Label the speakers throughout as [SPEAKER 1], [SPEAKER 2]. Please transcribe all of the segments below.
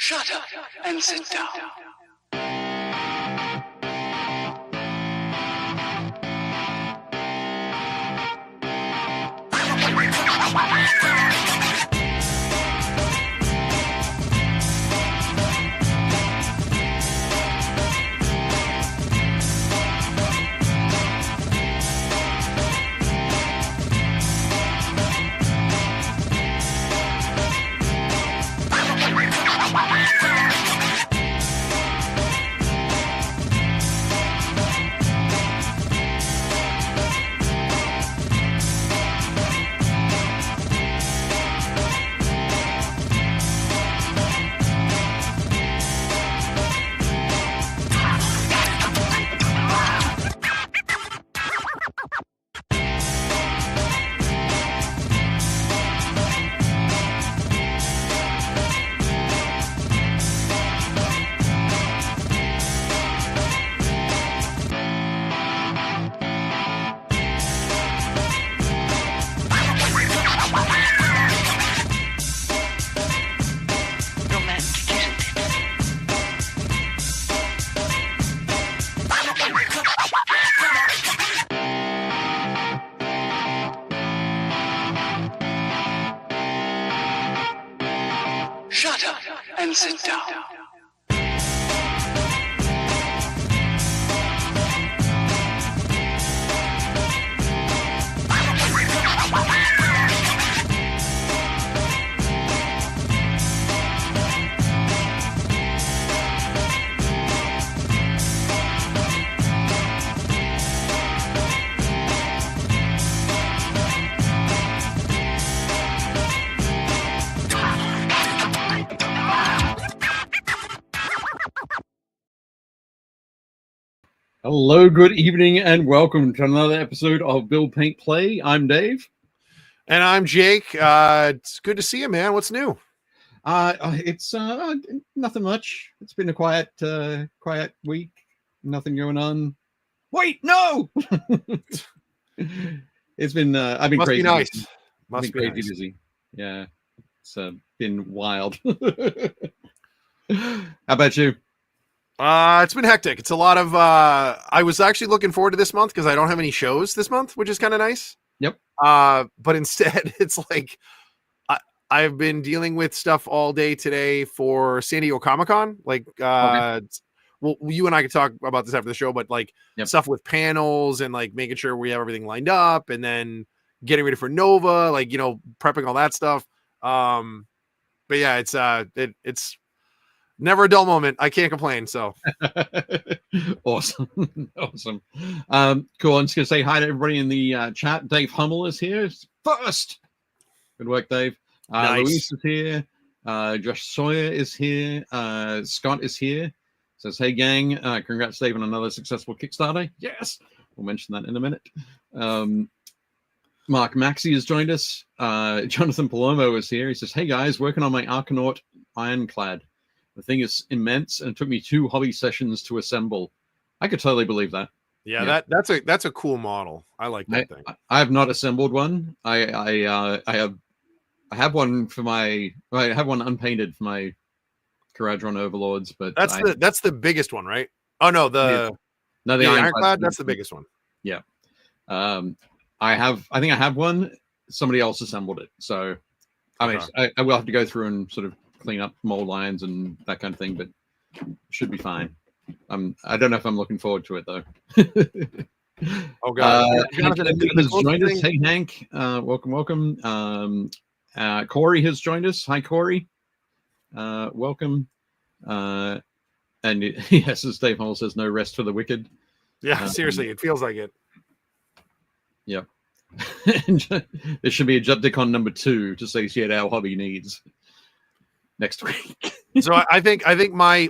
[SPEAKER 1] Shut up and sit down. Shut up and sit down.
[SPEAKER 2] Hello, good evening, and welcome to another episode of Build Paint Play. I'm Dave.
[SPEAKER 3] And I'm Jake. It's good to see you, man. What's new?
[SPEAKER 2] It's nothing much. It's been a quiet week. Nothing going on. Wait, no! It's been, I've been crazy.
[SPEAKER 3] Must be nice.
[SPEAKER 2] Busy.
[SPEAKER 3] Must be
[SPEAKER 2] crazy
[SPEAKER 3] nice.
[SPEAKER 2] busy. Yeah, it's been wild. How about you?
[SPEAKER 3] It's been hectic. It's a lot of, I was actually looking forward to this month because I don't have any shows this month, which is kind of nice.
[SPEAKER 2] Yep.
[SPEAKER 3] But instead it's like, I've been dealing with stuff all day today for San Diego Comic-Con. Like,
[SPEAKER 2] Okay.
[SPEAKER 3] well, you and I could talk about this after the show, but like stuff with panels and like making sure we have everything lined up and then getting ready for Nova, like, you know, prepping all that stuff. But yeah, it's never a dull moment. I can't complain. So
[SPEAKER 2] awesome. Awesome. Cool. I'm just gonna say hi to everybody in the chat. Dave Hummel is here first. Good work, Dave.
[SPEAKER 3] Nice.
[SPEAKER 2] Luis is here. Josh Sawyer is here. Scott is here. Says, hey gang, congrats Dave on another successful Kickstarter. Yes, we'll mention that in a minute. Mark Maxey has joined us. Jonathan Palomo is here. He says, hey guys, working on my Arcanaut Ironclad. The thing is immense, and it took me 2 hobby sessions to assemble. I could totally believe that.
[SPEAKER 3] Yeah, that's a cool model. I like that thing.
[SPEAKER 2] I have not assembled one. I have one for my. I have one unpainted for my Caradron Overlords, but
[SPEAKER 3] that's the biggest one, right? Oh no, the Ironclad. That's the biggest one.
[SPEAKER 2] Yeah. I think I have one. Somebody else assembled it, so I mean, I will have to go through and sort of clean up mold lines and that kind of thing, but should be fine. I don't know if I'm looking forward to it though.
[SPEAKER 3] Oh god.
[SPEAKER 2] Jonathan has joined us. Hey Hank, welcome. Corey has joined us. Hi Corey. Welcome. And yes, as Dave Hall says, no rest for the wicked.
[SPEAKER 3] Yeah, seriously, it feels like it.
[SPEAKER 2] Yep. There should be a Jupticon number 2 to satiate our hobby needs next week.
[SPEAKER 3] So I think my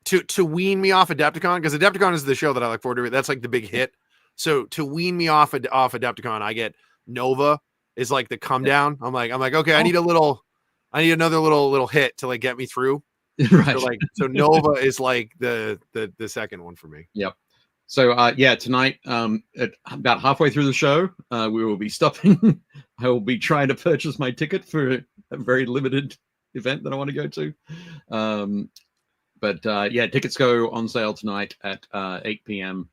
[SPEAKER 3] to wean me off Adepticon, because Adepticon is the show that I look forward to. That's like the big hit. So to wean me off Adepticon, I get Nova is like the come down. I'm like, okay, I need another little hit to like get me through.
[SPEAKER 2] Right.
[SPEAKER 3] So Nova is like the second one for me.
[SPEAKER 2] Yep. So tonight, at about halfway through the show, we will be stopping. I will be trying to purchase my ticket for a very limited event that I want to go to. But yeah, tickets go on sale tonight at 8 p.m.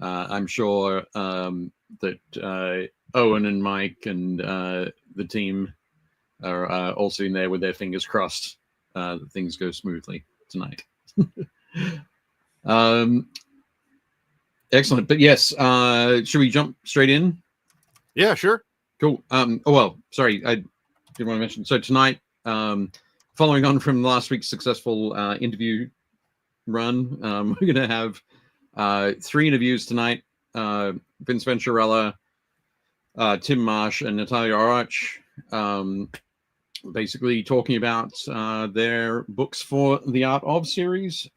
[SPEAKER 2] I'm sure that Owen and Mike and the team are also in there with their fingers crossed that things go smoothly tonight. Excellent. But yes, should we jump straight in?
[SPEAKER 3] Yeah, sure.
[SPEAKER 2] Cool. Oh, well, sorry, I did want to mention. So tonight, following on from last week's successful interview run, we're going to have 3 interviews tonight. Vince Venturella, Tim Marsh, and Natalia Oracz, basically talking about their books for the Art of series.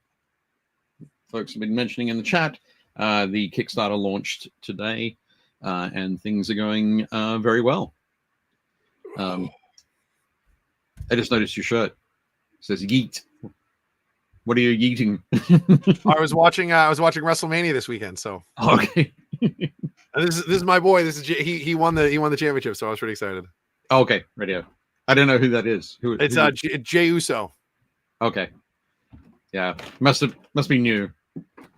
[SPEAKER 2] Folks have been mentioning in the chat, the Kickstarter launched today, and things are going very well. I just noticed your shirt. It says yeet. What are you yeeting?
[SPEAKER 3] I was watching WrestleMania this weekend, so
[SPEAKER 2] okay.
[SPEAKER 3] This is my boy. This is he won the championship, so I was pretty excited.
[SPEAKER 2] Okay, radio. I don't know who that is.
[SPEAKER 3] It's Jey Uso.
[SPEAKER 2] Okay. Yeah, must be new.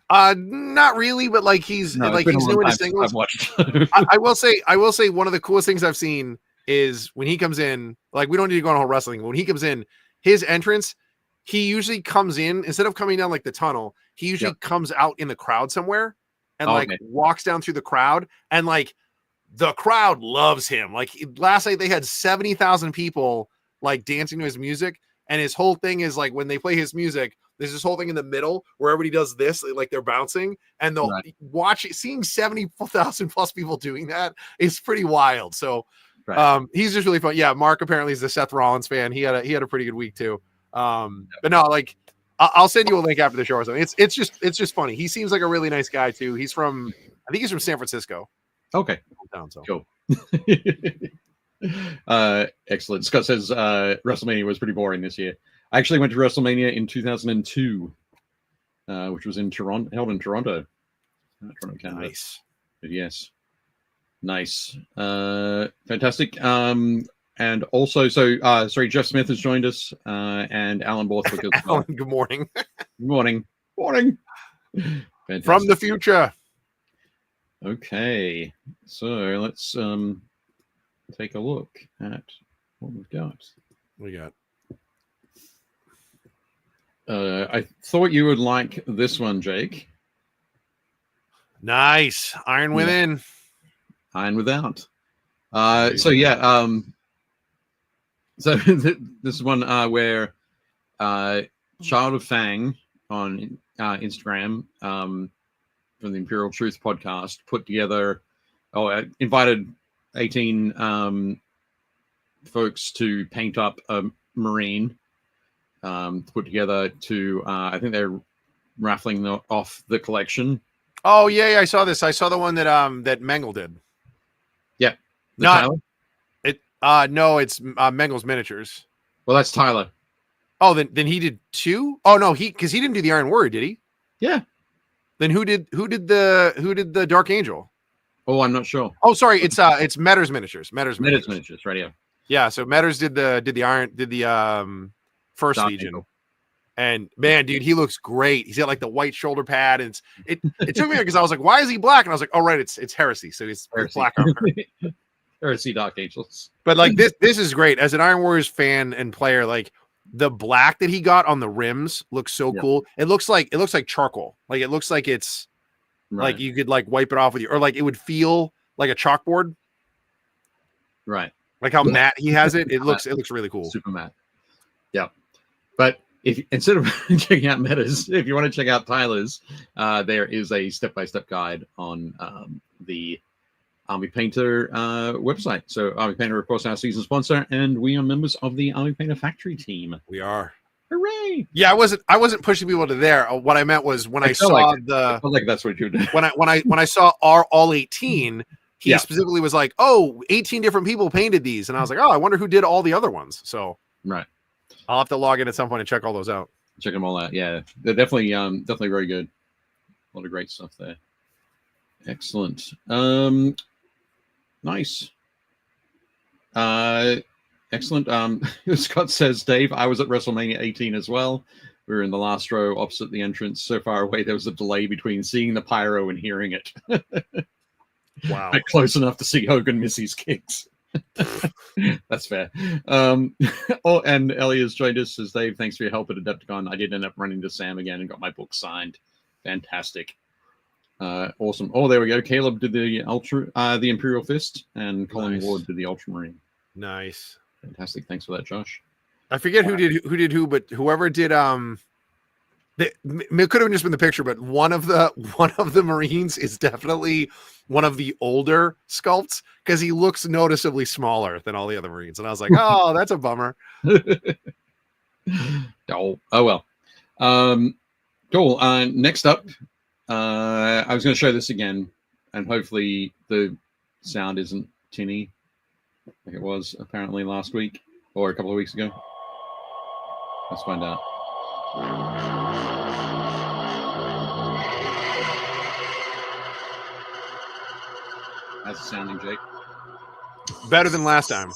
[SPEAKER 3] Not really, but like he's new in singles.
[SPEAKER 2] I've watched.
[SPEAKER 3] I will say one of the coolest things I've seen is when he comes in. Like, we don't need to go on a whole wrestling, but when he comes in, his entrance, he usually comes in instead of coming down like the tunnel. He usually comes out in the crowd somewhere and walks down through the crowd, and like the crowd loves him. Like last night they had 70,000 people like dancing to his music, and his whole thing is like when they play his music, there's this whole thing in the middle where everybody does this, like they're bouncing, and they'll watch it. Seeing 70,000 plus people doing that is pretty wild. So he's just really fun. Yeah, Mark apparently is the Seth Rollins fan. He had a pretty good week too. But no, like I'll send you a link after the show or something. It's just funny. He seems like a really nice guy too. I think he's from San Francisco.
[SPEAKER 2] Okay.
[SPEAKER 3] Hometown, so.
[SPEAKER 2] Cool. Excellent. Scott says WrestleMania was pretty boring this year. I actually went to WrestleMania in 2002, which was held in Toronto. Toronto, Canada.
[SPEAKER 3] Nice.
[SPEAKER 2] But yes. Nice. Fantastic. And also, sorry, Jeff Smith has joined us, and Alan Borthwick as well.
[SPEAKER 3] Alan, good morning.
[SPEAKER 2] Good morning. Morning. Fantastic.
[SPEAKER 3] From the future.
[SPEAKER 2] Okay, so let's take a look at what we've got. I thought you would like this one, Jake.
[SPEAKER 3] Nice. Iron Within.
[SPEAKER 2] Iron Without. So yeah, so this is one where Child of Fang on Instagram, from the Imperial Truth podcast, put together, invited 18 folks to paint up a Marine, put together to, I think they're raffling off the collection.
[SPEAKER 3] Oh yeah, I saw this. I saw the one that Mengel did.
[SPEAKER 2] Yeah.
[SPEAKER 3] No, it's Mengel's Miniatures.
[SPEAKER 2] Well, that's Tyler.
[SPEAKER 3] Oh, then he did 2? Oh no, because he didn't do the Iron Warrior, did he?
[SPEAKER 2] Yeah.
[SPEAKER 3] Then who did the Dark Angel?
[SPEAKER 2] Oh, I'm not sure.
[SPEAKER 3] Oh, sorry, it's Metters Miniatures. Metters
[SPEAKER 2] Miniatures, radio.
[SPEAKER 3] Yeah, so Metters did the First
[SPEAKER 2] Dark
[SPEAKER 3] Legion.
[SPEAKER 2] Angel.
[SPEAKER 3] And man, dude, he looks great. He's got like the white shoulder pad, and it took me because I was like, why is he black? And I was like, oh right, it's Heresy, so he's black armor.
[SPEAKER 2] Heresy Dark Angels.
[SPEAKER 3] But like this is great. As an Iron Warriors fan and player, like the black that he got on the rims looks so cool. It looks like charcoal. Like it looks like it's like you could like wipe it off with you, or like it would feel like a chalkboard.
[SPEAKER 2] Right.
[SPEAKER 3] Like how matte he has it. It looks really cool.
[SPEAKER 2] Super matte. Yeah. But if instead of checking out Metta's, if you want to check out Tyler's, there is a step-by-step guide on the Army Painter website. So Army Painter, of course, our season sponsor, and we are members of the Army Painter Factory team.
[SPEAKER 3] We are.
[SPEAKER 2] Hooray!
[SPEAKER 3] Yeah, I wasn't pushing people to there. What I meant was when I saw
[SPEAKER 2] I felt like that's what you did.
[SPEAKER 3] When I saw all 18, he specifically was like, "Oh, 18 different people painted these," and I was like, "Oh, I wonder who did all the other ones." So
[SPEAKER 2] right,
[SPEAKER 3] I'll have to log in at some point and check all those out.
[SPEAKER 2] Check them all out. Yeah, they're definitely very good. A lot of great stuff there. Excellent. Nice. Excellent. Scott says, Dave, I was at WrestleMania 18 as well. We were in the last row opposite the entrance, so far away there was a delay between seeing the pyro and hearing it.
[SPEAKER 3] Wow.
[SPEAKER 2] But close enough to see Hogan miss his kicks. That's fair. Oh, and Ellie has joined us, says, Dave, thanks for your help at Adepticon. I did end up running to Sam again and got my book signed. Fantastic. Awesome. Oh, there we go. Caleb did the the Imperial Fist, and Colin Ward did the Ultramarine.
[SPEAKER 3] Nice.
[SPEAKER 2] Fantastic. Thanks for that, Josh.
[SPEAKER 3] I forget who did who, but whoever did it could have just been the picture, but one of the Marines is definitely one of the older sculpts because he looks noticeably smaller than all the other Marines. And I was like, oh, that's a bummer.
[SPEAKER 2] Oh well. Cool. Next up, I was going to show this again, and hopefully the sound isn't tinny like it was apparently last week or a couple of weeks ago. Let's find out. How's it sounding, Jake?
[SPEAKER 3] Better than last time.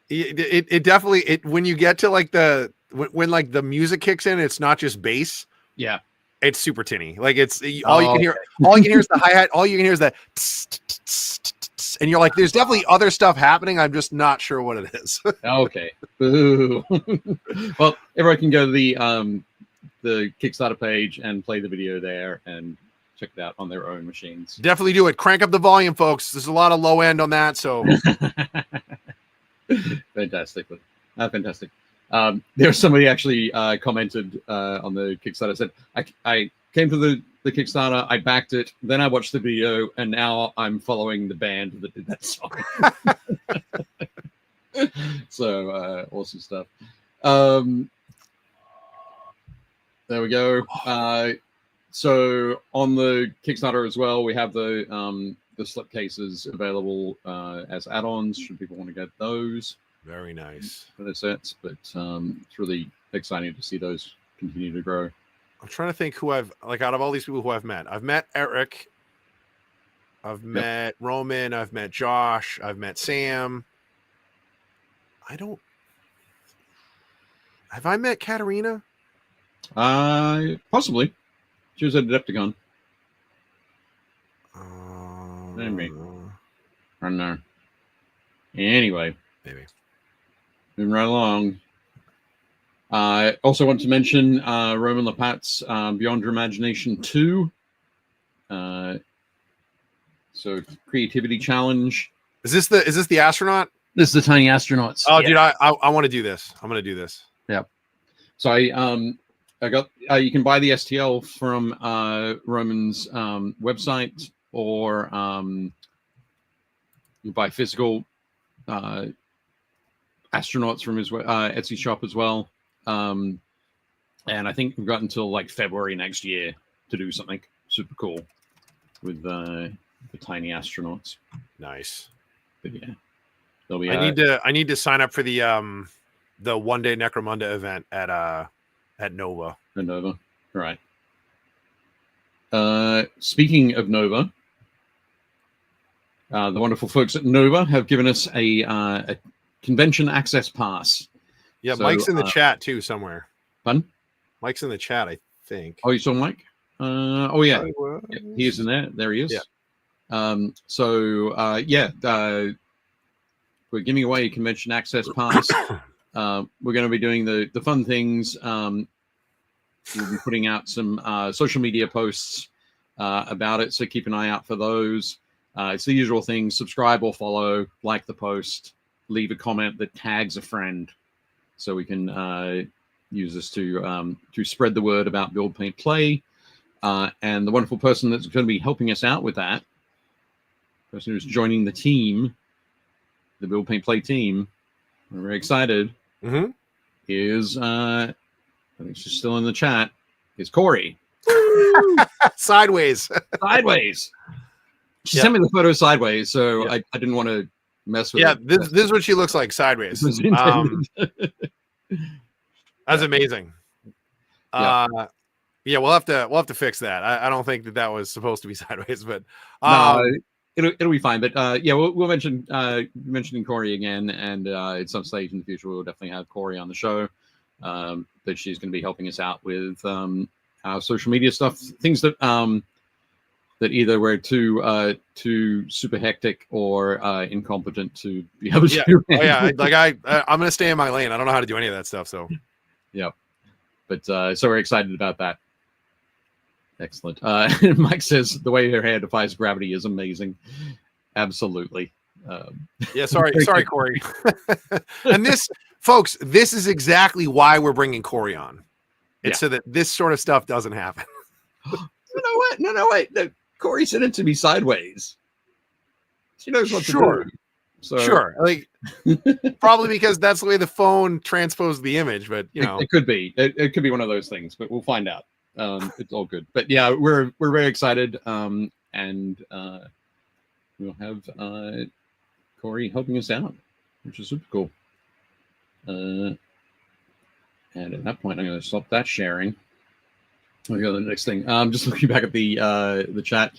[SPEAKER 3] It definitely when you get to like when like the music kicks in, it's not just bass.
[SPEAKER 2] Yeah,
[SPEAKER 3] it's super tinny. Like it's all you can hear. All you can hear is the hi-hat. All you can hear is that, and you're like, there's definitely other stuff happening. I'm just not sure what it is.
[SPEAKER 2] Okay. Boo. Well, everyone can go to the Kickstarter page and play the video there and check it out on their own machines.
[SPEAKER 3] Definitely do it. Crank up the volume, folks. There's a lot of low end on that. So
[SPEAKER 2] fantastic. Fantastic. There's somebody actually commented on the Kickstarter, said, I came to the Kickstarter, I backed it, then I watched the video, and now I'm following the band that did that song. So awesome stuff. There we go. So on the Kickstarter as well, we have the slip cases available as add-ons should people want to get those.
[SPEAKER 3] Very nice
[SPEAKER 2] for the sets, but it's really exciting to see those continue to grow.
[SPEAKER 3] I'm trying to think who I've like out of all these people who I've met. I've met Eric, I've met Roman, I've met Josh, I've met Sam. Have I met Katarina?
[SPEAKER 2] Possibly. She was at Adepticon. Maybe. I don't know. Anyway.
[SPEAKER 3] Maybe.
[SPEAKER 2] Moving right along. Also want to mention Roman Lapat's Beyond Your Imagination 2. So creativity challenge.
[SPEAKER 3] Is this the astronaut?
[SPEAKER 2] This is the tiny astronauts.
[SPEAKER 3] Oh, yeah. Dude, I want to do this. I'm gonna do this.
[SPEAKER 2] Yeah. So I got you can buy the STL from Roman's website, or you buy physical astronauts from his Etsy shop as well. And I think we've got until like February next year to do something super cool with the tiny astronauts.
[SPEAKER 3] Nice.
[SPEAKER 2] But yeah, they'll be.
[SPEAKER 3] I need to sign up for the one day Necromunda event at Nova.
[SPEAKER 2] At Nova, right? Speaking of Nova, the wonderful folks at Nova have given us a convention access pass.
[SPEAKER 3] Yeah, so, Mike's in the chat too somewhere.
[SPEAKER 2] Fun.
[SPEAKER 3] Mike's in the chat, I think.
[SPEAKER 2] Oh, you saw Mike? Oh yeah, he is in there. There he is.
[SPEAKER 3] Yeah.
[SPEAKER 2] We're giving away a convention access pass. We're going to be doing the fun things. We'll be putting out some social media posts about it, so keep an eye out for those. It's the usual thing: subscribe or follow, like the post, leave a comment that tags a friend, so we can use this to spread the word about Build Paint Play. And the wonderful person that's going to be helping us out with that, person who's joining the team, the Build Paint Play team, we're very excited, is, I think she's still in the chat, is Corey.
[SPEAKER 3] Sideways.
[SPEAKER 2] Sideways. She sent me the photo sideways, so I didn't want to mess with it.
[SPEAKER 3] This is what she looks like sideways. That's amazing. Yeah, we'll have to fix that. I don't think that was supposed to be sideways, but
[SPEAKER 2] no, it'll be fine. But yeah, we'll mention mentioning Corey again, and at some stage in the future, we'll definitely have Corey on the show. That she's going to be helping us out with our social media stuff, things that that either we're too super hectic or incompetent to be able to do.
[SPEAKER 3] Like I'm going to stay in my lane. I don't know how to do any of that stuff. So
[SPEAKER 2] yeah, but so we're excited about that. Excellent. Mike says the way her hair defies gravity is amazing. Absolutely.
[SPEAKER 3] Sorry, Corey. And this, folks, this is exactly why we're bringing Corey on. It's so that this sort of stuff doesn't happen.
[SPEAKER 2] No, wait. No, Corey sent it to me sideways. She knows what to do. So
[SPEAKER 3] sure, like probably because that's the way the phone transposed the image, but you know,
[SPEAKER 2] it could be. It could be one of those things, but we'll find out. It's all good. But yeah, we're very excited, and we'll have Corey helping us out, which is super cool. And at that point, I'm going to stop that sharing. We'll go to the next thing. Just looking back at the chat.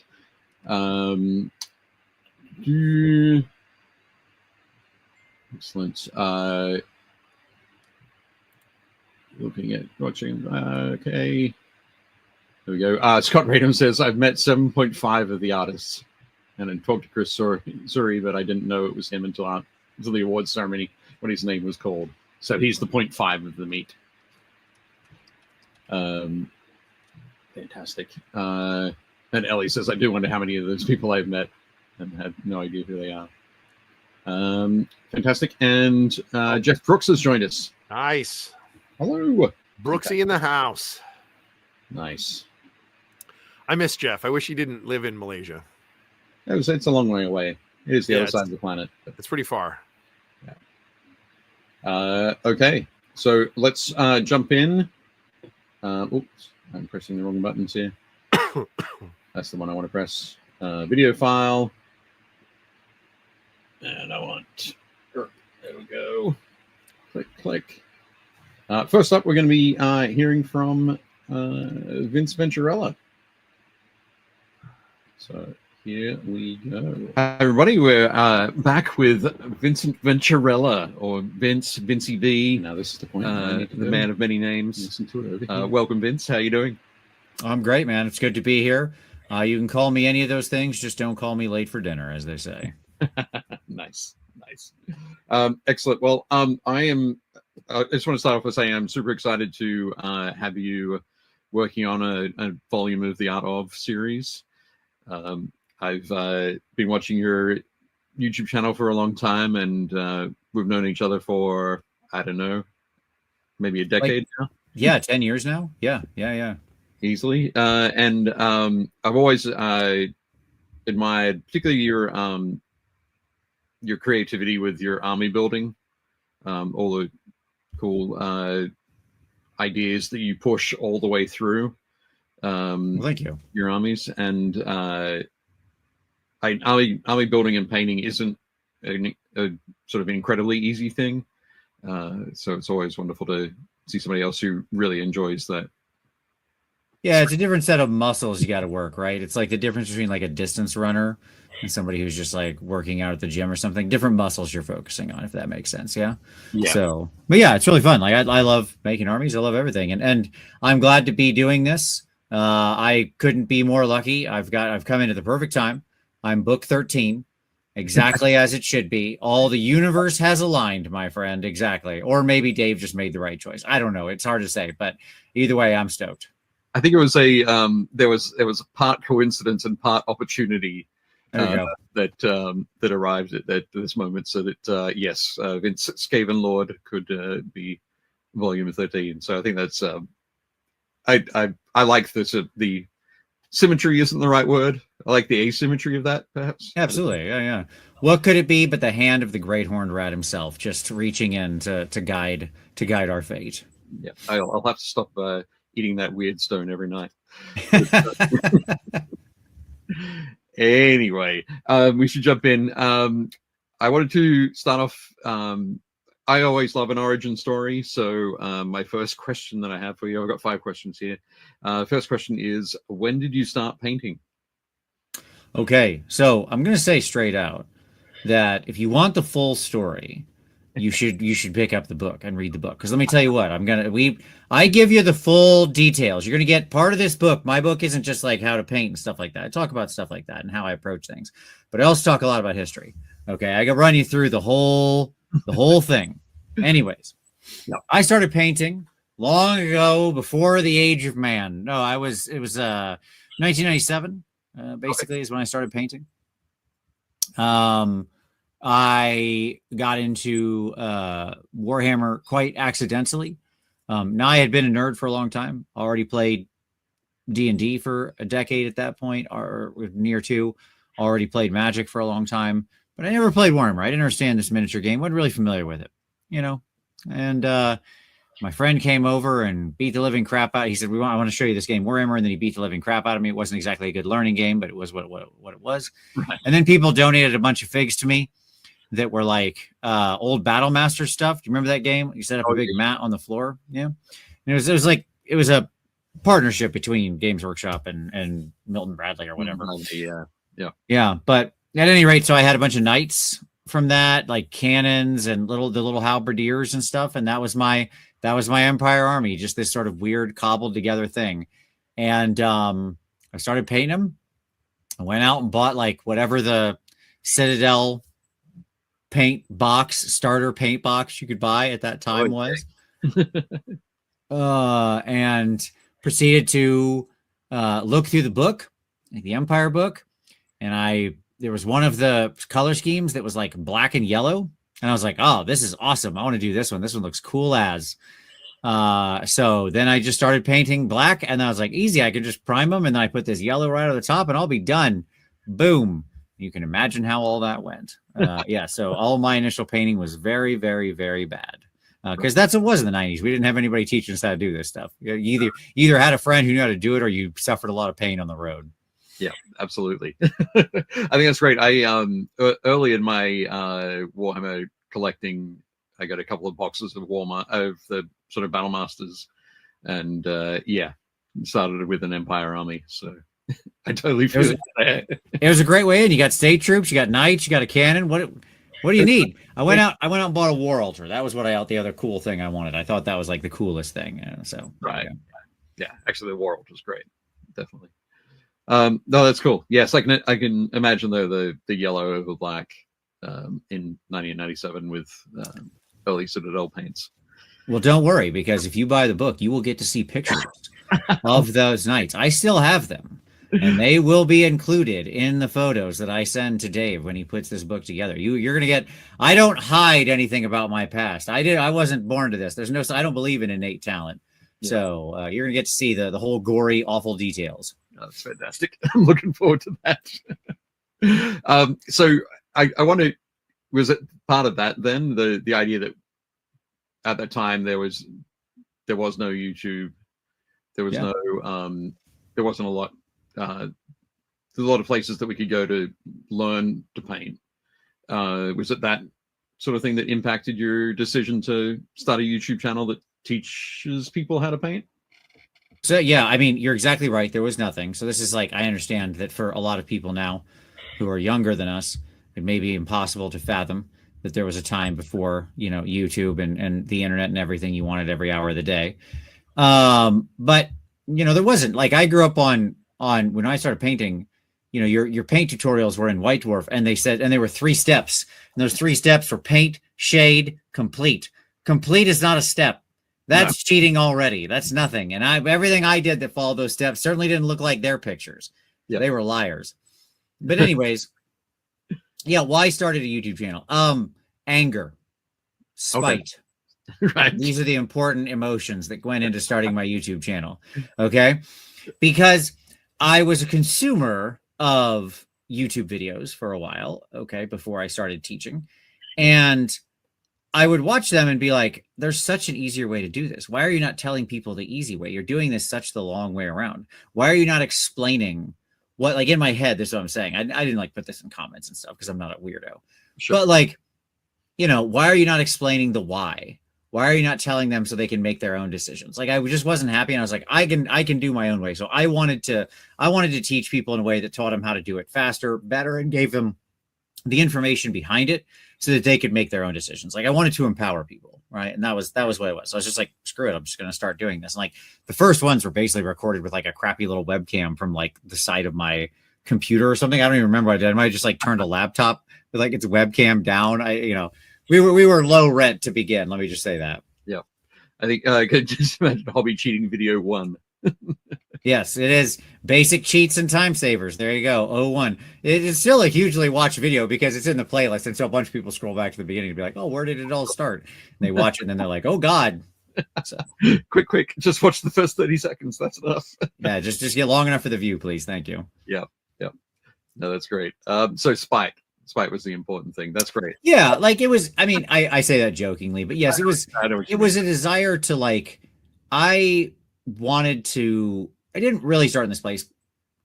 [SPEAKER 2] Excellent. Looking at watching. Okay. There we go. Scott Radham says, I've met 7.5 of the artists and then talked to Chris Suri, but I didn't know it was him until the awards ceremony when his name was called. So he's the 0.5 of the meet. Fantastic. And Ellie says, I do wonder how many of those people I've met and had no idea who they are. Fantastic. And Jeff Brooks has joined us.
[SPEAKER 3] Nice.
[SPEAKER 2] Hello.
[SPEAKER 3] Brooksy in the house.
[SPEAKER 2] Nice.
[SPEAKER 3] I miss Jeff. I wish he didn't live in Malaysia.
[SPEAKER 2] It's a long way away. It is the other side of the planet.
[SPEAKER 3] It's pretty far.
[SPEAKER 2] Yeah. Okay. So let's jump in. Oops. I'm pressing the wrong buttons here. That's the one I want to press. Video file. And I want... There we go. Click. First up, we're going to be hearing from Vince Venturella. So here we go. Hi, everybody. We're back with Vincent Venturella, or Vincey V. Now, this is the point. The man of many names. Listen to it. Welcome, Vince. How you doing?
[SPEAKER 4] I'm great, man. It's good to be here. You can call me any of those things. Just don't call me late for dinner, as they say.
[SPEAKER 2] Nice. Excellent. Well, I just want to start off by saying I'm super excited to have you working on a volume of the Art of series. I've been watching your YouTube channel for a long time, and we've known each other for, I don't know, maybe a decade now.
[SPEAKER 4] Yeah, 10 years now. Yeah.
[SPEAKER 2] Easily. And I've always admired particularly your creativity with your army building, all the cool ideas that you push all the way through.
[SPEAKER 4] Thank you.
[SPEAKER 2] Your armies, and army building and painting isn't a sort of incredibly easy thing. So it's always wonderful to see somebody else who really enjoys that.
[SPEAKER 4] Yeah, it's a different set of muscles you got to work, right? It's like the difference between like a distance runner and somebody who's just like working out at the gym or something. Different muscles you're focusing on, if that makes sense. Yeah. So, but yeah, it's really fun. Like I love making armies. I love everything, and I'm glad to be doing this. I couldn't be more lucky. I've come into the perfect time. I'm book 13, exactly as it should be. All the universe has aligned, my friend. Exactly. Or maybe Dave just made the right choice. I don't know. It's hard to say, but either way, I'm stoked.
[SPEAKER 2] I think it was there was a part coincidence and part opportunity that that arrived at this moment, so that yes, Vince Skaven Lord could be volume 13. So I think that's I like this. The symmetry isn't the right word. I like the asymmetry of that, perhaps.
[SPEAKER 4] Absolutely, yeah. What could it be but the hand of the great horned rat himself, just reaching in to guide our fate?
[SPEAKER 2] Yeah, I'll have to stop eating that weird stone every night. Anyway, we should jump in. I wanted to start off. I always love an origin story. So my first question that I have for you, I've got 5 questions here. First question is, when did you start painting?
[SPEAKER 4] Okay, so I'm going to say straight out that if you want the full story, you should pick up the book and read the book. Because let me tell you what, I give you the full details. You're going to get part of this book. My book isn't just like how to paint and stuff like that. I talk about stuff like that and how I approach things, but I also talk a lot about history. Okay, I can run you through the whole thing. Anyways, I started painting long ago, before the age of man. No, it was 1997. Basically, is when I started painting. I got into Warhammer quite accidentally. Now, I had been a nerd for a long time. Already played D&D for a decade at that point, or near to. Already played Magic for a long time, but I never played Warhammer. I didn't understand this miniature game. Wasn't really familiar with it, And my friend came over and beat the living crap out. He said, I want to show you this game, Warhammer. And then he beat the living crap out of me. It wasn't exactly a good learning game, but it was what it was. Right. And then people donated a bunch of figs to me that were like old Battle Master stuff. Do you remember that game? You set up a big mat on the floor. Yeah. And it was a partnership between Games Workshop and Milton Bradley or whatever. Yeah. But at any rate, so I had a bunch of knights from that, like cannons and the little halberdiers and stuff. And that was my Empire army, just this sort of weird cobbled together thing. And I started painting them. I went out and bought like whatever the Citadel starter paint box you could buy at that time was. And proceeded to look through the book, like the Empire book. And there was one of the color schemes that was like black and yellow. And I was like, oh, this is awesome. I want to do this one. This one looks cool as. So then I just started painting black, and I was like, easy. I could just prime them, and then I put this yellow right on the top, and I'll be done. Boom. You can imagine how all that went. So all my initial painting was very, very, very bad. Because that's what it was in the 90s. We didn't have anybody teaching us how to do this stuff. You either had a friend who knew how to do it, or you suffered a lot of pain on the road.
[SPEAKER 2] Yeah, absolutely. I think that's great. I early in my Warhammer collecting, I got a couple of boxes of the sort of Battle Masters, and started with an Empire army. So I totally feel it.
[SPEAKER 4] It was a great way in. You got state troops, you got knights, you got a cannon. What do you need? I went out and bought a war altar. That was the other cool thing I wanted. I thought that was like the coolest thing. So
[SPEAKER 2] right. Yeah, actually the war altar was great. Definitely. No, that's cool. Yes, I can imagine though the yellow over black in 1997 with early Citadel paints.
[SPEAKER 4] Well, don't worry, because if you buy the book, you will get to see pictures of those knights. I still have them, and they will be included in the photos that I send to Dave when he puts this book together. You're gonna get. I don't hide anything about my past. I wasn't born to this. I don't believe in innate talent. Yeah. So you're gonna get to see the whole gory, awful details.
[SPEAKER 2] Oh, that's fantastic. I'm looking forward to that. So I want to. Was it part of that then? The idea that at that time there was no YouTube, there was there wasn't a lot. There's a lot of places that we could go to learn to paint. Was it that sort of thing that impacted your decision to start a YouTube channel that teaches people how to paint?
[SPEAKER 4] So yeah, I mean, you're exactly right. There was nothing. So this is like, I understand that for a lot of people now who are younger than us, it may be impossible to fathom that there was a time before, YouTube and the internet and everything. You wanted every hour of the day. But there wasn't. Like, I grew up on when I started painting, your paint tutorials were in White Dwarf, and they were 3 steps. And those 3 steps were paint, shade, complete. Complete is not a step. That's cheating already. That's nothing. And everything I did that followed those steps certainly didn't look like their pictures. Yeah. They were liars. But anyways, Yeah, why started a YouTube channel? Anger, spite.
[SPEAKER 2] Okay. Right.
[SPEAKER 4] These are the important emotions that went into starting my YouTube channel. Okay. Because I was a consumer of YouTube videos for a while. Okay. Before I started teaching. And I would watch them and be like, there's such an easier way to do this. Why are you not telling people the easy way? You're doing this such the long way around. Why are you not explaining what, like in my head, this is what I'm saying. I didn't like put this in comments and stuff because I'm not a weirdo. Sure. But like, you know, why are you not explaining the why? Why are you not telling them so they can make their own decisions? Like I just wasn't happy. And I was like, I can do my own way. So I wanted to teach people in a way that taught them how to do it faster, better, and gave them the information behind it so that they could make their own decisions. Like I wanted to empower people. Right. And that was what it was. So I was just like, screw it. I'm just going to start doing this. And like the first ones were basically recorded with like a crappy little webcam from like the side of my computer or something. I don't even remember what I did. I might have just like turned a laptop with like its webcam down. We were low rent to begin. Let me just say that.
[SPEAKER 2] Yeah. I think I could just imagine hobby cheating video 1.
[SPEAKER 4] Yes, it is basic cheats and time savers. There you go. 01. It is still a hugely watched video because it's in the playlist. And so a bunch of people scroll back to the beginning and be like, oh, where did it all start? And they watch it and then they're like, oh God. So,
[SPEAKER 2] quick. Just watch the first 30 seconds. That's enough.
[SPEAKER 4] Yeah. Just get long enough for the view, please. Thank you.
[SPEAKER 2] Yeah. No, that's great. So spite was the important thing. That's great.
[SPEAKER 4] Yeah. Like it was, I mean, I say that jokingly, but yes, it was a desire to like, I didn't really start in this place.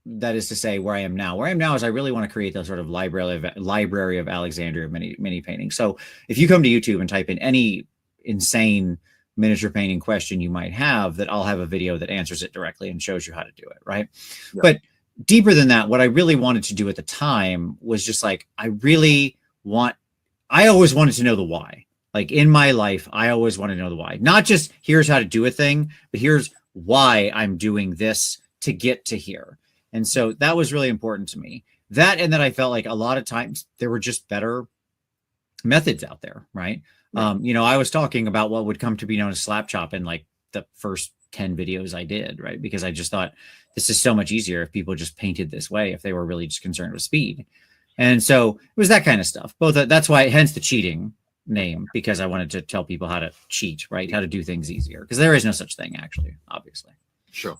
[SPEAKER 4] That is to say, where I am now. Where I am now is I really want to create the sort of library of Alexandria mini paintings. So if you come to YouTube and type in any insane miniature painting question you might have, that I'll have a video that answers it directly and shows you how to do it. Right. Yeah. But deeper than that, what I really wanted to do at the time was just like, I always wanted to know the why. Like in my life, I always wanted to know the why. Not just here's how to do a thing, but here's why I'm doing this to get to here. And so that was really important to me. That, and that I felt like a lot of times there were just better methods out there, right? Yeah. I was talking about what would come to be known as slap chop in like the first 10 videos I did, right? Because I just thought this is so much easier if people just painted this way, if they were really just concerned with speed. And so it was that kind of stuff. That's why, hence the cheating name, because I wanted to tell people how to cheat, right? How to do things easier, because there is no such thing, actually, obviously.
[SPEAKER 2] Sure.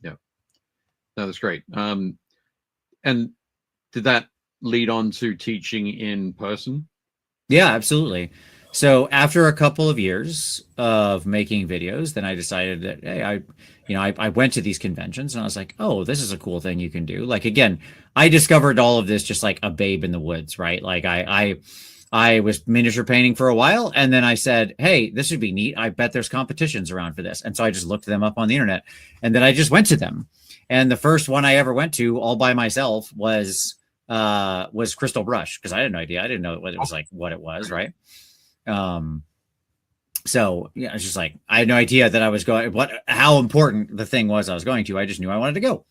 [SPEAKER 2] Yeah. No, that's great. And did that lead on to teaching in person?
[SPEAKER 4] Yeah, absolutely. So after a couple of years of making videos, then I decided that, hey, I went to these conventions and I was like, oh, this is a cool thing you can do. Like, again, I discovered all of this just like a babe in the woods, right? Like I was miniature painting for a while, and then I said, hey, this would be neat. I bet there's competitions around for this. And so I just looked them up on the internet, and then I just went to them. And the first one I ever went to all by myself was Crystal Brush, because I had no idea. I didn't know what it was, right? So yeah, it's just like, I had no idea that I was going, how important the thing was I was going to. I just knew I wanted to go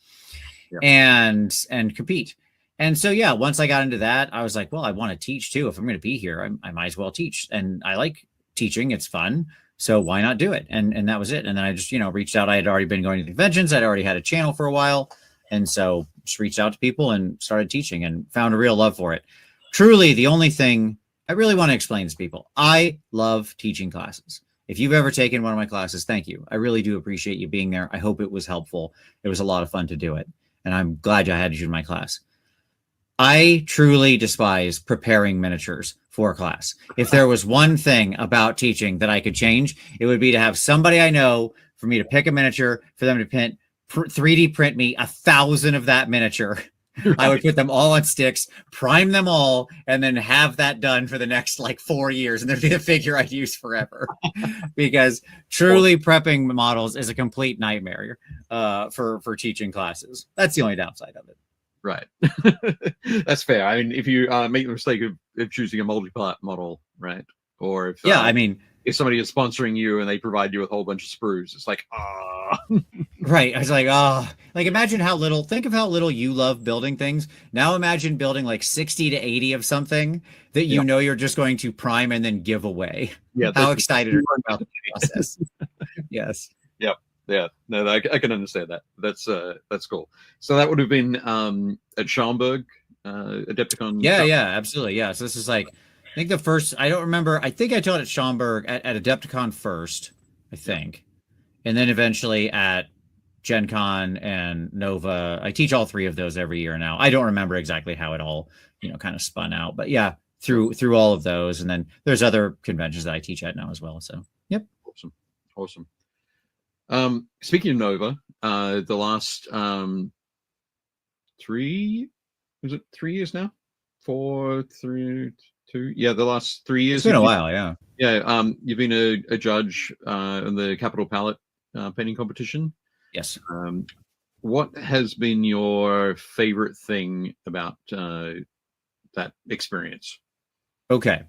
[SPEAKER 4] and compete. And so, yeah, once I got into that, I was like, well, I want to teach too. If I'm going to be here, I might as well teach. And I like teaching. It's fun. So why not do it? And that was it. And then I just, reached out. I had already been going to conventions. I'd already had a channel for a while. And so just reached out to people and started teaching and found a real love for it. Truly, the only thing I really want to explain to people, I love teaching classes. If you've ever taken one of my classes, thank you. I really do appreciate you being there. I hope it was helpful. It was a lot of fun to do it. And I'm glad I had you in my class. I truly despise preparing miniatures for class. If there was one thing about teaching that I could change, it would be to have somebody I know for me to pick a miniature, for them to 3D print me 1,000 of that miniature. Right. I would put them all on sticks, prime them all, and then have that done for the next like 4 years. And there'd be a figure I'd use forever. Because truly prepping models is a complete nightmare for teaching classes. That's the only downside of it.
[SPEAKER 2] Right. That's fair. I mean, if you make the mistake of choosing a multi-part model, right? Or if if somebody is sponsoring you and they provide you with a whole bunch of sprues, it's like,
[SPEAKER 4] right. I was like, like imagine think of how little you love building things. Now imagine building like 60 to 80 of something that you're just going to prime and then give away. Yeah. How excited are you about the process? Yes.
[SPEAKER 2] Yep. Yeah, no, I can understand that. That's cool. So that would have been at Schaumburg Adepticon?
[SPEAKER 4] Yeah, absolutely. Yeah. So this is like, I think the first, I don't remember. I think I taught at Schaumburg at Adepticon first, I think. And then eventually at Gen Con and Nova. I teach all three of those every year now. I don't remember exactly how it all, kind of spun out, but yeah, through all of those. And then there's other conventions that I teach at now as well. So, yep.
[SPEAKER 2] Awesome. Speaking of Nova, the last 3 years now? 4, 3, 2. Yeah, the last 3 years.
[SPEAKER 4] It's been a while, yeah.
[SPEAKER 2] Yeah, you've been a judge in the Capital Palette painting competition.
[SPEAKER 4] Yes.
[SPEAKER 2] What has been your favorite thing about that experience?
[SPEAKER 4] Okay.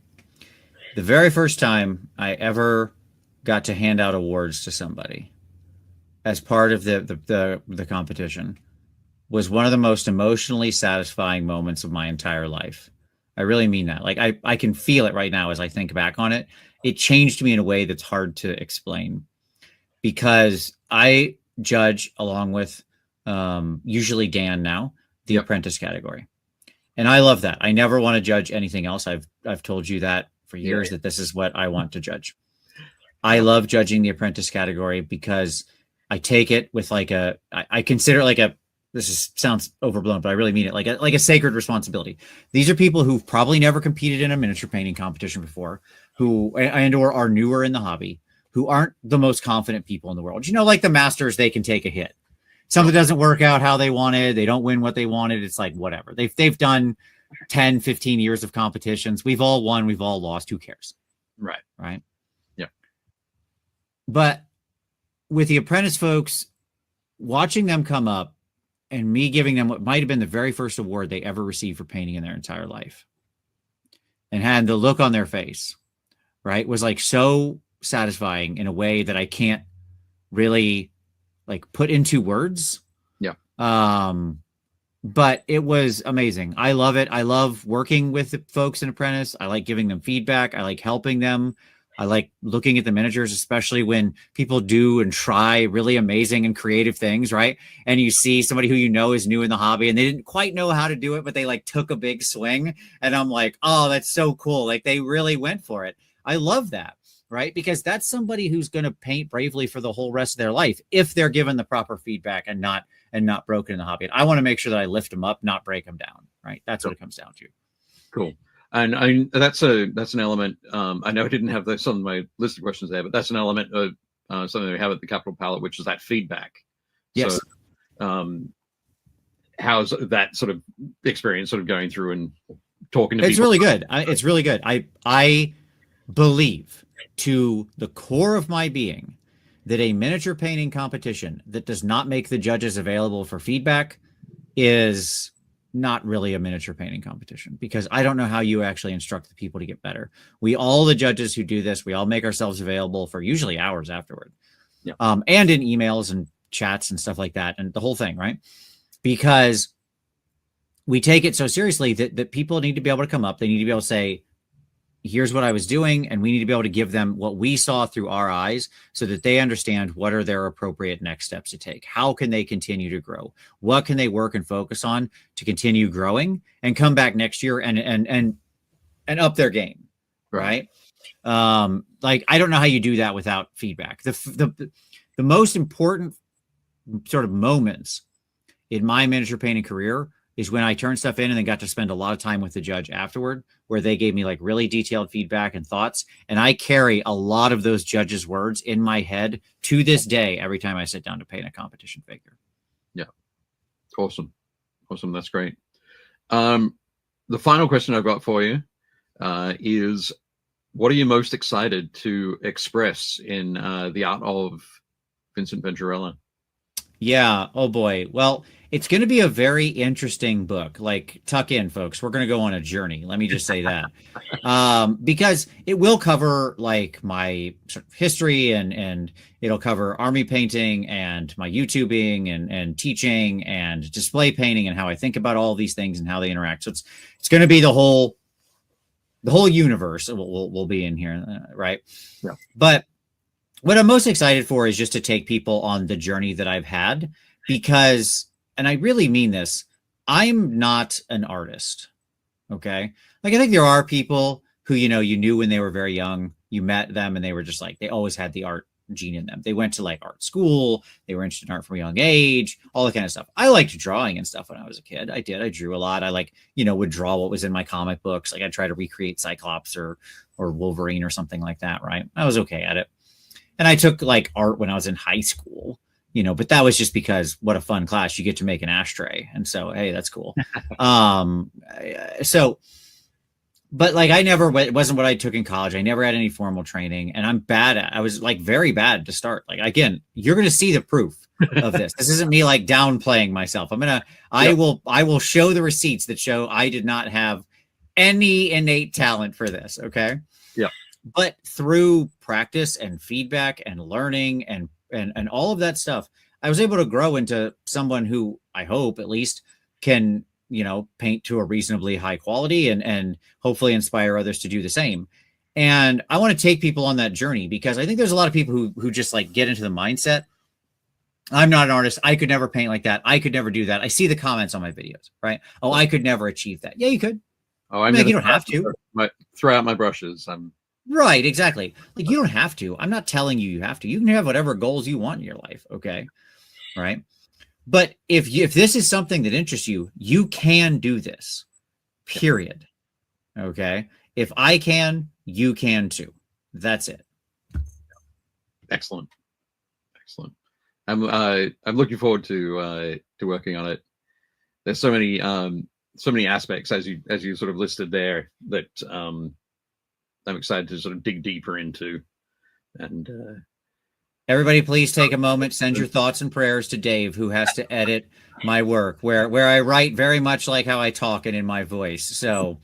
[SPEAKER 4] The very first time I ever got to hand out awards to somebody as part of the competition was one of the most emotionally satisfying moments of my entire life. I really mean that. Like I can feel it right now as I think back on it. It changed me in a way that's hard to explain, because I judge along with usually Dan now, the apprentice category. And I love that. I never want to judge anything else. I've told you that for years, that this is what I want to judge. I love judging the apprentice category because I take it with I consider it like sounds overblown, but I really mean it, like a sacred responsibility. These are people who've probably never competed in a miniature painting competition before, who or are newer in the hobby, who aren't the most confident people in the world. Like the masters, they can take a hit. Something doesn't work out how they wanted. They don't win what they wanted. It's like, whatever. They've done 10, 15 years of competitions. We've all won. We've all lost. Who cares? Right.
[SPEAKER 2] Yeah.
[SPEAKER 4] But with the apprentice folks, watching them come up and me giving them what might have been the very first award they ever received for painting in their entire life, and had the look on their face, right, was like so satisfying in a way that I can't really like put into words.
[SPEAKER 2] Yeah.
[SPEAKER 4] But it was amazing. I love it. I love working with the folks in apprentice. I like giving them feedback. I like helping them. I like looking at the miniatures, especially when people do and try really amazing and creative things, right? And you see somebody who is new in the hobby and they didn't quite know how to do it, but they like took a big swing. And I'm like, oh, that's so cool. Like they really went for it. I love that, right? Because that's somebody who's going to paint bravely for the whole rest of their life if they're given the proper feedback and not broken in the hobby. And I want to make sure that I lift them up, not break them down, right? That's what it comes down to.
[SPEAKER 2] Cool. And that's an element. I know I didn't have this on my list of questions there, but that's an element of something we have at the Capital Palette, which is that feedback.
[SPEAKER 4] Yes.
[SPEAKER 2] So, how's that sort of experience, sort of going through and talking to people?
[SPEAKER 4] It's really good. It's really good. I believe to the core of my being that a miniature painting competition that does not make the judges available for feedback is not really a miniature painting competition, because I don't know how you actually instruct the people to get better. All the judges who do this, we all make ourselves available for usually hours afterward.
[SPEAKER 2] Yeah.
[SPEAKER 4] And in emails and chats and stuff like that, and the whole thing, right? Because we take it so seriously that people need to be able to come up. They need to be able to say, here's what I was doing. And we need to be able to give them what we saw through our eyes so that they understand what are their appropriate next steps to take. How can they continue to grow? What can they work and focus on to continue growing and come back next year and up their game. Right. Like, I don't know how you do that without feedback. The most important sort of moments in my miniature painting career is when I turned stuff in and then got to spend a lot of time with the judge afterward, where they gave me like really detailed feedback and thoughts. And I carry a lot of those judges' words in my head to this day, every time I sit down to paint a competition figure.
[SPEAKER 2] Yeah. Awesome. That's great. The final question I've got for you is, what are you most excited to express in the art of Vincent Venturella?
[SPEAKER 4] Yeah. Oh boy. Well, it's going to be a very interesting book. Like, tuck in, folks. We're going to go on a journey. Let me just say that. Because it will cover like my sort of history and it'll cover army painting and my YouTubing and teaching and display painting and how I think about all these things and how they interact. So it's going to be the whole universe will be in here. Right.
[SPEAKER 2] Yeah.
[SPEAKER 4] But what I'm most excited for is just to take people on the journey that I've had, because, and I really mean this, I'm not an artist. Okay. Like, I think there are people who, you know, you knew when they were very young, you met them and they were just like, they always had the art gene in them. They went to like art school. They were interested in art from a young age, all that kind of stuff. I liked drawing and stuff when I was a kid. I did. I drew a lot. I like, you know, would draw what was in my comic books. Like I'd try to recreate Cyclops or Wolverine or something like that. Right. I was okay at it. And I took like art when I was in high school, you know, but that was just because what a fun class, you get to make an ashtray. And so, hey, that's cool. But like, it wasn't what I took in college. I never had any formal training, and I'm bad at, I was like very bad to start. Like, again, you're going to see the proof of this. This isn't me like downplaying myself. I will show the receipts that show I did not have any innate talent for this. Okay.
[SPEAKER 2] Yeah.
[SPEAKER 4] But through practice and feedback and learning and all of that stuff, I was able to grow into someone who I hope at least can, you know, paint to a reasonably high quality and hopefully inspire others to do the same. And I want to take people on that journey because I think there's a lot of people who just like get into the mindset. I'm not an artist. I could never paint like that. I could never do that. I see the comments on my videos, right? Oh, I could never achieve that. Yeah, you could.
[SPEAKER 2] Oh,
[SPEAKER 4] I mean, you don't have to.
[SPEAKER 2] Throw out my brushes.
[SPEAKER 4] Right, exactly. Like, you don't have to. I'm not telling you have to. You can have whatever goals you want in your life, okay? Right? But if this is something that interests you, you can do this. Period. Okay? If I can, you can too. That's it.
[SPEAKER 2] Excellent. I'm looking forward to working on it. There's so many aspects as you sort of listed there that I'm excited to sort of dig deeper into. And
[SPEAKER 4] everybody, please take a moment, send your thoughts and prayers to Dave, who has to edit my work, where I write very much like how I talk and in my voice. So,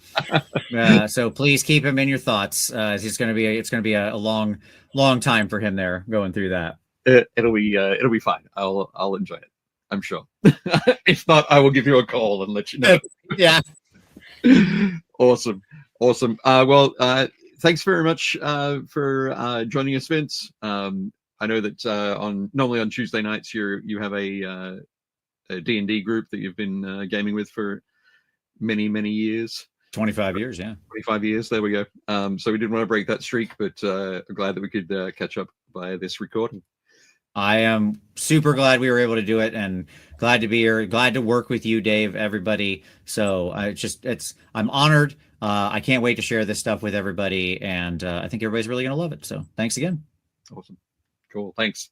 [SPEAKER 4] so please keep him in your thoughts. It's going to be a long time for him there going through that.
[SPEAKER 2] It'll be fine. I'll enjoy it, I'm sure. If not, I will give you a call and let you know.
[SPEAKER 4] Yeah.
[SPEAKER 2] Awesome. Well, thanks very much for joining us, Vince. I know that normally on Tuesday nights you have a D&D group that you've been gaming with for many years.
[SPEAKER 4] 25 years, yeah.
[SPEAKER 2] 25 years. There we go. So we didn't want to break that streak, but I'm glad that we could catch up by this recording.
[SPEAKER 4] I am super glad we were able to do it, and glad to be here. Glad to work with you, Dave. Everybody. So I'm honored. I can't wait to share this stuff with everybody, and I think everybody's really gonna love it. So thanks again.
[SPEAKER 2] Awesome. Cool. Thanks.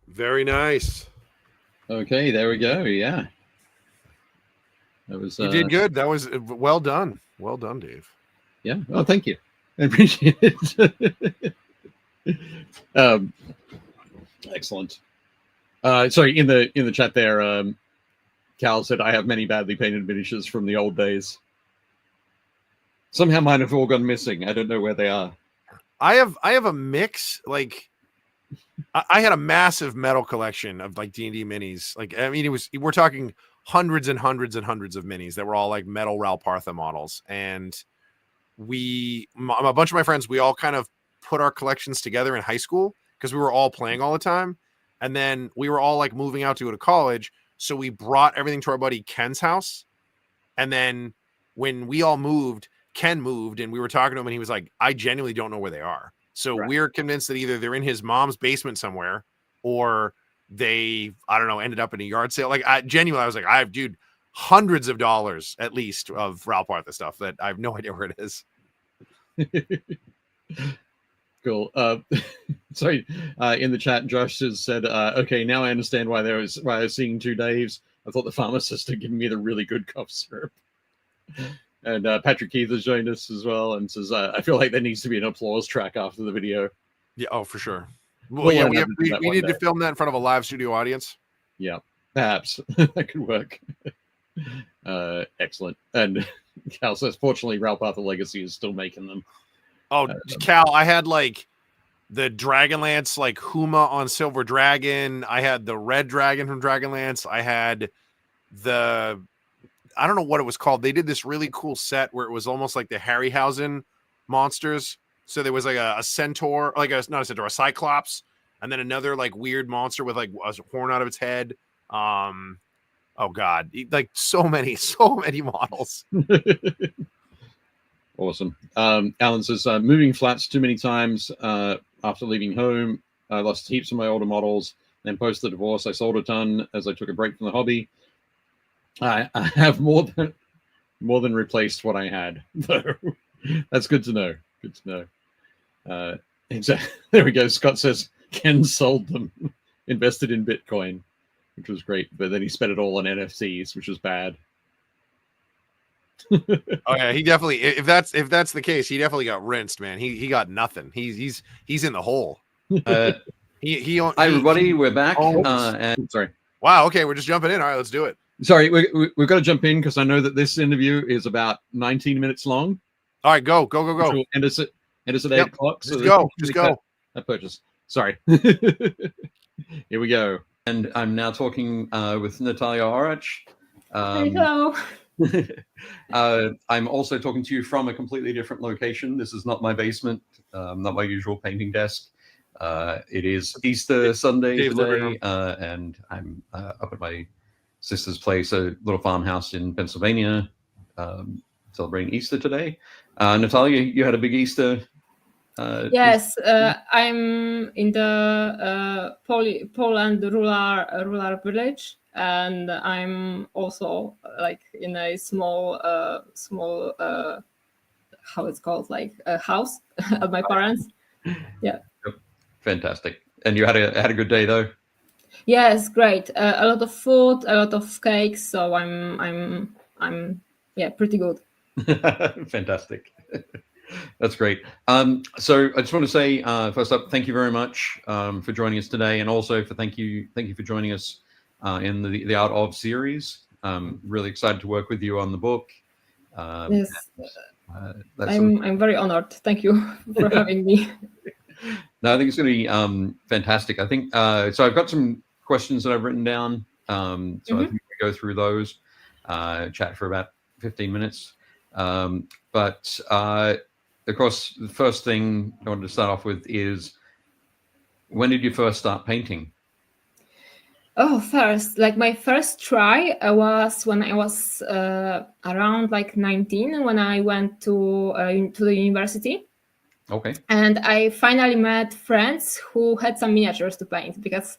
[SPEAKER 3] Very nice.
[SPEAKER 2] Okay, there we go. Yeah. That was
[SPEAKER 3] you did good. That was well done. Well done, Dave.
[SPEAKER 2] Yeah. Oh, thank you. I appreciate it. Excellent. Sorry, in the chat there, Cal said, I have many badly painted miniatures from the old days. Somehow mine have all gone missing. I don't know where they are.
[SPEAKER 3] I have a mix. Like, I had a massive metal collection of like D&D minis. Like, I mean, we're talking hundreds and hundreds and hundreds of minis that were all like metal Ral Partha models. And a bunch of my friends, we all kind of put our collections together in high school because we were all playing all the time. And then we were all like moving out to go to college. So we brought everything to our buddy Ken's house. And then when we all moved, Ken moved, and we were talking to him, and he was like, I genuinely don't know where they are. So we're convinced that either they're in his mom's basement somewhere, or they, I don't know, ended up in a yard sale. Like, I was like, dude, hundreds of dollars at least of Ral Partha stuff that I have no idea where it is.
[SPEAKER 2] Cool. Sorry. In the chat, Josh has said, okay, now I understand why I was seeing two Daves. I thought the pharmacist had given me the really good cough syrup. And Patrick Keith has joined us as well and says, I feel like there needs to be an applause track after the video.
[SPEAKER 3] Yeah. Oh, for sure. Well, yeah, we need to film that in front of a live studio audience.
[SPEAKER 2] Yeah, perhaps that could work. Excellent. And Cal says, fortunately, Ral Partha Legacy is still making them.
[SPEAKER 3] Oh, Cal, I had like the Dragonlance, like Huma on Silver Dragon. I had the Red Dragon from Dragonlance. I had the I don't know what it was called. They did this really cool set where it was almost like the Harryhausen monsters. So there was like a centaur, like not a centaur, a cyclops, and then another like weird monster with like a horn out of its head. Oh God, like so many models.
[SPEAKER 2] Awesome. Alan says, moving flats too many times after leaving home. I lost heaps of my older models. Then post the divorce, I sold a ton as I took a break from the hobby. I have more than replaced what I had. That's good to know. Good to know. Exactly. There we go. Scott says Ken sold them, invested in Bitcoin, which was great, but then he spent it all on NFTs, which was bad.
[SPEAKER 3] Oh yeah, he definitely. If that's the case, he definitely got rinsed, man. He got nothing. He's in the hole.
[SPEAKER 5] Hi everybody, we're back. And
[SPEAKER 2] sorry.
[SPEAKER 3] Wow. Okay, we're just jumping in. All right, let's do it.
[SPEAKER 2] Sorry, we've got to jump in because I know that this interview is about 19 minutes long.
[SPEAKER 3] All right, go.
[SPEAKER 2] End us at 8 o'clock. So
[SPEAKER 3] just go.
[SPEAKER 2] That purchase. Sorry. Here we go.
[SPEAKER 5] And I'm now talking with Natalia Oracz.
[SPEAKER 6] Hello.
[SPEAKER 5] I'm also talking to you from a completely different location. This is not my basement, not my usual painting desk. It is Easter Sunday today, and I'm up at my sister's place, a little farmhouse in Pennsylvania, celebrating Easter today. Natalia, you had a big Easter.
[SPEAKER 6] Yes, I'm in the Poland rural village, and I'm also like in a small how it's called, like a house at my parents. Yeah.
[SPEAKER 5] Fantastic. And you had a good day though?
[SPEAKER 6] Yes, great. A lot of food, a lot of cakes. So I'm yeah, pretty good.
[SPEAKER 5] Fantastic. That's great. So I just want to say, first up, thank you very much for joining us today, and also thank you for joining us in the Art of series. Really excited to work with you on the book.
[SPEAKER 6] Yes, I'm very honored. Thank you for having me.
[SPEAKER 5] No, I think it's going to be fantastic. I think so. I've got some questions that I've written down. So I think we go through those, chat for about 15 minutes. But of course, the first thing I wanted to start off with is, when did you first start painting?
[SPEAKER 6] Oh, first, like my first try was when I was around like 19, when I went to the university.
[SPEAKER 5] Okay.
[SPEAKER 6] And I finally met friends who had some miniatures to paint, because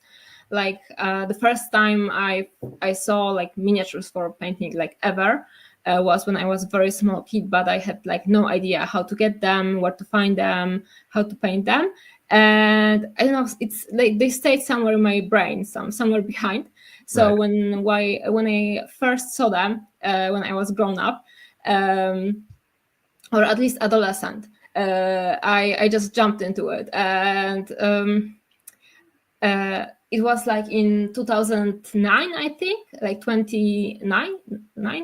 [SPEAKER 6] like the first time I saw like miniatures for painting like ever was when I was a very small kid, but I had like no idea how to get them, where to find them, how to paint them. And I don't know, it's like they stayed somewhere in my brain, somewhere behind. So right. when I first saw them, when I was grown up, or at least adolescent, I just jumped into it. And it was like in 2009, I think, like 29,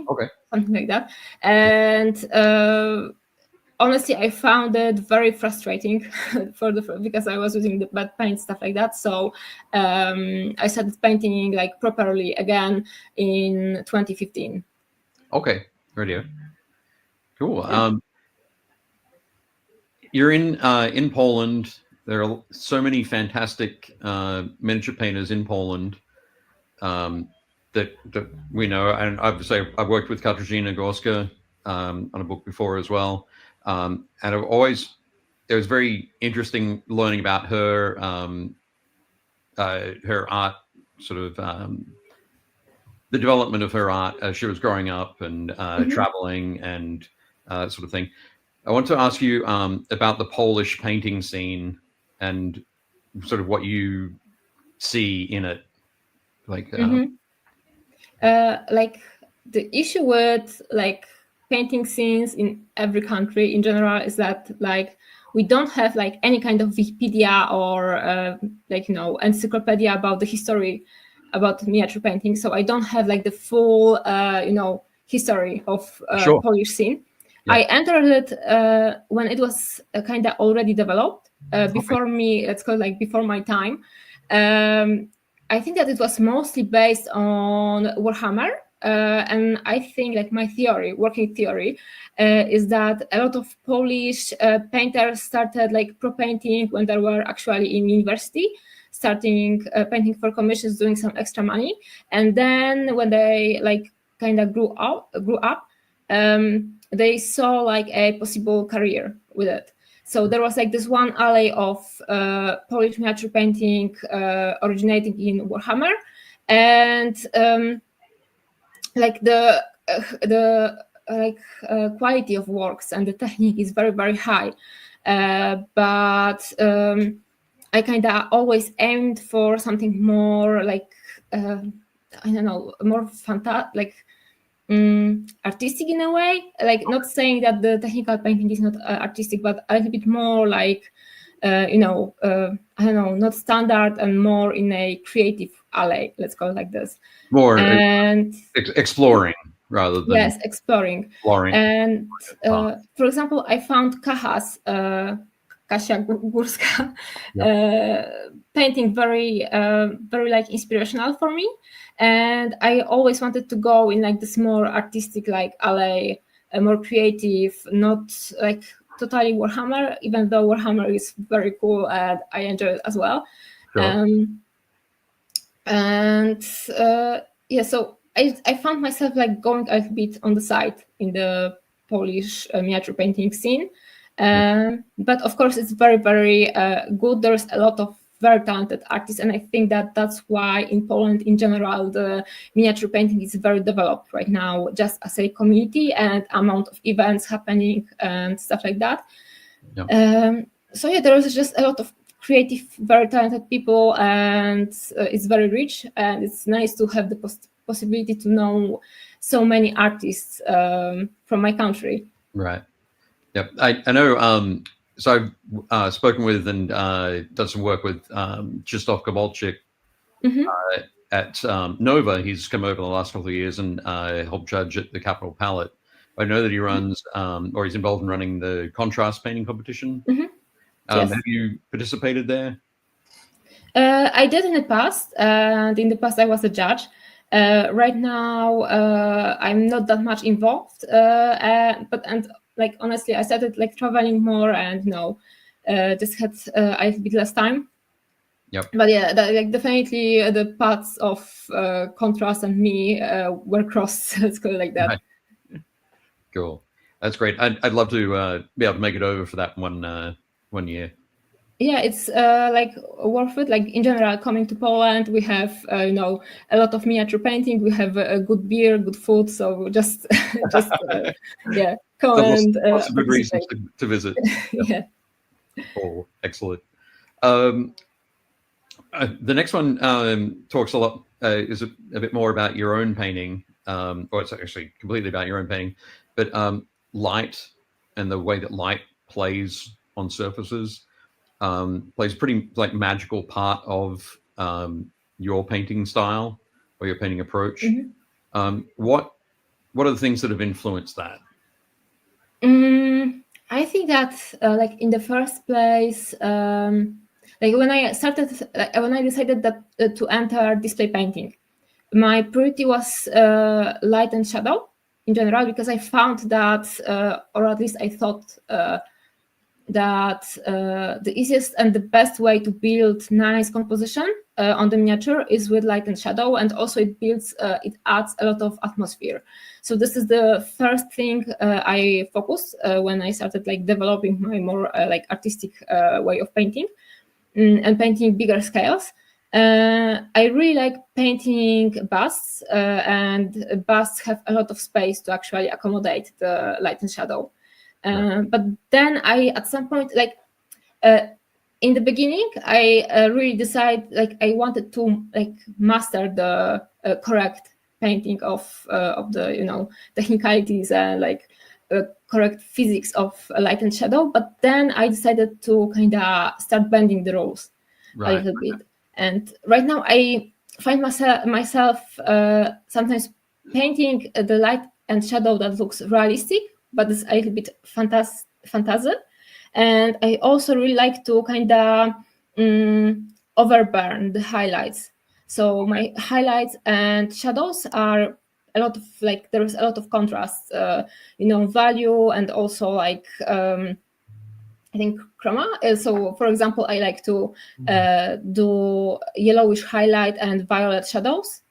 [SPEAKER 5] okay,
[SPEAKER 6] something like that. And honestly, I found it very frustrating because I was using the bad paint, stuff like that. So I started painting like properly again in 2015.
[SPEAKER 5] Okay, radio. Cool. Yeah. You're in Poland. There are so many fantastic miniature painters in Poland that we know. And obviously, I've worked with Katarzyna Gorska on a book before as well. And it was very interesting learning about her art, sort of the development of her art as she was growing up and traveling and sort of thing. I want to ask you about the Polish painting scene and sort of what you see in it. Like
[SPEAKER 6] the issue with like painting scenes in every country in general is that like we don't have like any kind of Wikipedia or encyclopedia about the history about miniature painting. So I don't have like the full history of Polish scene. Yeah. I entered it when it was kind of already developed before me. Let's call it like before my time. I think that it was mostly based on Warhammer and I think like my theory, working theory, is that a lot of Polish painters started like pro painting when they were actually in university, starting painting for commissions, doing some extra money, and then when they like kind of grew up, they saw like a possible career with it. So there was like this one alley of Polish miniature painting originating in Warhammer, and like the quality of works and the technique is very, very high. But I kind of always aimed for something more like I don't know, more fantastic, like artistic in a way. Like, not saying that the technical painting is not artistic, but a little bit more like I don't know, not standard and more in a creative alley, let's call it like this.
[SPEAKER 5] More
[SPEAKER 6] and
[SPEAKER 5] exploring rather than
[SPEAKER 6] exploring. And for example, I found Kasia Górska painting very like inspirational for me, and I always wanted to go in like this more artistic like alley, more creative, not like totally Warhammer, even though Warhammer is very cool and I enjoy it as well. Sure. So I found myself like going a little bit on the side in the Polish miniature painting scene. But of course, it's very, very good. There's a lot of very talented artists, and I think that that's why in Poland, in general, the miniature painting is very developed right now, just as a community and amount of events happening and stuff like that. Yeah. So yeah, there is just a lot of creative, very talented people, and it's very rich, and it's nice to have the possibility to know so many artists from my country.
[SPEAKER 5] Right. Yep. I know. So I've spoken with and done some work with Krzysztof Kowalczyk at Nova. He's come over the last couple of years and helped judge at the Capital Palette. I know that he runs or he's involved in running the contrast painting competition. Yes. Have you participated there?
[SPEAKER 6] I did in the past, and in the past I was a judge. Right now, I'm not that much involved, but like honestly, I started like traveling more, and just had a little bit less time.
[SPEAKER 5] Yep.
[SPEAKER 6] But yeah, like definitely the paths of contrast and me were crossed. Let's call it like that.
[SPEAKER 5] Right. Cool. That's great. I'd love to be able to make it over for that one year.
[SPEAKER 6] Yeah, it's like worth it. Like in general, coming to Poland, we have a lot of miniature painting. We have a good beer, good food. So just yeah, come and
[SPEAKER 5] lots of good reasons to visit.
[SPEAKER 6] Yeah.
[SPEAKER 5] Oh, excellent. The next one talks a lot. Is a bit more about your own painting, or it's actually completely about your own painting, but light and the way that light plays on surfaces. Plays a pretty like magical part of your painting style or your painting approach. What are the things that have influenced that?
[SPEAKER 6] I think that like in the first place, like when I decided that to enter display painting, my priority was light and shadow in general, because I found that, or at least I thought that the easiest and the best way to build nice composition on the miniature is with light and shadow, and also it adds a lot of atmosphere. So this is the first thing I focused when I started like developing my more like artistic way of painting and painting bigger scales. I really like painting busts, and busts have a lot of space to actually accommodate the light and shadow. But then at some point, like in the beginning, I really decided like I wanted to like master the correct painting of the technicalities and like correct physics of light and shadow. But then I decided to kind of start bending the rules a little bit. And right now I find myself sometimes painting the light and shadow that looks realistic, but it's a little bit fantasy. And I also really like to kind of overburn the highlights. So my highlights and shadows are a lot of like there is a lot of contrast, value, and also like I think chroma. So for example, I like to do yellowish highlight and violet shadows.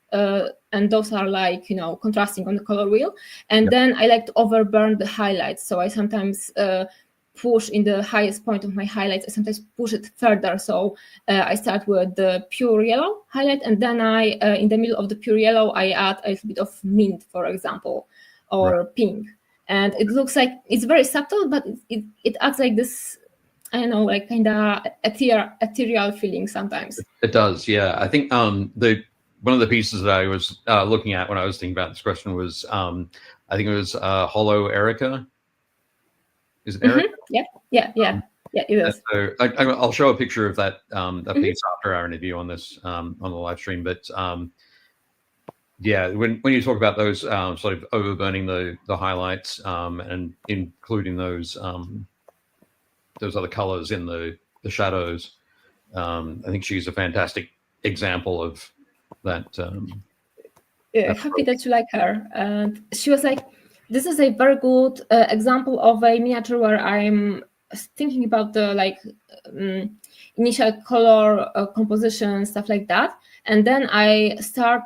[SPEAKER 6] And those are like, contrasting on the color wheel. And then I like to overburn the highlights. So I sometimes push in the highest point of my highlights. I sometimes push it further. So I start with the pure yellow highlight, and then in the middle of the pure yellow, I add a little bit of mint, for example, or pink. And it looks like it's very subtle, but it adds like this, I don't know, like kind of ethereal feeling sometimes.
[SPEAKER 5] It does, yeah. I think one of the pieces that I was looking at when I was thinking about this question was, I think it was Hollow Erica. Is it Erica?
[SPEAKER 6] Yeah, it is.
[SPEAKER 5] So I'll show a picture of that piece after our interview on this on the live stream. But yeah, when you talk about those sort of overburning the highlights and including those other colors in the shadows, I think she's a fantastic example of that.
[SPEAKER 6] Happy that you like her. And she was like, this is a very good example of a miniature where I'm thinking about the initial color composition, stuff like that. And then I start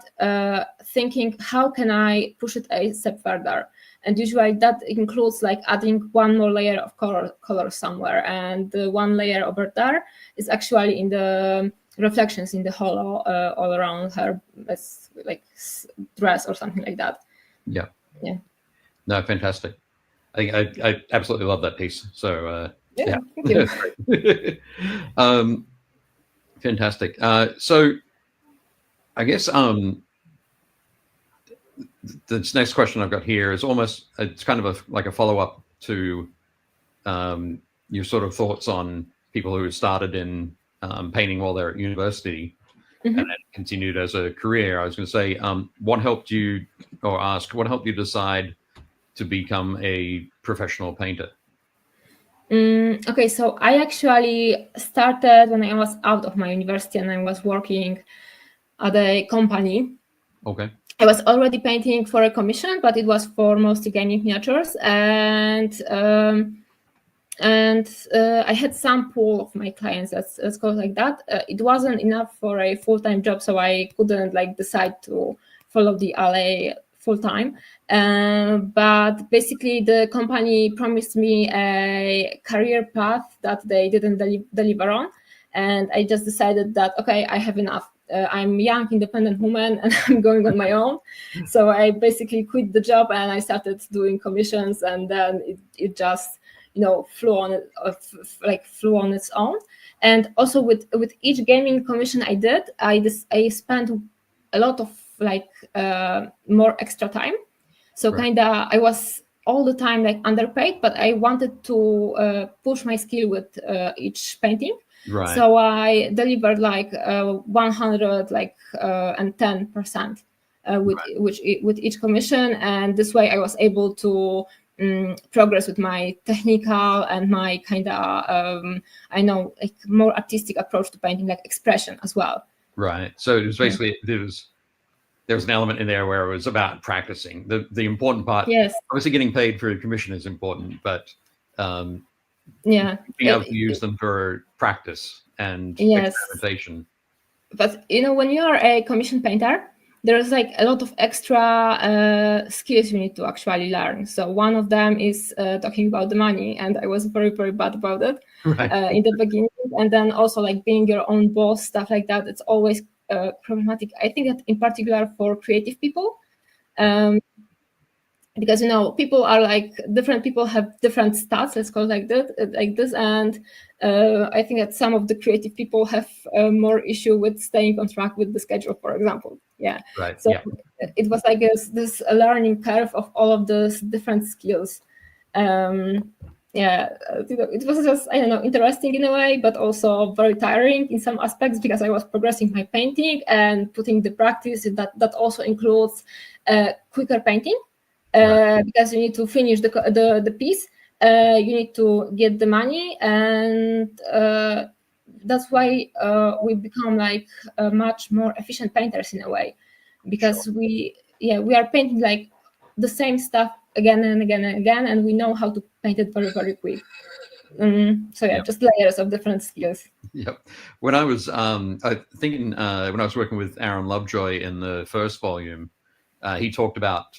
[SPEAKER 6] thinking, how can I push it a step further? And usually that includes like adding one more layer of color somewhere. And the one layer over there is actually in the reflections in the hollow all around her, like dress or something like that.
[SPEAKER 5] Yeah.
[SPEAKER 6] Yeah.
[SPEAKER 5] No, fantastic. I think I absolutely love that piece. So yeah.
[SPEAKER 6] Thank you.
[SPEAKER 5] Fantastic. So I guess this next question I've got here is it's kind of like a follow-up to your sort of thoughts on people who started in painting while they're at university and then continued as a career. I was going to say, what helped you decide to become a professional painter?
[SPEAKER 6] Okay, so I actually started when I was out of my university and I was working at a company.
[SPEAKER 5] Okay.
[SPEAKER 6] I was already painting for a commission, but it was for mostly gaming miniatures, and I had some pool of my clients. Let's call it like that. It wasn't enough for a full-time job, so I couldn't decide to follow the LA full-time. But basically, the company promised me a career path that they didn't deliver on, and I just decided that okay, I have enough. I'm a young, independent woman, and I'm going on my own. So I basically quit the job and I started doing commissions, and then it just flew on its own. And also with each gaming commission I did, I spent a lot of more extra time. So I was all the time underpaid, but I wanted to push my skill with each painting.
[SPEAKER 5] Right.
[SPEAKER 6] So I delivered 110% with each commission, and this way I was able to progress with my technical and my more artistic approach to painting, expression as well.
[SPEAKER 5] Right. So it was basically there was an element in there where it was about practicing. The important part.
[SPEAKER 6] Yes.
[SPEAKER 5] Obviously, getting paid for a commission is important, but
[SPEAKER 6] being
[SPEAKER 5] able to use them for practice and experimentation.
[SPEAKER 6] But when you are a commission painter, there's a lot of extra skills you need to actually learn. So one of them is talking about the money, and I was very, very bad about it in the beginning. And then also being your own boss, stuff like that. It's always problematic. I think that in particular for creative people, because people are different people have different stats, let's call it like this, and I think that some of the creative people have more issue with staying on track with the schedule, for example.
[SPEAKER 5] Right.
[SPEAKER 6] So it was this learning curve of all of those different skills. It was just interesting in a way, but also very tiring in some aspects, because I was progressing my painting and putting the practice that also includes quicker painting. Because you need to finish the piece, you need to get the money, and that's why we become much more efficient painters in a way, because we we are painting like the same stuff again and again and again, and we know how to paint it very, very quick. So yeah, just layers of different skills.
[SPEAKER 5] Yep. When I was thinking, when I was working with Aaron Lovejoy in the first volume, he talked about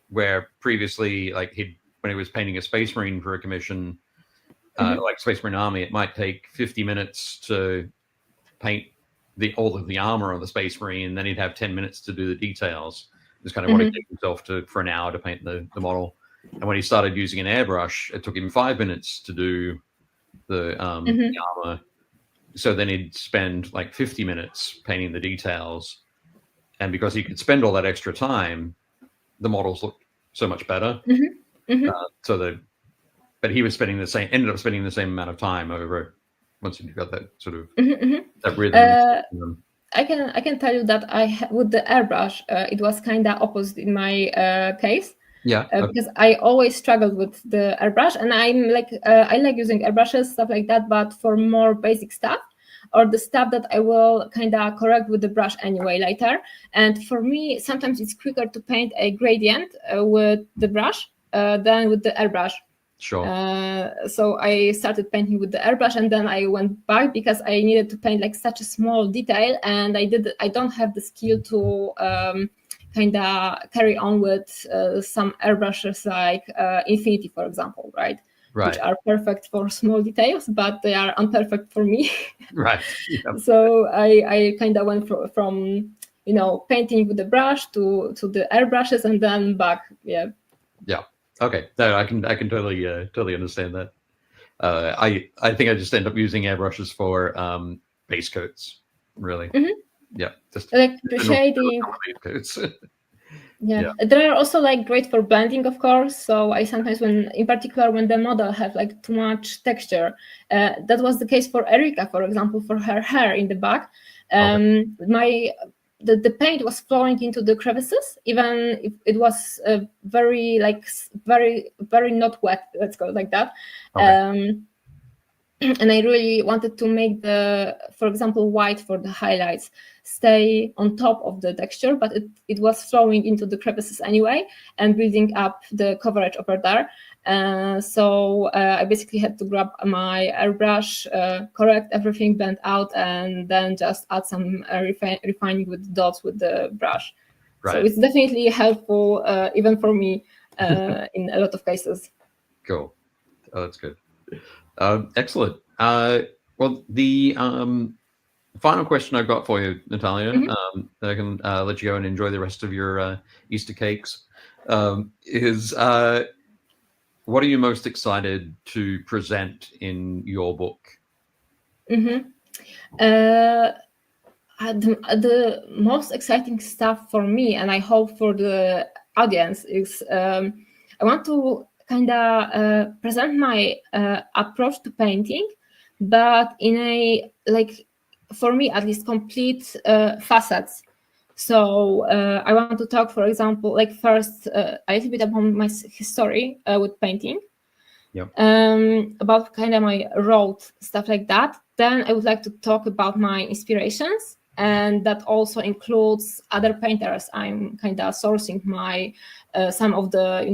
[SPEAKER 5] where previously, like when he was painting a Space Marine for a commission, like Space Marine Army, it might take 50 minutes to paint all of the armor on the Space Marine, and then he'd have 10 minutes to do the details. It's kind of what he took himself for an hour to paint the model. And when he started using an airbrush, it took him 5 minutes to do the armor. So then he'd spend like 50 minutes painting the details. And because he could spend all that extra time, the models looked so much better. But he was ended up spending the same amount of time over once you got that sort of that rhythm.
[SPEAKER 6] I can tell you that with the airbrush, it was kind of opposite in my case. Because I always struggled with the airbrush, and I'm like I like using airbrushes, stuff like that, but for more basic stuff or the stuff that I will kind of correct with the brush anyway later. And for me, sometimes it's quicker to paint a gradient with the brush than with the airbrush.
[SPEAKER 5] Sure.
[SPEAKER 6] So I started painting with the airbrush, and then I went back because I needed to paint like such a small detail, and I don't have the skill to kind of carry on with some airbrushes like Infinity, for example, right? Which are perfect for small details, but they are imperfect for me.
[SPEAKER 5] Right. Yep.
[SPEAKER 6] So I kind of went from painting with the brush to the airbrushes, and then back. Yeah.
[SPEAKER 5] Okay. No, I can totally understand that. I think I just end up using airbrushes for base coats, really. Yeah, just
[SPEAKER 6] like the shading. Yeah, they are also like great for blending, of course. So I sometimes, in particular when the model have like too much texture, that was the case for Erika, for example, for her hair in the back. The paint was flowing into the crevices, even if it was very not wet. Let's go like that. And I really wanted to make for example, white for the highlights stay on top of the texture, but it was flowing into the crevices anyway and building up the coverage over there. So I basically had to grab my airbrush, correct everything, blend out, and then just add some refining with the dots with the brush. So it's definitely helpful, even for me, in a lot of cases.
[SPEAKER 5] Cool. Oh, that's good. Excellent. Well, the final question I've got for you, Natalia, that I can let you go and enjoy the rest of your Easter cakes, is what are you most excited to present in your book?
[SPEAKER 6] The most exciting stuff for me, and I hope for the audience, is I want to kind of present my approach to painting, but in a, like, for me at least, complete facets. So I want to talk, for example, like first a little bit about my history with painting, about kind of my road, stuff like that. Then I would like to talk about my inspirations, and that also includes other painters I'm kind of sourcing my some of the,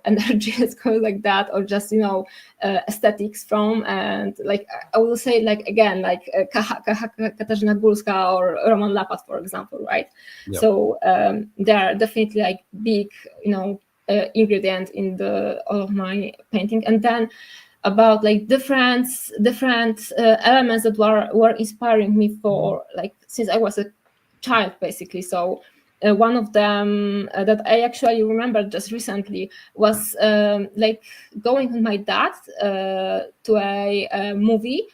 [SPEAKER 6] energy, let's call it like that, or just aesthetics from. And like I will say, like again, like Katarzyna Górska or Roman Lapat, for example, right? So they are definitely like big ingredient in all of my painting. And then about like different elements that were inspiring me for, like, since I was a child, basically. So one of them that I actually remembered just recently was like going with my dad to a movie,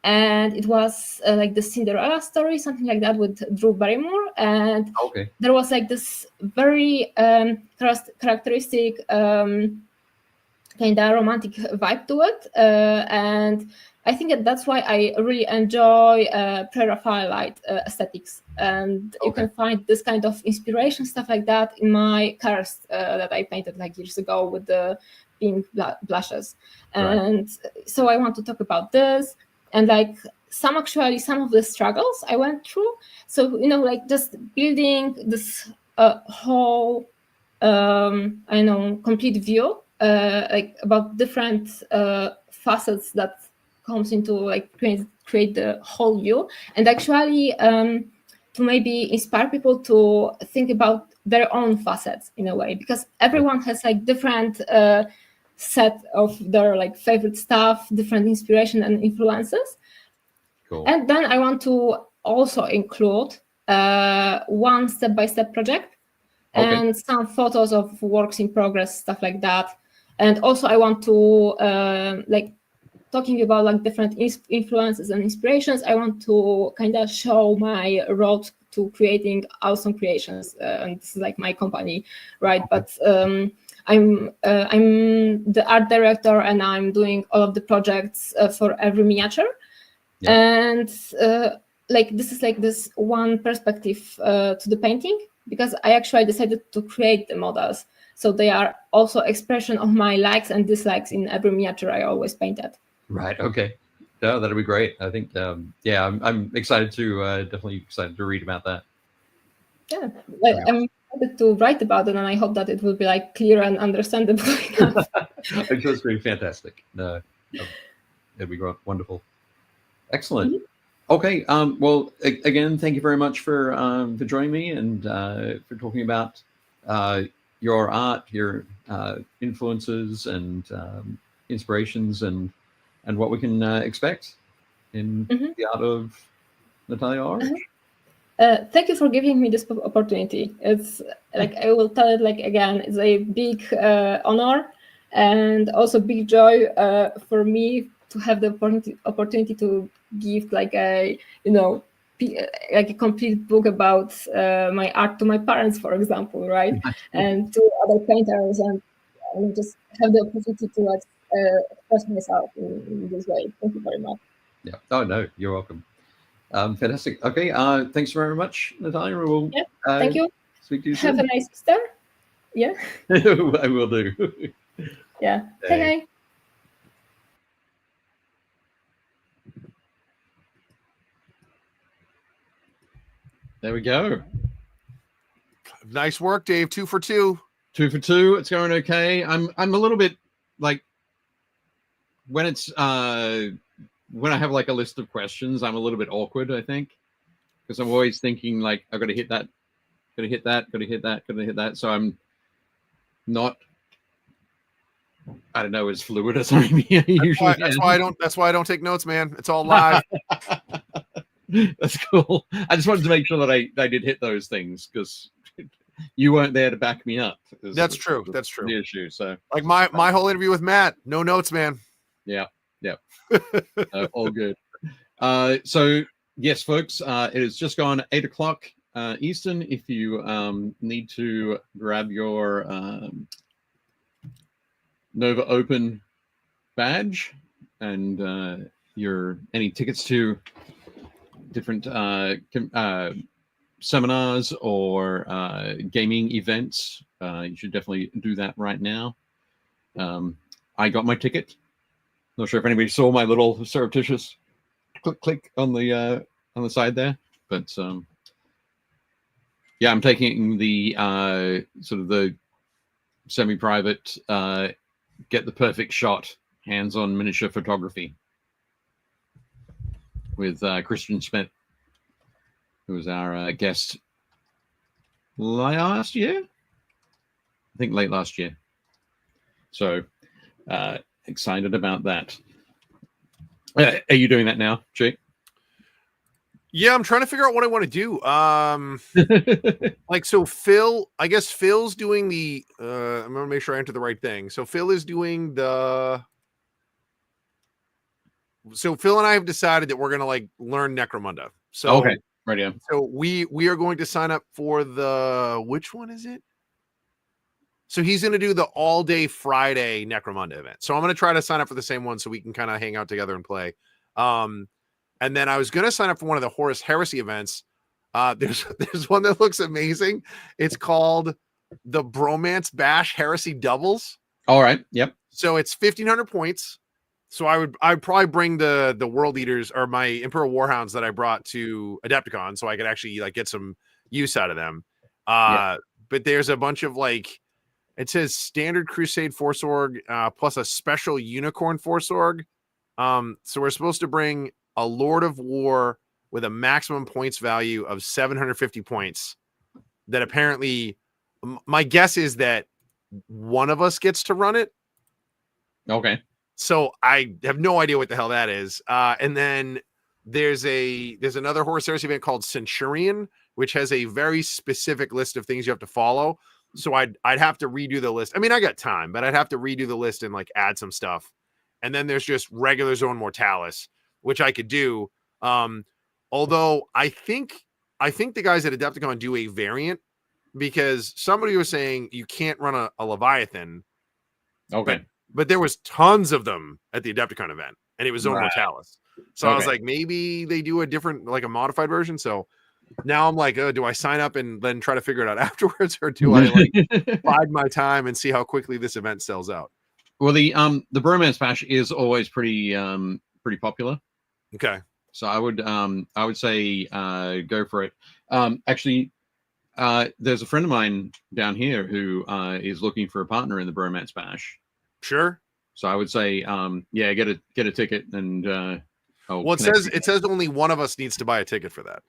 [SPEAKER 6] and it was like the Cinderella story, something like that, with Drew Barrymore. And there was like this very characteristic kind of romantic vibe to it, and I think that's why I really enjoy pre-Raphaelite aesthetics, and you can find this kind of inspiration, stuff like that, in my cars that I painted like years ago with the pink blushes. And so I want to talk about this. and like some of the struggles I went through. So like just building this whole complete view like about different facets that comes into like create the whole view, and actually to maybe inspire people to think about their own facets in a way, because everyone has like different set of their like favorite stuff, different inspiration and influences. Cool. And then I want to also include one step-by-step project and some photos of works in progress, stuff like that. And also I want to like talking about like different influences and inspirations. I want to kind of show my road to creating awesome creations, and this is like my company, right? But I'm the art director, and I'm doing all of the projects for every miniature. Yeah. And like this is like this one perspective to the painting, because I actually decided to create the models, so they are also expression of my likes and dislikes in every miniature I always painted.
[SPEAKER 5] Right. Okay. No, that'll be great. I think. Yeah, I'm excited to definitely excited to read about that.
[SPEAKER 6] Yeah, I'm excited to write about it, and I hope that it will be like clear and understandable enough.
[SPEAKER 5] I'm sure it's going to be fantastic. No, it'll be wonderful. Excellent. Mm-hmm. Okay. Well, again, thank you very much for joining me and for talking about your art, your influences and inspirations, and what we can expect in the art of Natalia Oracz.
[SPEAKER 6] Thank you for giving me this opportunity. It's like, I will tell it like again, it's a big honor and also big joy for me to have the opportunity to give like a like a complete book about my art to my parents, for example, right? And to other painters, and just have the opportunity to express myself in this way. Thank you very much.
[SPEAKER 5] Yeah. Oh no, you're welcome. Fantastic. Okay. Thanks very much, Natalia. We'll,
[SPEAKER 6] thank you.
[SPEAKER 5] Speak to you
[SPEAKER 6] soon.
[SPEAKER 5] Have
[SPEAKER 6] a nice Easter. Yeah.
[SPEAKER 5] I will do.
[SPEAKER 6] Yeah. Hey.
[SPEAKER 2] There we go.
[SPEAKER 3] Nice work, Dave. 2 for 2.
[SPEAKER 2] 2 for 2. It's going okay. I'm a little bit like when it's when I have like a list of questions, I'm a little bit awkward, I think, because I'm always thinking like I've got to hit that, got to hit that, got to hit that, got to hit that. So I'm not, I don't know, as fluid as I usually.
[SPEAKER 3] That's why I don't take notes, man. It's all live.
[SPEAKER 2] That's cool. I just wanted to make sure that I did hit those things, because you weren't there to back me up.
[SPEAKER 3] That's true. That's true.
[SPEAKER 2] The issue. So
[SPEAKER 3] like my whole interview with Matt, no notes, man.
[SPEAKER 2] Yeah. Yeah. All good. So yes, folks, it has just gone 8 o'clock Eastern. If you need to grab your Nova Open badge and your any tickets to different seminars or gaming events, you should definitely do that right now. I got my ticket. Not sure if anybody saw my little surreptitious click on the side there, but yeah, I'm taking the sort of the semi-private get the perfect shot hands-on miniature photography with Christian Schmidt, who was our guest last year, I think late last year. So excited about that. Are you doing that now, Jake?
[SPEAKER 3] Yeah, I'm trying to figure out what I want to do. Like, so Phil, I guess Phil's doing the, I'm going to make sure I enter the right thing. So Phil is doing the, so Phil and I have decided that we're going to like learn Necromunda. So,
[SPEAKER 2] okay, right. Yeah.
[SPEAKER 3] So we are going to sign up for the, which one is it? So he's going to do the all day Friday Necromunda event. So I'm going to try to sign up for the same one so we can kind of hang out together and play. And then I was going to sign up for one of the Horus Heresy events. There's one that looks amazing. It's called the Bromance Bash Heresy Doubles.
[SPEAKER 2] All right. Yep.
[SPEAKER 3] So it's 1,500 points. So I'd probably bring the World Eaters or my Imperial Warhounds that I brought to Adepticon, so I could actually like get some use out of them. But there's a bunch of like, it says standard Crusade Force Org plus a special Unicorn Force Org. So we're supposed to bring a Lord of War with a maximum points value of 750 points. That apparently, my guess is that one of us gets to run it.
[SPEAKER 2] Okay.
[SPEAKER 3] So I have no idea what the hell that is. And then there's another Horus Heresy event called Centurion, which has a very specific list of things you have to follow. So I'd have to redo the list. I mean, I got time, but I'd have to redo the list and like add some stuff. And then there's just regular Zone Mortalis, which I could do. Although I think the guys at Adepticon do a variant because somebody was saying you can't run a Leviathan.
[SPEAKER 2] Okay.
[SPEAKER 3] But there was tons of them at the Adepticon event, and it was Zone Mortalis. So I was like, maybe they do a different, like a modified version. So now I'm like, do I sign up and then try to figure it out afterwards, or do I like bide my time and see how quickly this event sells out?
[SPEAKER 2] Well, the Bromance Bash is always pretty popular.
[SPEAKER 3] Okay.
[SPEAKER 2] So I would say go for it. Actually, there's a friend of mine down here who is looking for a partner in the Bromance Bash.
[SPEAKER 3] Sure.
[SPEAKER 2] So I would say, yeah, get a ticket and.
[SPEAKER 3] Well, it says only one of us needs to buy a ticket for that.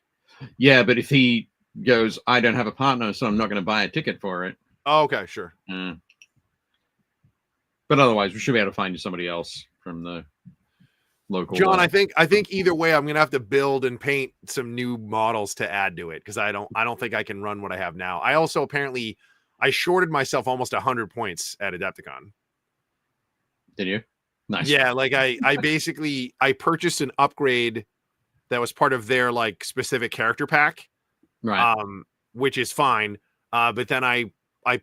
[SPEAKER 2] Yeah, but if he goes, I don't have a partner, so I'm not going to buy a ticket for it.
[SPEAKER 3] Oh, okay, sure.
[SPEAKER 2] But otherwise, we should be able to find you somebody else from the local.
[SPEAKER 3] John, I think either way, I'm gonna have to build and paint some new models to add to it because I don't think I can run what I have now. I also apparently I shorted myself almost 100 points at Adepticon.
[SPEAKER 2] Did you? Nice.
[SPEAKER 3] Yeah, like I basically I purchased an upgrade that was part of their like specific character pack,
[SPEAKER 2] right?
[SPEAKER 3] Which is fine. But then I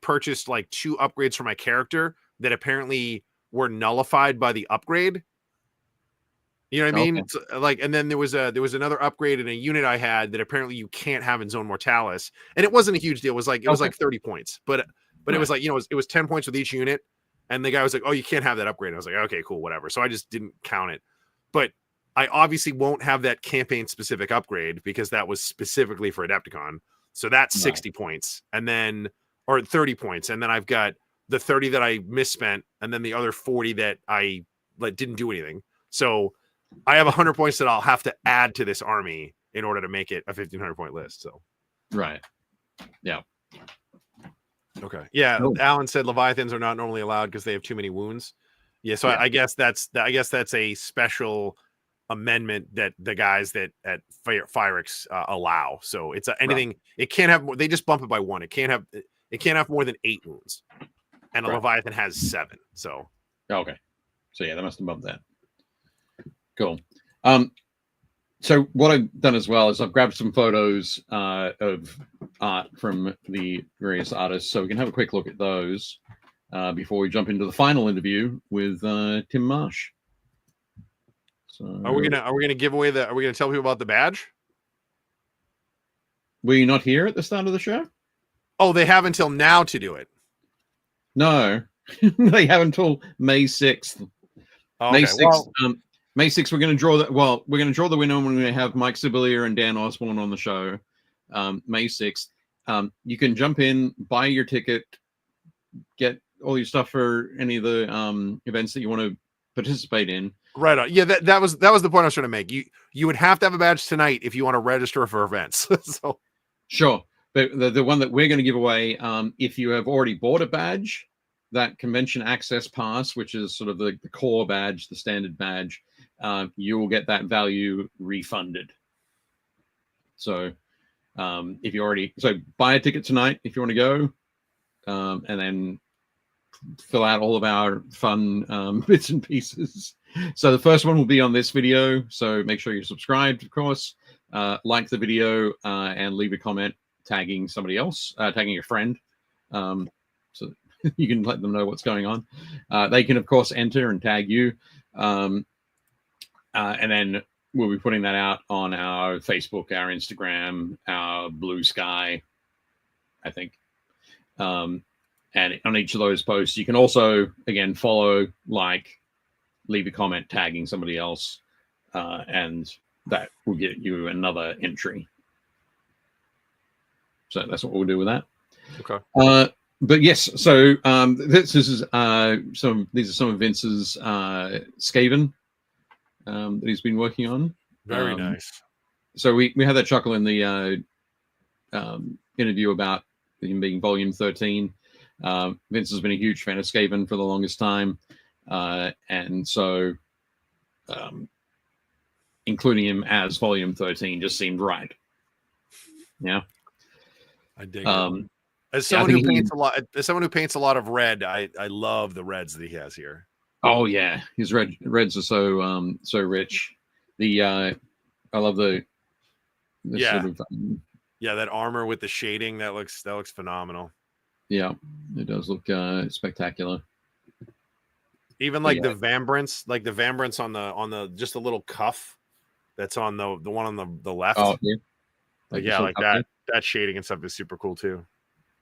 [SPEAKER 3] purchased like 2 upgrades for my character that apparently were nullified by the upgrade. You know what I mean?
[SPEAKER 2] Okay.
[SPEAKER 3] So, like, and then there was another upgrade in a unit I had that apparently you can't have in Zone Mortalis, and it wasn't a huge deal. It was like 30 points, but right. It was like, you know, it was 10 points with each unit. And the guy was like, oh, you can't have that upgrade. And I was like, okay, cool, whatever. So I just didn't count it. But I obviously won't have that campaign-specific upgrade because that was specifically for Adepticon. So that's 60 points. And then, or 30 points. And then I've got the 30 that I misspent, and then the other 40 that I didn't do anything. So I have 100 points that I'll have to add to this army in order to make it a 1,500-point list. So,
[SPEAKER 2] right. Yeah.
[SPEAKER 3] Okay. Yeah.
[SPEAKER 2] Oh.
[SPEAKER 3] Alan said Leviathans are not normally allowed because they have too many wounds. Yeah. So I guess that's a special amendment that the guys that at Firix allow. So it's anything. Right. It can't have more. They just bump it by 1. It can't have more than 8 wounds, and a Leviathan has 7. So
[SPEAKER 2] okay. So yeah, they must have bumped that. Cool. So what I've done as well is I've grabbed some photos of art from the various artists, so we can have a quick look at those before we jump into the final interview with Tim Marsh. So,
[SPEAKER 3] are we gonna give away are we gonna tell people about the badge?
[SPEAKER 2] Were you not here at the start of the show?
[SPEAKER 3] Oh, they have until now to do it.
[SPEAKER 2] No, they have until May 6th.
[SPEAKER 3] Okay.
[SPEAKER 2] May 6th. Well, May 6th, we're going to draw the winner when we have Mike Sibilia and Dan Osborne on the show. May 6th. You can jump in, buy your ticket, get all your stuff for any of the events that you want to participate in.
[SPEAKER 3] Right on. Yeah, that was the point I was trying to make. You would have to have a badge tonight if you want to register for events. So
[SPEAKER 2] sure. But the one that we're going to give away, if you have already bought a badge, that convention access pass, which is sort of the core badge, the standard badge, you will get that value refunded. So if you already, buy a ticket tonight if you want to go, and then fill out all of our fun bits and pieces. So the first one will be on this video. So make sure you're subscribed, of course, like the video, and leave a comment tagging somebody else, tagging a friend. So you can let them know what's going on. They can, of course, enter and tag you. And then we'll be putting that out on our Facebook, our Instagram, our Blue Sky, I think. And on each of those posts, you can also, again, follow, like, leave a comment tagging somebody else, and that will get you another entry. So that's what we'll do with that.
[SPEAKER 3] Okay.
[SPEAKER 2] But yes, so this is these are some of Vince's Skaven that he's been working on.
[SPEAKER 3] Very nice.
[SPEAKER 2] So we had that chuckle in the interview about him being volume 13. Vince has been a huge fan of Skaven for the longest time, and so including him as volume 13 just seemed right. Yeah,
[SPEAKER 3] I dig it. As someone who paints a lot of red, I love the reds that he has here.
[SPEAKER 2] Oh yeah, his reds are so rich. I love the sort of,
[SPEAKER 3] that armor with the shading that looks phenomenal.
[SPEAKER 2] Yeah, it does look spectacular.
[SPEAKER 3] Even like the Vambrance, on the just a little cuff that's on the one on the left.
[SPEAKER 2] Oh yeah,
[SPEAKER 3] like that shading and stuff is super cool too.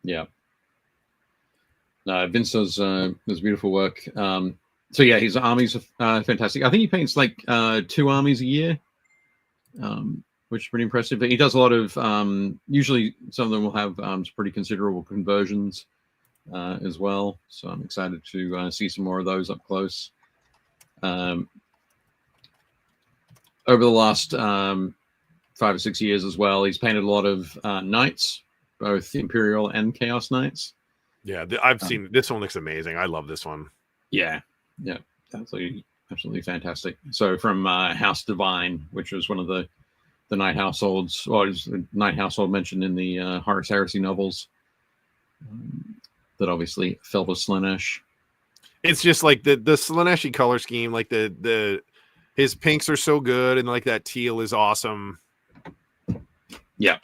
[SPEAKER 2] Yeah. No, Vince does beautiful work. So yeah, his armies are fantastic. I think he paints like 2 armies a year, which is pretty impressive. But he does a lot of usually some of them will have some pretty considerable conversions as well. So I'm excited to see some more of those up close. Over the last 5 or 6 years as well, he's painted a lot of knights, both Imperial and Chaos Knights.
[SPEAKER 3] Yeah, I've seen this one. Looks amazing. I love this one.
[SPEAKER 2] Yeah, absolutely fantastic. So from House Divine, which was one of the Knight households, or the Knight household mentioned in the Horus Heresy novels, that obviously fell to Slaanesh.
[SPEAKER 3] It's just like the Slaaneshi color scheme, like his pinks are so good, and like that teal is awesome.
[SPEAKER 2] Yeah.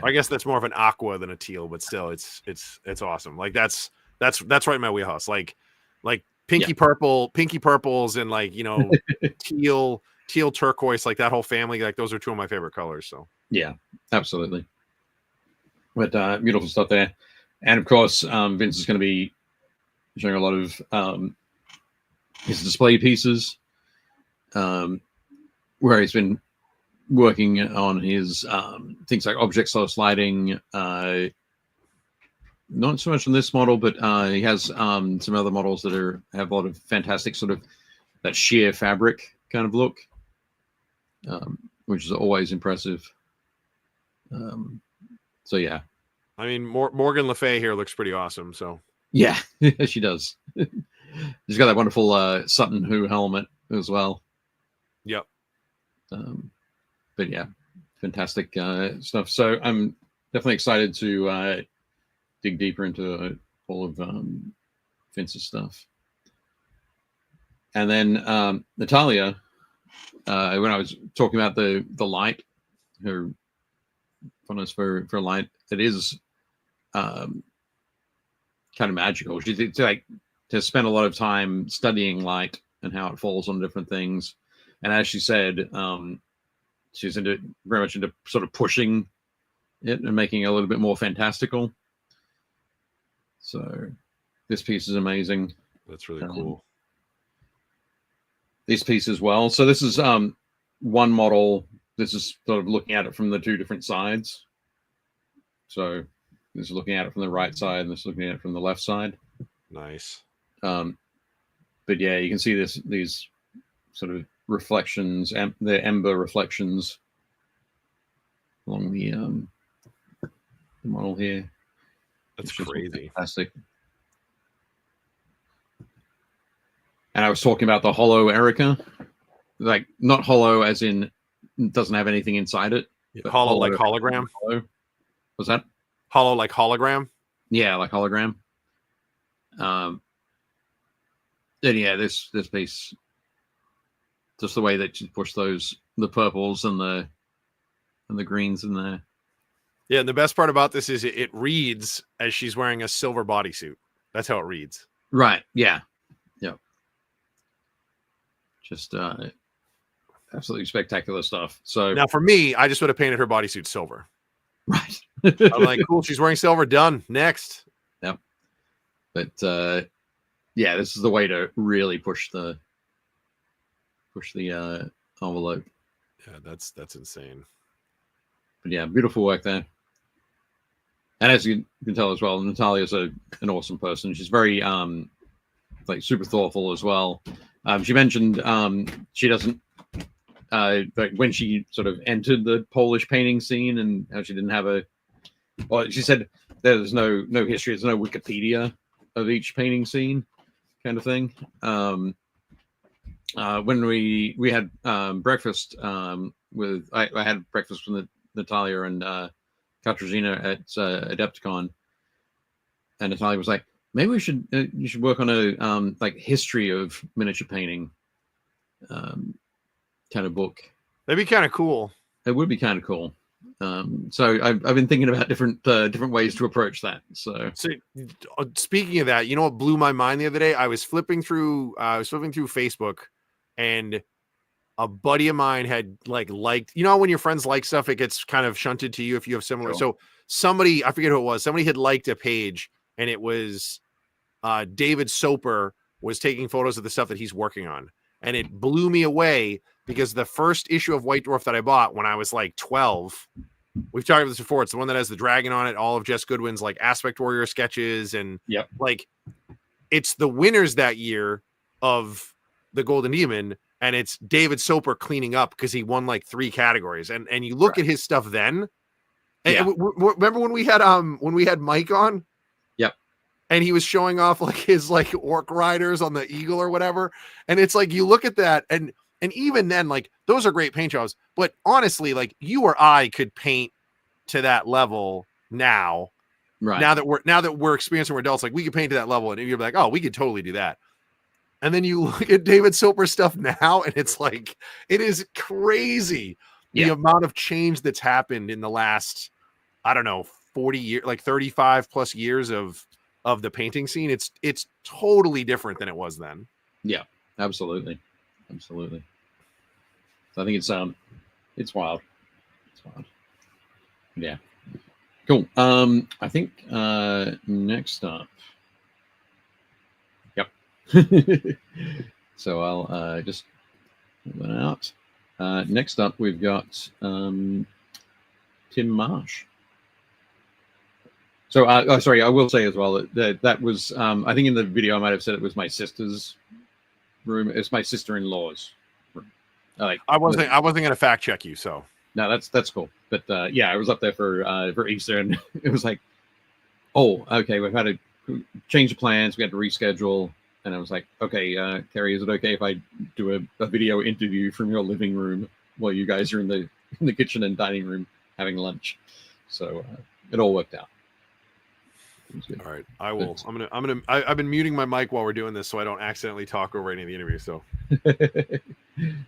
[SPEAKER 3] I guess that's more of an aqua than a teal, but still, it's awesome. Like that's right in my wheelhouse. Like pinky purples, and like teal turquoise, like that whole family. Like those are 2 of my favorite colors. So
[SPEAKER 2] yeah, absolutely. But beautiful stuff there, and of course, Vince is going to be showing a lot of his display pieces, where he's been working on his things like object slow sliding, not so much on this model, but he has some other models that have a lot of fantastic sort of that sheer fabric kind of look, which is always impressive. So yeah,
[SPEAKER 3] I mean, Morgan Le Fay here looks pretty awesome. So
[SPEAKER 2] yeah, she does. She's got that wonderful Sutton Hoo helmet as well.
[SPEAKER 3] Yep.
[SPEAKER 2] But yeah, fantastic stuff. So I'm definitely excited to dig deeper into all of Vince's stuff. And then Natalia, when I was talking about the light, her fondness for light, it is kind of magical. She to spend a lot of time studying light and how it falls on different things. And as she said, she's very much into sort of pushing it and making it a little bit more fantastical. So this piece is amazing.
[SPEAKER 3] That's really cool.
[SPEAKER 2] This piece as well. So this is one model. This is sort of looking at it from the 2 different sides. So this is looking at it from the right side, and this is looking at it from the left side.
[SPEAKER 3] Nice.
[SPEAKER 2] But yeah, you can see these sort of reflections, the ember reflections along the model here.
[SPEAKER 3] That's crazy.
[SPEAKER 2] Fantastic. And I was talking about the hollow Erica, like not hollow as in doesn't have anything inside it.
[SPEAKER 3] Hollow like hologram.
[SPEAKER 2] Hollow. Was that
[SPEAKER 3] hollow like hologram?
[SPEAKER 2] Yeah, like hologram. Then yeah, this piece, just the way that you push the purples and the greens in there.
[SPEAKER 3] Yeah, and the best part about this is it reads as she's wearing a silver bodysuit. That's how it reads.
[SPEAKER 2] Right. Yeah. Yeah. Just absolutely spectacular stuff. So
[SPEAKER 3] now for me, I just would have painted her bodysuit silver.
[SPEAKER 2] Right.
[SPEAKER 3] I'm like, cool, she's wearing silver. Done. Next.
[SPEAKER 2] Yep. But yeah, this is the way to really push the push the envelope.
[SPEAKER 3] Yeah, that's insane.
[SPEAKER 2] But yeah, beautiful work there. And as you can tell as well, Natalia's an awesome person. She's very like super thoughtful as well. She mentioned she doesn't like when she sort of entered the Polish painting scene and how she didn't have well, she said there's no history, there's no Wikipedia of each painting scene kind of thing. When we had breakfast with I had breakfast with Natalia and Katarzyna at Adepticon, and Natalia was like, maybe you should work on a like history of miniature painting kind of book.
[SPEAKER 3] That'd be kind of cool.
[SPEAKER 2] It would be kind of cool. So I've been thinking about different ways to approach that. So
[SPEAKER 3] speaking of that, you know what blew my mind the other day? I was flipping through Facebook, and a buddy of mine had liked, you know, when your friends like stuff, it gets kind of shunted to you if you have similar. Sure. So somebody, I forget who it was, somebody had liked a page, and it was David Soper was taking photos of the stuff that he's working on. And it blew me away because the first issue of White Dwarf that I bought when I was like 12, we've talked about this before. It's the one that has the dragon on it, all of Jess Goodwin's like Aspect Warrior sketches. And like, it's the winners that year of the Golden Demon. And it's David Soper cleaning up because he won like 3 categories. And you look at his stuff then. And remember when we had Mike on?
[SPEAKER 2] Yep.
[SPEAKER 3] And he was showing off like his like orc riders on the eagle or whatever. And it's like you look at that and even then, like those are great paint jobs. But honestly, like you or I could paint to that level now.
[SPEAKER 2] Right.
[SPEAKER 3] Now that we're experienced and we're adults, like we could paint to that level, and you're like, oh, we could totally do that. And then you look at David Soper's stuff now, and it's like, it is crazy the amount of change that's happened in the last, I don't know, 40 years, like 35 plus years of the painting scene. It's totally different than it was then.
[SPEAKER 2] Yeah, absolutely. Absolutely. So I think it's wild. It's wild. Yeah. Cool. I think next up. So I'll just pull that out. Next up, we've got Tim Marsh. So, sorry, I will say as well that was, I think in the video I might have said it was my sister's room. It's my sister-in-law's room.
[SPEAKER 3] I wasn't going to fact check you, so.
[SPEAKER 2] No, that's cool. But yeah, I was up there for Easter, and it was like, oh, okay, we've had to change the plans. We had to reschedule. And I was like, okay, Carrie, is it okay if I do a video interview from your living room while you guys are in the kitchen and dining room having lunch? So it all worked out.
[SPEAKER 3] All right, I will. I've been muting my mic while we're doing this so I don't accidentally talk over any of the interviews. So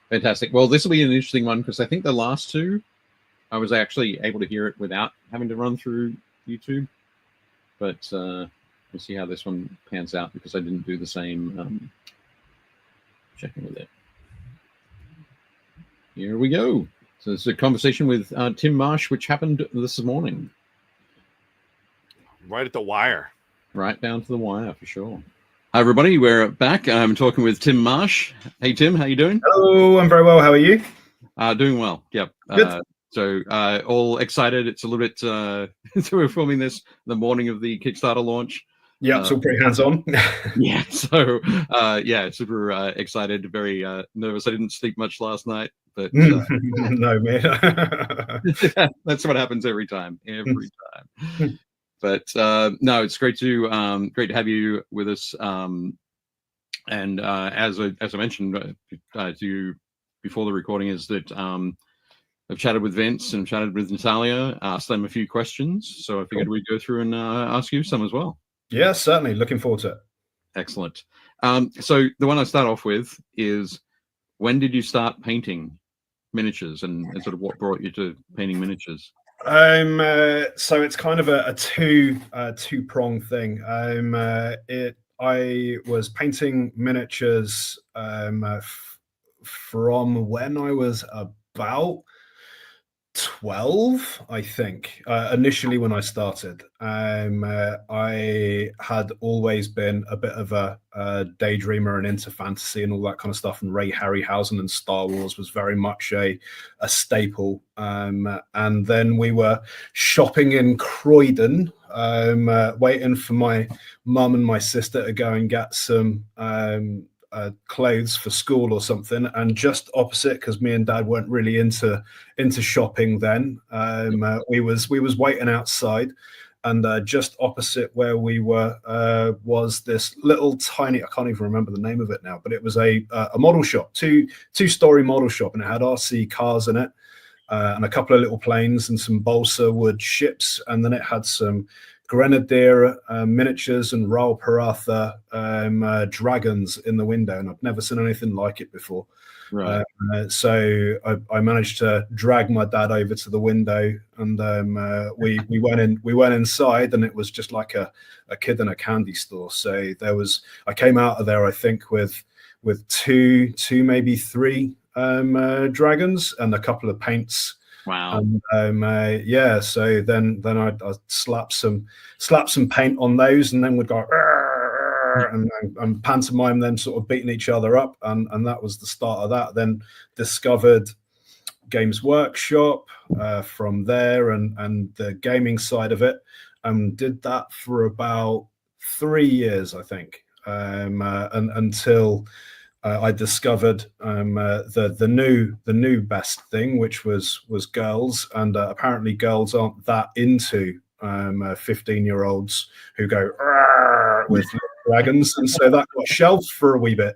[SPEAKER 2] fantastic. Well, this will be an interesting one because I think the last two, I was actually able to hear it without having to run through YouTube, but. We'll see how this one pans out because I didn't do the same checking with it. Here we go. So it's a conversation with Tim Marsh, which happened this morning.
[SPEAKER 3] Right at the wire.
[SPEAKER 2] Right down to the wire, for sure. Hi, everybody. We're back. I'm talking with Tim Marsh. Hey, Tim. How you doing?
[SPEAKER 7] Hello. I'm very well. How are you?
[SPEAKER 2] Doing well. Yep.
[SPEAKER 7] Good.
[SPEAKER 2] So all excited. It's a little bit, so we're filming this the morning of the Kickstarter launch.
[SPEAKER 7] Yeah, it's all pretty hands-on.
[SPEAKER 2] Yeah, so yeah, super excited, very nervous. I didn't sleep much last night, but
[SPEAKER 7] no, man.
[SPEAKER 2] That's what happens every time. But no, it's great to have you with us. And as I mentioned to you before the recording, is that I've chatted with Vince and chatted with Natalia, asked them a few questions. So I figured we'd go through and ask you some as well.
[SPEAKER 7] Yeah, certainly. Looking forward to it.
[SPEAKER 2] Excellent. So the one I start off with is, when did you start painting miniatures and sort of what brought you to painting miniatures?
[SPEAKER 7] So it's kind of a two-pronged thing. I was painting miniatures from when I was about 12, I think. Initially, when I started, I had always been a bit of a daydreamer and into fantasy and all that kind of stuff. And Ray Harryhausen and Star Wars was very much a staple. And then we were shopping in Croydon, waiting for my mum and my sister to go and get some clothes for school or something, and just opposite, because me and Dad weren't really into shopping then, we was waiting outside, and just opposite where we were was this little tiny, I can't even remember the name of it now, but it was a model shop, two-story model shop, and it had RC cars in it, and a couple of little planes and some balsa wood ships, and then it had some Grenadier miniatures and Raoul Paratha dragons in the window, and I've never seen anything like it before.
[SPEAKER 2] Right.
[SPEAKER 7] So I managed to drag my dad over to the window, and we went inside, and it was just like a kid in a candy store. So I came out of there, I think, with two maybe three dragons and a couple of paints.
[SPEAKER 2] Wow.
[SPEAKER 7] And yeah, so then I'd slap some paint on those, and then we'd go and pantomime them sort of beating each other up, and that was the start of that. Then discovered Games Workshop from there, and the gaming side of it, and did that for about 3 years, I think, and until I discovered the new best thing, which was girls, and apparently girls aren't that into 15-year-olds who go with dragons, and so that got shelved for a wee bit,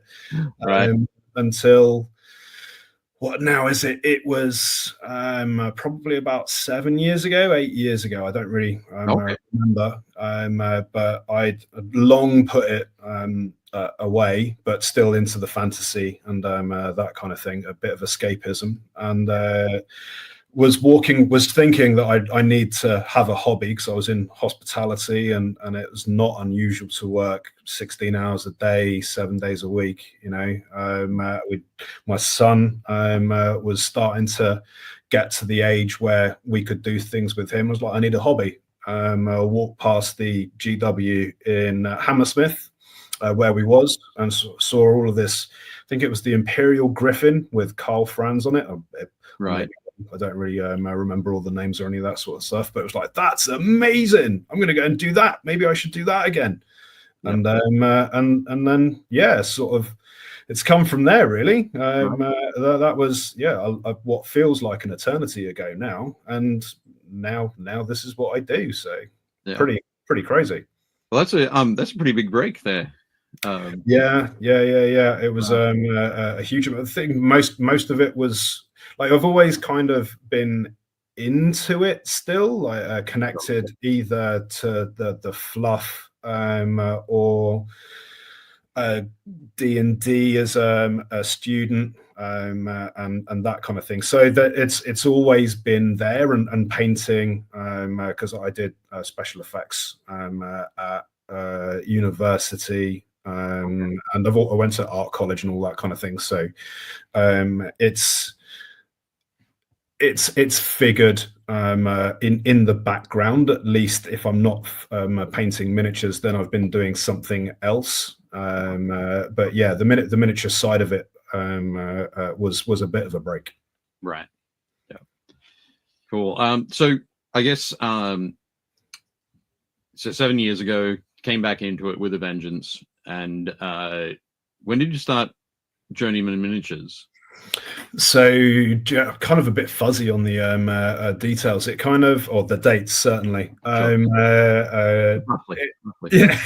[SPEAKER 2] right,
[SPEAKER 7] until what now is it? It was probably about 8 years ago. I don't really remember, but I'd long put it away, but still into the fantasy and that kind of thing, a bit of escapism, and was thinking that I need to have a hobby, because I was in hospitality, and it was not unusual to work 16 hours a day, 7 days a week. You know, my son was starting to get to the age where we could do things with him. I was like, I need a hobby. I walked past the GW in Hammersmith, where we was, and saw all of this. I think it was the Imperial Griffin with Carl Franz on it.
[SPEAKER 2] Right.
[SPEAKER 7] I don't really remember all the names or any of that sort of stuff, but it was like, that's amazing. I'm going to go and do that. Maybe I should do that again. Yep. And then, yeah, sort of, it's come from there, really. That was, what feels like an eternity ago now. And now this is what I do. So pretty crazy.
[SPEAKER 2] Well, that's a pretty big break there.
[SPEAKER 7] Yeah. It was a huge amount of thing. Most of it was, like, I've always kind of been into it still, like connected either to the fluff or D&D as a student, and that kind of thing. So that it's always been there, and painting, because I did special effects at university, and I went to art college and all that kind of thing. So it's figured in the background, at least. If I'm not painting miniatures, then I've been doing something else. But yeah, the miniature side of it was a bit of a break.
[SPEAKER 2] Right. Yeah. Cool. So I guess so 7 years ago, came back into it with a vengeance. And when did you start Journeyman Miniatures?
[SPEAKER 7] So kind of a bit fuzzy on the details. It kind of, or the dates certainly.
[SPEAKER 2] Roughly.
[SPEAKER 7] Yeah,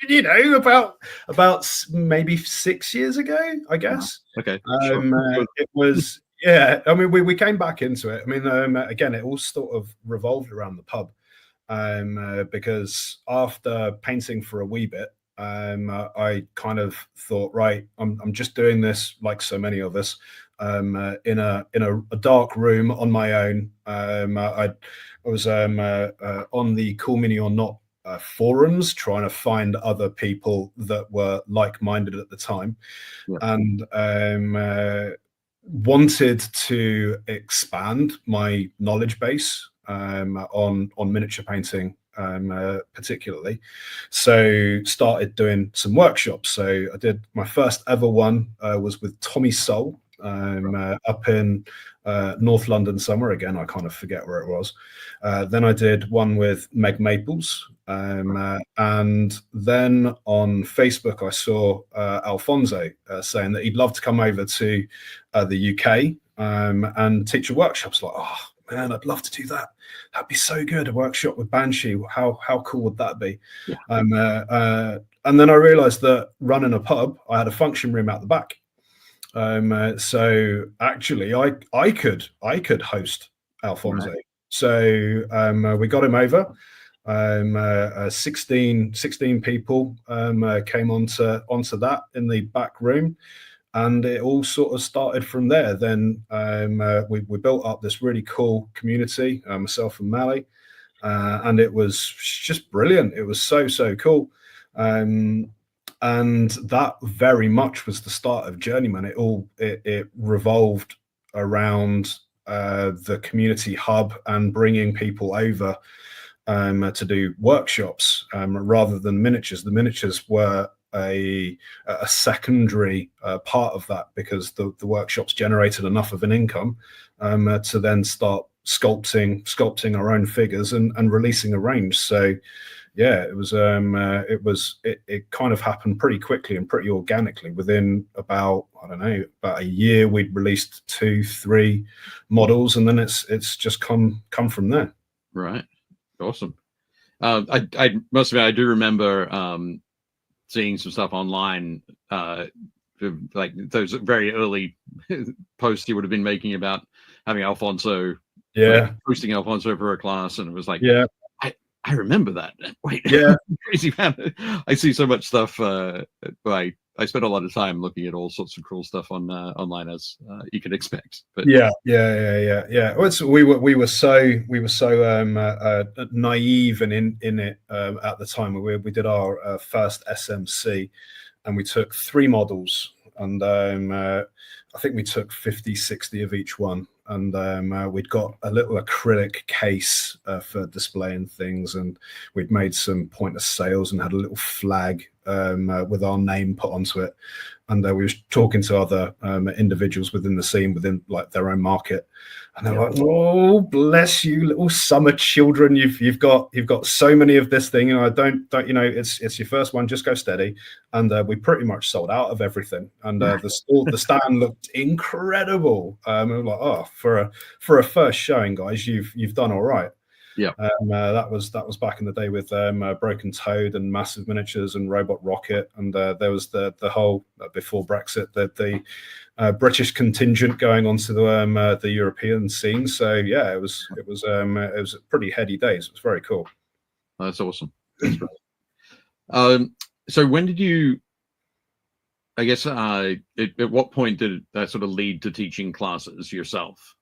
[SPEAKER 7] you know, about maybe 6 years ago, I guess.
[SPEAKER 2] Okay.
[SPEAKER 7] It was, yeah. I mean, we came back into it. I mean, again, it all sort of revolved around the pub, because after painting for a wee bit, I kind of thought, right, I'm just doing this like so many of us, in a dark room on my own. I was on the Cool Mini or Not forums, trying to find other people that were like-minded at the time.
[SPEAKER 2] Yeah.
[SPEAKER 7] And wanted to expand my knowledge base on miniature painting, particularly. So started doing some workshops. So I did my first ever one was with Tommy Soul up in North London somewhere. Again, I kind of forget where it was. Then I did one with Meg Maples. And then on Facebook, I saw Alfonso saying that he'd love to come over to the UK and teach a workshop. Like, oh man, I'd love to do that. That'd be so good. A workshop with Banshee. How cool would that be? Yeah. And then I realized that running a pub, I had a function room out the back. So actually, I could host Alfonso. Right. So we got him over. 16 people came onto that in the back room, and it all sort of started from there. Then we built up this really cool community, myself and Mally, and it was just brilliant. It was so cool, and that very much was the start of Journeyman. It revolved around the community hub and bringing people over to do workshops rather than miniatures. The miniatures were a secondary part of that, because the workshops generated enough of an income to then start sculpting our own figures and releasing a range. So yeah, it kind of happened pretty quickly and pretty organically. Within about a year, we'd released 2-3 models, and then it's just come from there.
[SPEAKER 2] Right. Awesome. I must admit, I do remember seeing some stuff online, like those very early posts you would have been making about having Alfonso, hosting Alfonso for a class, and it was like, I remember that. Wait, crazy man! I see so much stuff. I spent a lot of time looking at all sorts of cool stuff on online, as you can expect. But
[SPEAKER 7] yeah. We were so naive and in it at the time. We did our first SMC, and we took 3 models, and I think we took 50-60 of each one. And we'd got a little acrylic case for displaying things, and we'd made some point of sales and had a little flag with our name put onto it. And we were talking to other individuals within the scene, within like their own market, and they're like, "Oh, bless you, little summer children! You've got so many of this thing, and I don't it's your first one. Just go steady." And we pretty much sold out of everything, and the stand looked incredible. We were like, "Oh, for a first showing, guys, you've done all right."
[SPEAKER 2] Yeah,
[SPEAKER 7] that was back in the day with Broken Toad and Massive Miniatures and Robot Rocket, and there was the whole before Brexit the British contingent going onto the European scene. So yeah, it was pretty heady days. It was very cool.
[SPEAKER 2] That's awesome. That's great. So when did you? I guess at what point did that sort of lead to teaching classes yourself?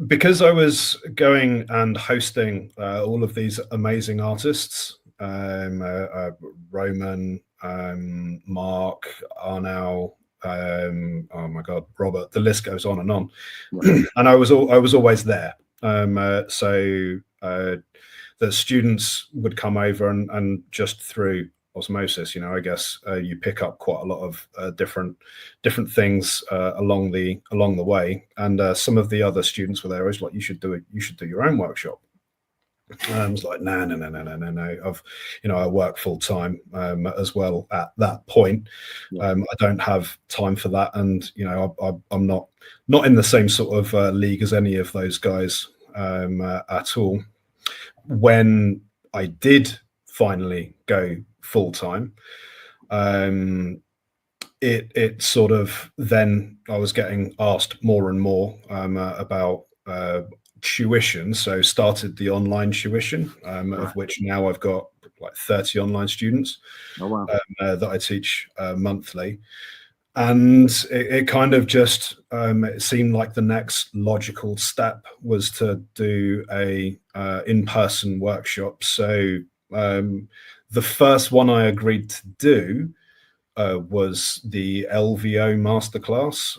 [SPEAKER 7] Because I was going and hosting all of these amazing artists, Roman, Mark, Arnau, oh my God, Robert, the list goes on and on. Right. And I was always there. So the students would come over and just through osmosis, I guess you pick up quite a lot of different things along the way, and some of the other students were there. I was like, you should do your own workshop. I was like, no. I work full time as well at that point. I don't have time for that, and I'm not in the same sort of league as any of those guys at all. When I did finally go full time, it sort of, then I was getting asked more and more about tuition, so started the online tuition, of which now I've got like 30 online students.
[SPEAKER 2] Oh, wow.
[SPEAKER 7] That I teach monthly. And it kind of just it seemed like the next logical step was to do a in-person workshop. So the first one I agreed to do was the LVO masterclass,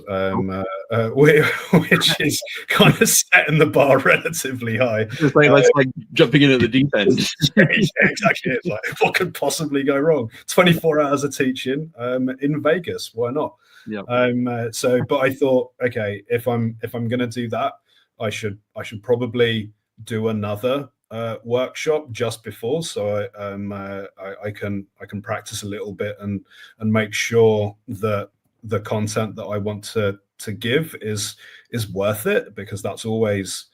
[SPEAKER 7] which is kind of setting the bar relatively high.
[SPEAKER 2] That's like jumping in at the deep end.
[SPEAKER 7] Yeah, exactly. It's like, what could possibly go wrong? 24 hours of teaching in Vegas. Why not?
[SPEAKER 2] Yeah.
[SPEAKER 7] But I thought, okay, if I'm going to do that, I should probably do another workshop just before, so I can practice a little bit and make sure that the content that I want to give is worth it, because that's always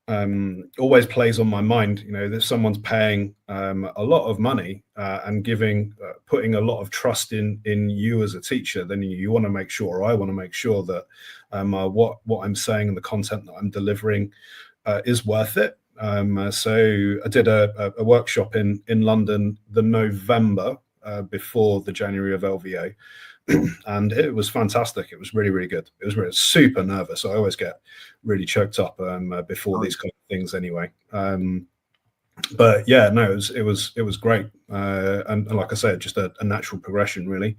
[SPEAKER 7] plays on my mind. You know, that someone's paying a lot of money and putting a lot of trust in you as a teacher, then you want to make sure, or I want to make sure that what I'm saying and the content that I'm delivering is worth it. So I did a workshop in London the November before the January of LVO, and it was fantastic. It was really, really good. It was really super nervous. I always get really choked up before these kind of things anyway. But yeah, no, it was great. And like I said, just a natural progression really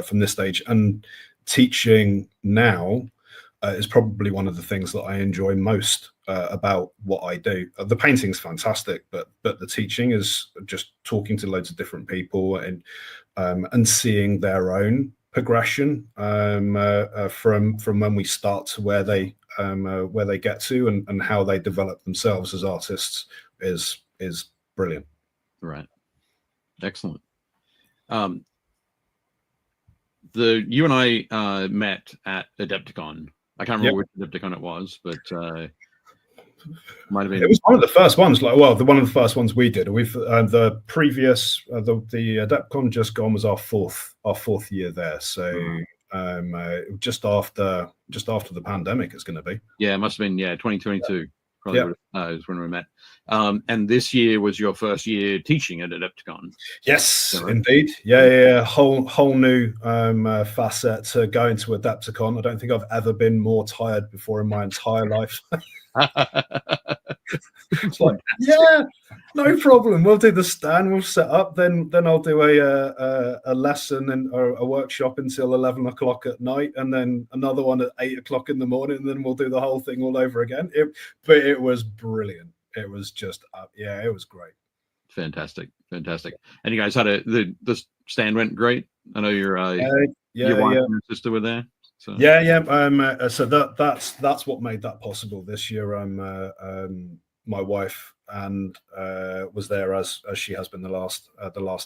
[SPEAKER 7] from this stage. And teaching now is probably one of the things that I enjoy most about what I do. The painting's fantastic, but the teaching is just talking to loads of different people and seeing their own progression from when we start to where they get to, and how they develop themselves as artists is brilliant.
[SPEAKER 2] Right. Excellent. You and I met at Adepticon. I can't remember which Adepticon it was, but might have been. It
[SPEAKER 7] was one of the first ones. One of the first ones we did. We've the previous the Adepticon just gone was our fourth year there. So just after the pandemic, it's going to be.
[SPEAKER 2] Yeah, it must have been 2022. Probably is when we met. And this year was your first year teaching at Adepticon.
[SPEAKER 7] Yes, indeed. Yeah. Whole new facet to going to Adepticon. I don't think I've ever been more tired before in my entire life. It's like, yeah, no problem. We'll do the stand. We'll set up. Then I'll do a lesson and a workshop until 11 o'clock at night, and then another one at 8 o'clock in the morning. And then we'll do the whole thing all over again. But it was brilliant. It was just, it was great.
[SPEAKER 2] Fantastic. And you guys had the stand went great. I know your wife and your sister were there. So.
[SPEAKER 7] So that's what made that possible this year. My wife and was there as she has been the last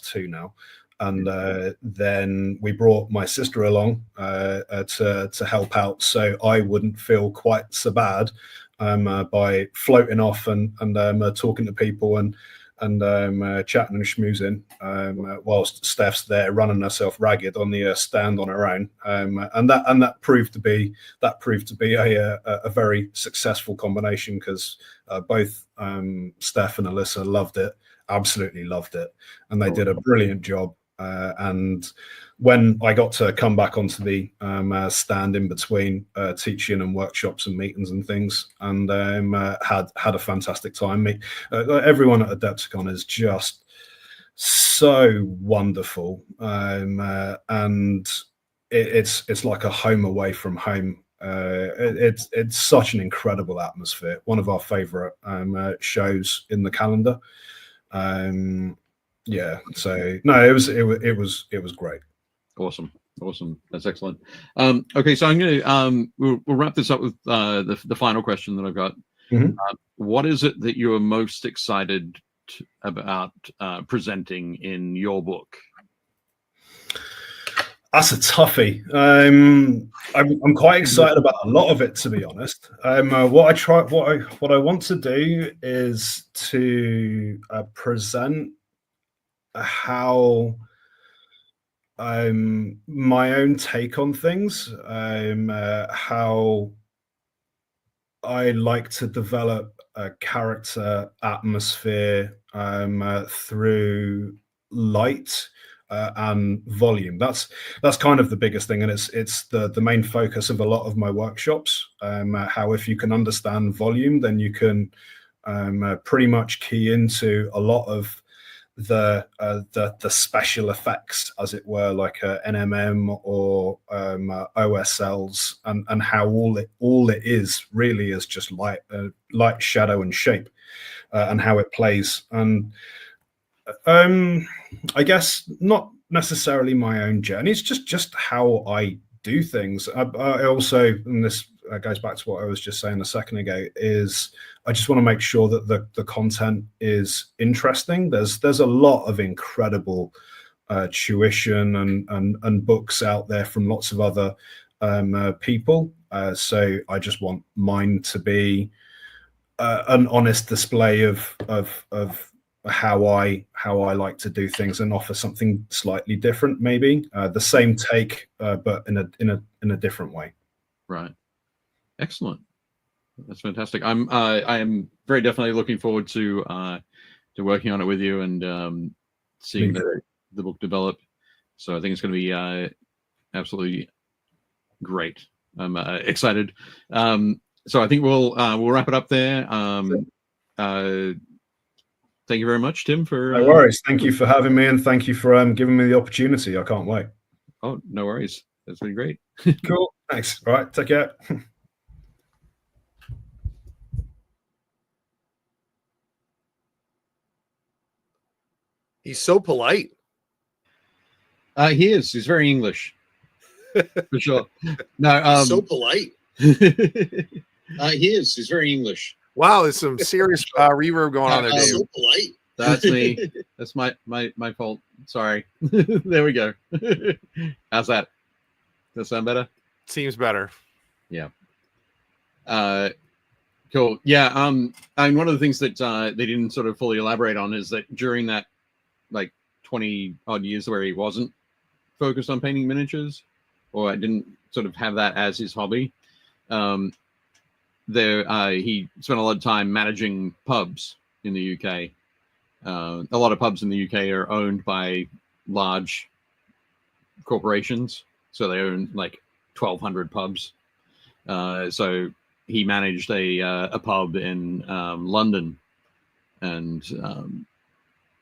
[SPEAKER 7] two now, and then we brought my sister along to help out, so I wouldn't feel quite so bad by floating off and talking to people and chatting and schmoozing whilst Steph's there running herself ragged on the stand on her own, and that proved to be a very successful combination, because both Steph and Alyssa absolutely loved it, and they did a brilliant job. And when I got to come back onto the stand in between teaching and workshops and meetings and things, and had a fantastic time. Everyone at Adepticon is just so wonderful, and it's like a home away from home. It's such an incredible atmosphere. One of our favorite shows in the calendar. So no, it was great.
[SPEAKER 2] Awesome. That's excellent. Okay, so I'm gonna we'll wrap this up with the final question that I've got.
[SPEAKER 7] Mm-hmm.
[SPEAKER 2] What is it that you are most excited about presenting in your book?
[SPEAKER 7] That's a toughie. I'm quite excited about a lot of it, to be honest. What I want to do is to present how my own take on things, how I like to develop a character atmosphere through light and volume. That's kind of the biggest thing, and it's the main focus of a lot of my workshops. How if you can understand volume, then you can pretty much key into a lot of the special effects, as it were, like NMM or OSLs, and how all it is really is just light, shadow, and shape, and how it plays. And I guess not necessarily my own journey. It's just how I do things. I also, and this goes back to what I was just saying a second ago, is I just want to make sure that the content is interesting. There's a lot of incredible tuition and books out there from lots of other people. So I just want mine to be an honest display of how I like to do things, and offer something slightly different, maybe the same take, but in a different way.
[SPEAKER 2] Right. Excellent. That's fantastic. I am very definitely looking forward to working on it with you and seeing the book develop. So I think it's going to be absolutely great. I'm excited. So I think we'll wrap it up there. Thank you very much, Tim, for
[SPEAKER 7] no worries. Thank you for having me, and thank you for giving me the opportunity. I can't wait.
[SPEAKER 2] Oh, no worries. That's been great.
[SPEAKER 7] Cool. Thanks. All right. Take care.
[SPEAKER 3] He's so polite.
[SPEAKER 2] He is. He's very English. For sure. No,
[SPEAKER 3] so polite.
[SPEAKER 2] He is. He's very English.
[SPEAKER 3] Wow, there's some serious reverb going on there, Dave.
[SPEAKER 2] So polite. That's me. That's my fault. Sorry. There we go. How's that? Does that sound better?
[SPEAKER 3] Seems better.
[SPEAKER 2] Yeah. Cool. Yeah. And one of the things that they didn't sort of fully elaborate on is that during that like 20 odd years where he wasn't focused on painting miniatures, or didn't sort of have that as his hobby, he spent a lot of time managing pubs in the UK. A lot of pubs in the UK are owned by large corporations, so they own like 1,200 pubs. So he managed a pub in London, and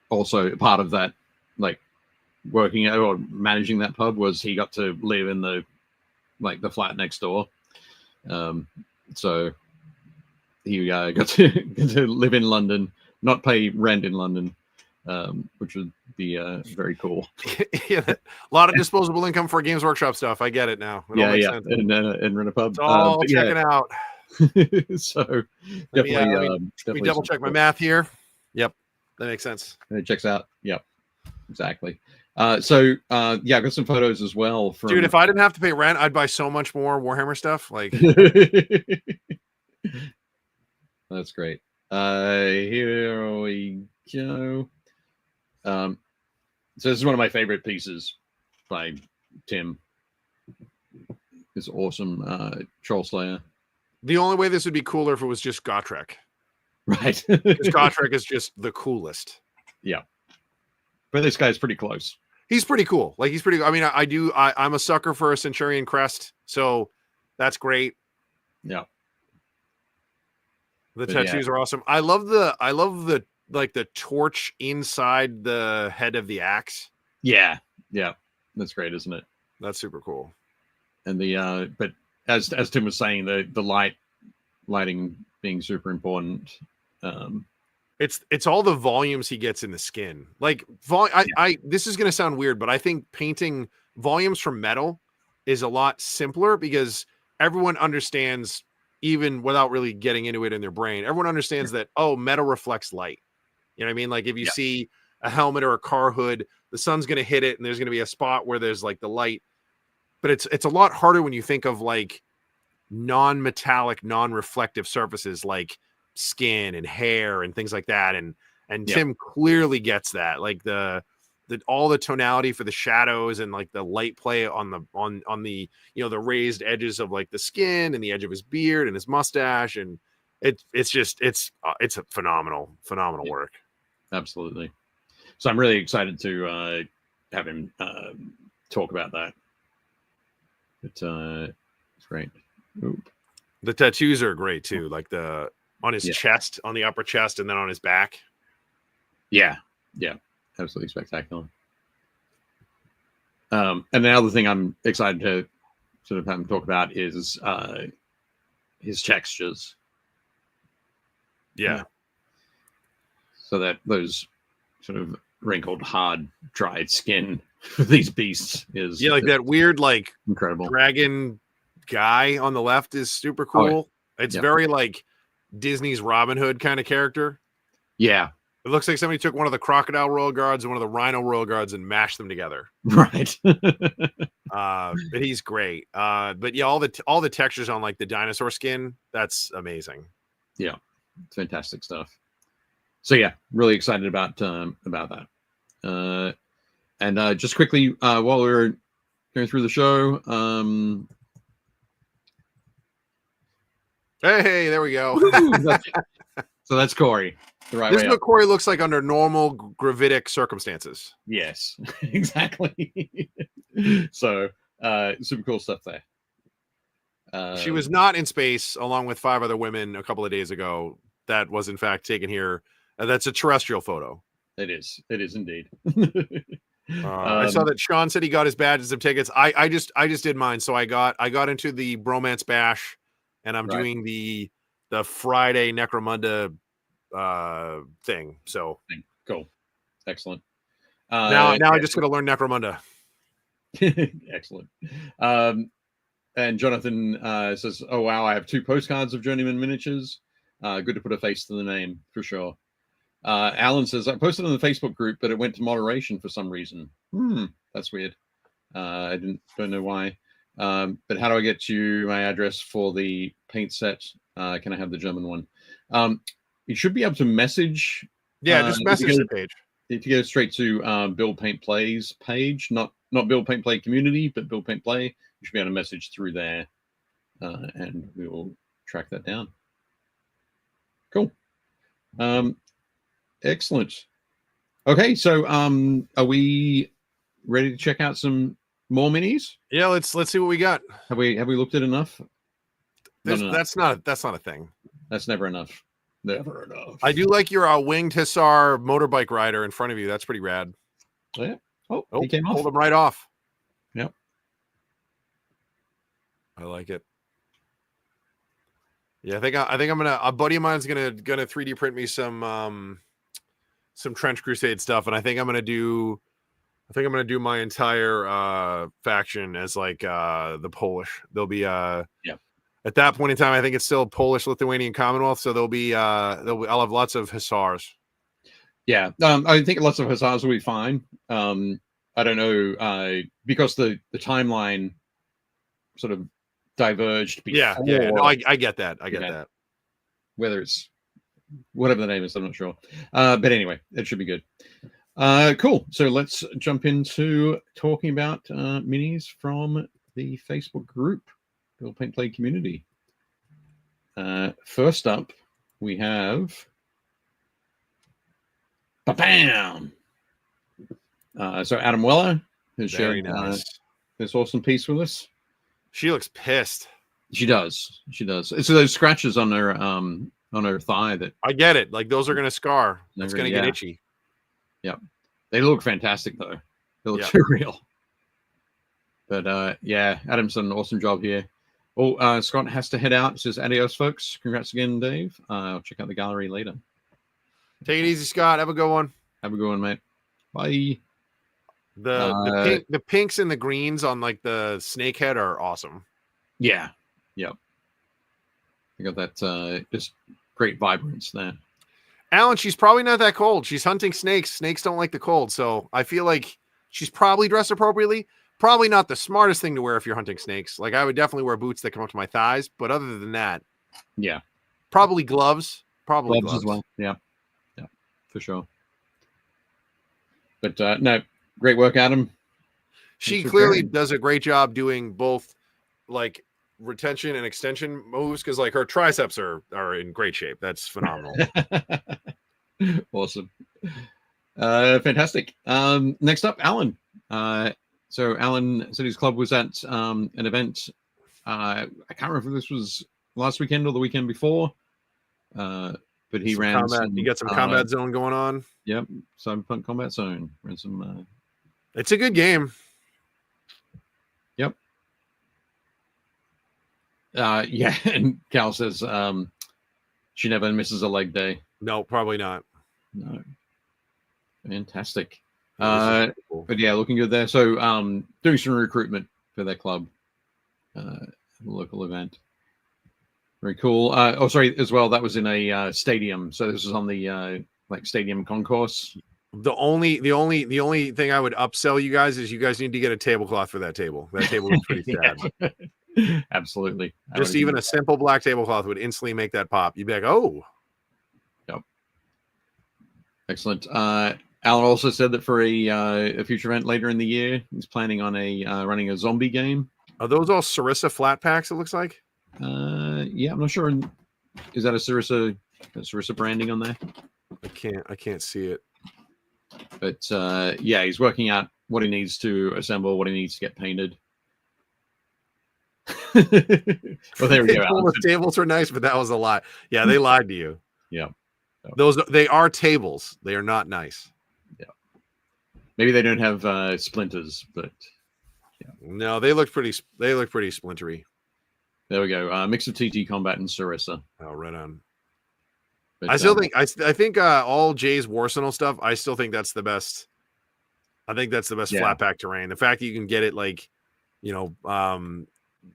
[SPEAKER 2] also part of that, like working or managing that pub, was he got to live in the flat next door. So he got to live in London, not pay rent in London, which would be very cool.
[SPEAKER 3] Yeah, a lot of disposable income for Games Workshop stuff. I get it now. It all makes sense.
[SPEAKER 2] And rent a pub.
[SPEAKER 3] It's all checking out.
[SPEAKER 2] So definitely,
[SPEAKER 3] we double check my math here. Yep, that makes sense.
[SPEAKER 2] It checks out. Yep, exactly. So I got some photos as well. From...
[SPEAKER 3] Dude, if I didn't have to pay rent, I'd buy so much more Warhammer stuff. Like,
[SPEAKER 2] that's great. Here we go. So this is one of my favorite pieces by Tim. This awesome Troll Slayer.
[SPEAKER 3] The only way this would be cooler if it was just Gotrek.
[SPEAKER 2] Right.
[SPEAKER 3] Because Gotrek is just the coolest.
[SPEAKER 2] Yeah. But this guy's pretty close.
[SPEAKER 3] He's pretty cool. Like, he's pretty. I mean, I'm a sucker for a Centurion crest, so that's great.
[SPEAKER 2] Yeah.
[SPEAKER 3] The tattoos are awesome. I love the like the torch inside the head of the axe.
[SPEAKER 2] Yeah. Yeah. That's great, isn't it?
[SPEAKER 3] That's super cool.
[SPEAKER 2] And the but as Tim was saying, the lighting being super important.
[SPEAKER 3] It's all the volumes he gets in the skin. Like this is going to sound weird, but I think painting volumes from metal is a lot simpler because everyone understands, even without really getting into it in their brain, everyone understands that, metal reflects light. You know what I mean? Like if you see a helmet or a car hood, the sun's going to hit it and there's going to be a spot where there's like the light. But it's a lot harder when you think of like non-metallic, non-reflective surfaces like skin and hair and things like that. And Tim clearly gets that, like the all the tonality for the shadows and like the light play on the the raised edges of like the skin and the edge of his beard and his mustache, and it's a phenomenal work.
[SPEAKER 2] Absolutely. So I'm really excited to have him talk about that. It's great. Ooh.
[SPEAKER 3] The tattoos are great too, like on his chest, on the upper chest, and then on his back.
[SPEAKER 2] Yeah, absolutely spectacular. And the other thing I'm excited to sort of have him talk about is his textures.
[SPEAKER 3] Yeah.
[SPEAKER 2] So that those sort of wrinkled, hard, dried skin for these beasts is
[SPEAKER 3] like that weird like
[SPEAKER 2] incredible
[SPEAKER 3] dragon guy on the left is super cool. It's very like Disney's Robin Hood kind of character.
[SPEAKER 2] Yeah.
[SPEAKER 3] It looks like somebody took one of the crocodile royal guards and one of the rhino royal guards and mashed them together.
[SPEAKER 2] Right.
[SPEAKER 3] But he's great. But yeah, all the textures on like the dinosaur skin, that's amazing.
[SPEAKER 2] Yeah. It's fantastic stuff. So yeah, really excited about that. And just quickly, while we're going through the show,
[SPEAKER 3] hey, there we go.
[SPEAKER 2] So that's Corey. The right
[SPEAKER 3] this
[SPEAKER 2] way
[SPEAKER 3] is what
[SPEAKER 2] up.
[SPEAKER 3] Corey looks like under normal gravitic circumstances.
[SPEAKER 2] Yes, exactly. So super cool stuff there.
[SPEAKER 3] She was not in space along with 5 other women a couple of days ago. That was in fact taken here. That's a terrestrial photo.
[SPEAKER 2] It is indeed.
[SPEAKER 3] I saw that Sean said he got his badges and tickets. I just did mine. So I got into the Bromance Bash, and I'm doing the Friday Necromunda thing. So
[SPEAKER 2] cool, excellent.
[SPEAKER 3] Now I just got to learn Necromunda.
[SPEAKER 2] Excellent. And Jonathan says, "Oh wow, I have 2 postcards of Journeyman miniatures. Good to put a face to the name for sure." Alan says, "I posted on the Facebook group, but it went to moderation for some reason. That's weird. I don't know why. But how do I get you my address for the paint set? Can I have the German one? You should be able to message.
[SPEAKER 3] Yeah, just message the page.
[SPEAKER 2] If you go straight to Build Paint Play's page, not Build Paint Play Community, but Build Paint Play, you should be able to message through there, and we will track that down. Cool. Excellent. Okay, so are we ready to check out some more minis?
[SPEAKER 3] Yeah, let's see what we got.
[SPEAKER 2] Have we looked at enough?
[SPEAKER 3] That's not a thing.
[SPEAKER 2] That's never enough. Never enough.
[SPEAKER 3] I do like your winged hussar motorbike rider in front of you. That's pretty rad.
[SPEAKER 2] Oh, yeah. Oh, he came off.
[SPEAKER 3] Hold him right off.
[SPEAKER 2] Yep.
[SPEAKER 3] I like it. Yeah, I think I'm gonna. A buddy of mine's gonna 3D print me some Trench Crusade stuff, and I think I'm gonna do my entire faction as like the Polish. There'll be at that point in time, I think it's still Polish Lithuanian Commonwealth, so I'll have lots of hussars.
[SPEAKER 2] Yeah, I think lots of hussars will be fine. I don't know because the timeline sort of diverged before.
[SPEAKER 3] Yeah. No, I get that. I get that.
[SPEAKER 2] Whether it's whatever the name is, I'm not sure. But anyway, it should be good. Cool. So let's jump into talking about minis from the Facebook group, Build Paint Play Community. First up, we have Bam! So Adam Weller has shared this awesome piece with us.
[SPEAKER 3] She looks pissed.
[SPEAKER 2] She does. So those scratches on her thigh that
[SPEAKER 3] I get it. Like those are gonna scar. It's gonna get itchy.
[SPEAKER 2] Yep. They look fantastic though. They look too real. But yeah, Adam's done an awesome job here. Oh, Scott has to head out. It says adios, folks. Congrats again, Dave. I'll check out the gallery later.
[SPEAKER 3] Take it easy, Scott. Have a good one.
[SPEAKER 2] Have a good one, mate. Bye.
[SPEAKER 3] The pinks and the greens on like the snake head are awesome.
[SPEAKER 2] Yeah. Yep. You got that just great vibrance there.
[SPEAKER 3] Alan, she's probably not that cold. She's hunting snakes. Snakes don't like the cold. So I feel like she's probably dressed appropriately. Probably not the smartest thing to wear if you're hunting snakes. Like I would definitely wear boots that come up to my thighs. But other than that,
[SPEAKER 2] yeah.
[SPEAKER 3] Probably gloves. Probably gloves
[SPEAKER 2] as well. Yeah. Yeah, for sure. But no, great work, Adam.
[SPEAKER 3] She clearly does a great job doing both like retention and extension moves because like her triceps are in great shape. That's phenomenal.
[SPEAKER 2] Awesome. Fantastic. Next up, Alan. So Alan said his club was at an event. I can't remember if this was last weekend or the weekend before. but he
[SPEAKER 3] Some
[SPEAKER 2] ran
[SPEAKER 3] combat.
[SPEAKER 2] some,
[SPEAKER 3] You got some combat zone going on.
[SPEAKER 2] Yep, Cyberpunk Combat Zone. Ran some.
[SPEAKER 3] It's a good game.
[SPEAKER 2] Yep. Yeah, and Cal says she never misses a leg day.
[SPEAKER 3] No, probably not.
[SPEAKER 2] No. Fantastic.
[SPEAKER 3] Yeah, cool.
[SPEAKER 2] But yeah, looking good there. So doing some recruitment for their club, local event. Very cool. Oh, sorry, as well. That was in a stadium. So this was on the like stadium concourse.
[SPEAKER 3] The only thing I would upsell you guys is you guys need to get a tablecloth for that table. That table is pretty sad.
[SPEAKER 2] Absolutely.
[SPEAKER 3] Just even a simple black tablecloth would instantly make that pop. You'd be like, oh.
[SPEAKER 2] Yep. Excellent. Alan also said that for a future event later in the year, he's planning on running a zombie game.
[SPEAKER 3] Are those all Sarissa flat packs? It looks like.
[SPEAKER 2] Yeah, I'm not sure. Is that a Sarissa branding on there?
[SPEAKER 3] I can't see it.
[SPEAKER 2] But yeah, he's working out what he needs to assemble, what he needs to get painted. Well, there we go.
[SPEAKER 3] The tables were nice, but that was a lie. Yeah, they lied to you.
[SPEAKER 2] Yeah,
[SPEAKER 3] they are tables. They are not nice.
[SPEAKER 2] Yeah, maybe they don't have splinters, but yeah.
[SPEAKER 3] No, they look pretty. They look pretty splintery.
[SPEAKER 2] There we go. Mix of TT Combat and Sarissa.
[SPEAKER 3] Oh, right on.
[SPEAKER 2] But,
[SPEAKER 3] I still think I think all Jay's Warsenal stuff. I still think that's the best. I think that's the best flat pack terrain. The fact that you can get it like, you know,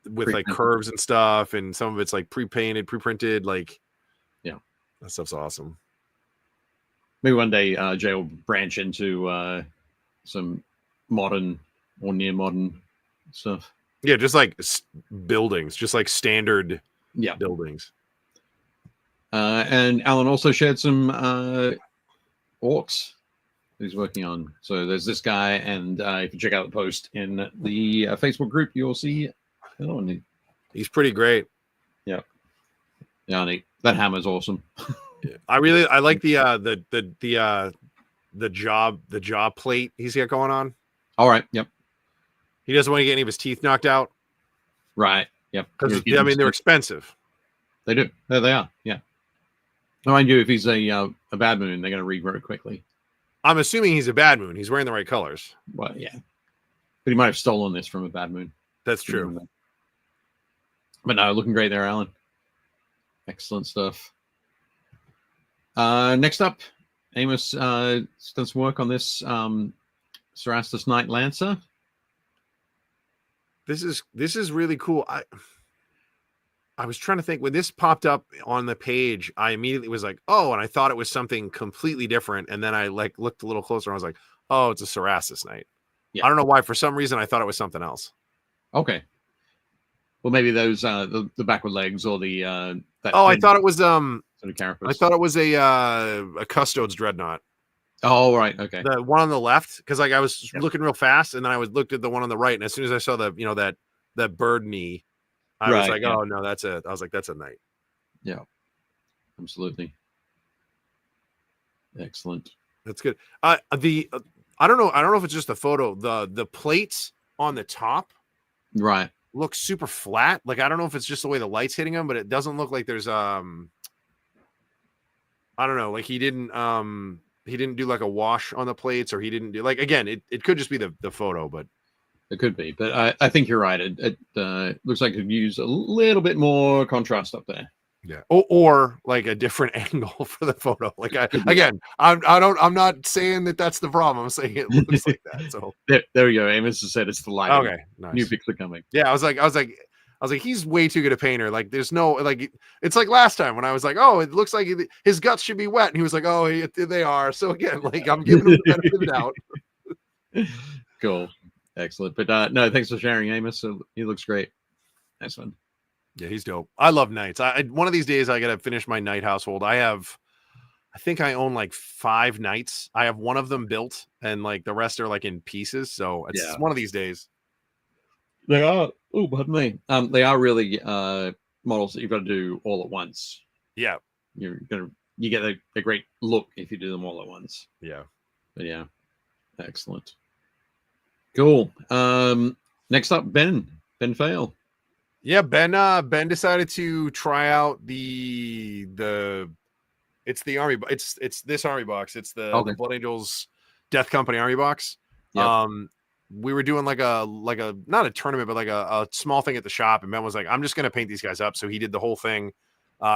[SPEAKER 3] with like curves and stuff, and some of it's like pre-painted, pre-printed, like,
[SPEAKER 2] yeah,
[SPEAKER 3] that stuff's awesome.
[SPEAKER 2] Maybe one day Jay will branch into some modern or near modern stuff.
[SPEAKER 3] Yeah, just like buildings, just like standard buildings.
[SPEAKER 2] And Alan also shared some orcs that he's working on. So there's this guy, and if you check out the post in the Facebook group, you'll see.
[SPEAKER 3] He's pretty great.
[SPEAKER 2] Yeah, yeah, that hammer's awesome.
[SPEAKER 3] Yeah. I like the job plate he's got going on.
[SPEAKER 2] All right. Yep.
[SPEAKER 3] He doesn't want to get any of his teeth knocked out.
[SPEAKER 2] Right. Yep.
[SPEAKER 3] Because I mean they're expensive.
[SPEAKER 2] They do. There they are. Yeah. Mind you, if he's a bad moon, they're going to regrow quickly.
[SPEAKER 3] I'm assuming he's a bad moon. He's wearing the right colors.
[SPEAKER 2] Well, yeah. But he might have stolen this from a bad moon.
[SPEAKER 3] That's true.
[SPEAKER 2] But no, looking great there, Alan. Excellent stuff. Next up, Amos done some work on this Cerastus Knight Lancer.
[SPEAKER 3] This is really cool. I was trying to think when this popped up on the page, I immediately was like, oh, and I thought it was something completely different. And then I like looked a little closer and I was like, oh, it's a Cerastus Knight. Yeah. I don't know why. For some reason, I thought it was something else.
[SPEAKER 2] Okay. Well, maybe those the backward legs or the
[SPEAKER 3] I thought it was
[SPEAKER 2] sort of carapace.
[SPEAKER 3] I thought it was a Custodes Dreadnought.
[SPEAKER 2] Oh, right. Okay.
[SPEAKER 3] The one on the left, because like I was looking real fast, and then I looked at the one on the right, and as soon as I saw that bird knee, I was like, oh no, that's a knight.
[SPEAKER 2] Yeah, absolutely. Excellent.
[SPEAKER 3] That's good. I don't know if it's just the photo. The plates on the top,
[SPEAKER 2] right,
[SPEAKER 3] look super flat. Like I don't know if it's just the way the light's hitting them, but it doesn't look like there's I don't know, like he didn't do like a wash on the plates, or he didn't do like, again, it could just be the photo, but
[SPEAKER 2] it could be. But I think you're right. It looks like it could use a little bit more contrast up there.
[SPEAKER 3] Yeah, or like a different angle for the photo. Like I'm not saying that that's the problem. I'm saying it looks like that. So
[SPEAKER 2] there we go. Amos has said it's the light.
[SPEAKER 3] Okay, nice.
[SPEAKER 2] New pics are coming.
[SPEAKER 3] Yeah, I was like, he's way too good a painter. Like, there's no like, it's like last time when I was like, oh, it looks like his guts should be wet, and he was like, oh, they are. So again, like I'm giving him the benefit of the doubt.
[SPEAKER 2] Cool, excellent. But no, thanks for sharing, Amos. So he looks great. Nice one.
[SPEAKER 3] Yeah, he's dope. I love knights. One of these days I gotta finish my knight household. I think I own like 5 knights. I have one of them built, and like the rest are like in pieces. So it's one of these days.
[SPEAKER 2] They are. Oh, pardon me. They are really models that you've got to do all at once.
[SPEAKER 3] Yeah,
[SPEAKER 2] You get a great look if you do them all at once.
[SPEAKER 3] Yeah.
[SPEAKER 2] But yeah, excellent. Cool. Next up, Ben Fail.
[SPEAKER 3] Yeah, Ben decided to try out the It's the army. It's this army box. It's the Blood Angels Death Company army box.
[SPEAKER 2] Yep.
[SPEAKER 3] We were doing like a not a tournament, but like a small thing at the shop, and Ben was like, "I'm just gonna paint these guys up." So he did the whole thing.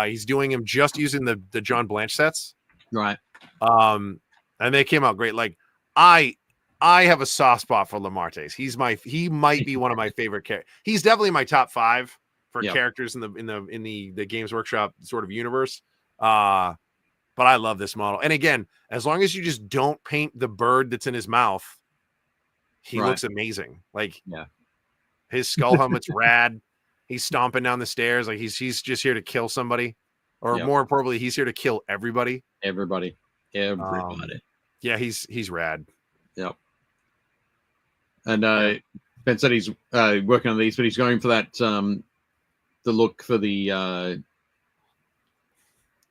[SPEAKER 3] He's doing him just using the John Blanche sets.
[SPEAKER 2] Right.
[SPEAKER 3] And they came out great. Like I have a soft spot for Lamartes. He might be one of my favorite characters. He's definitely my top 5 for characters in the Games Workshop sort of universe. But I love this model. And again, as long as you just don't paint the bird that's in his mouth, he looks amazing. Like his skull helmet's rad. He's stomping down the stairs like he's just here to kill somebody, or more importantly, he's here to kill everybody.
[SPEAKER 2] Everybody.
[SPEAKER 3] Yeah, he's rad.
[SPEAKER 2] Yep. And Ben said he's working on these, but he's going for that the look for the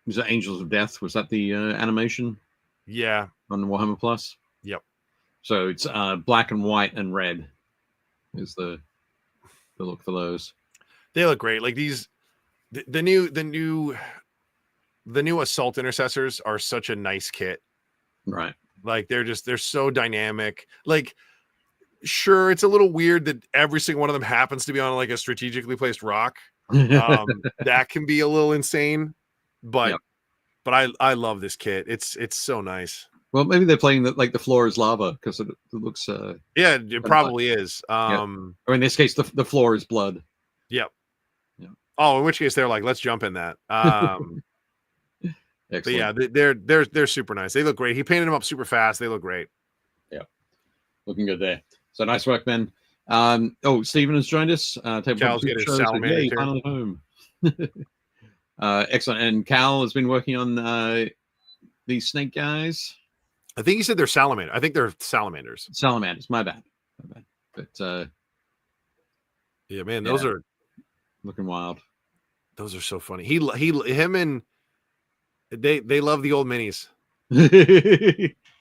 [SPEAKER 2] was it Angels of Death? Was that the animation?
[SPEAKER 3] Yeah,
[SPEAKER 2] on the Warhammer Plus.
[SPEAKER 3] Yep.
[SPEAKER 2] So it's black and white and red is the look for those.
[SPEAKER 3] They look great. Like these, the new assault intercessors are such a nice kit.
[SPEAKER 2] Right.
[SPEAKER 3] Like they're so dynamic. Like, sure, it's a little weird that every single one of them happens to be on like a strategically placed rock. That can be a little insane, but I love this kit. It's so nice.
[SPEAKER 2] Well, maybe they're playing that like the floor is lava because it looks.
[SPEAKER 3] Yeah, it probably is.
[SPEAKER 2] Or in this case, the floor is blood.
[SPEAKER 3] Yep. Yeah. Oh, in which case they're like, let's jump in that. But yeah, they're super nice. They look great. He painted them up super fast. They look great.
[SPEAKER 2] Yeah, looking good there. So nice work, Ben. Stephen has joined us.
[SPEAKER 3] Cal's getting his salamander
[SPEAKER 2] finally home. Excellent. And Cal has been working on these snake guys.
[SPEAKER 3] I think he said they're salamander. I think they're salamanders.
[SPEAKER 2] Salamanders. My bad. But
[SPEAKER 3] yeah, man, those are
[SPEAKER 2] looking wild.
[SPEAKER 3] Those are so funny. Him and they love the old minis.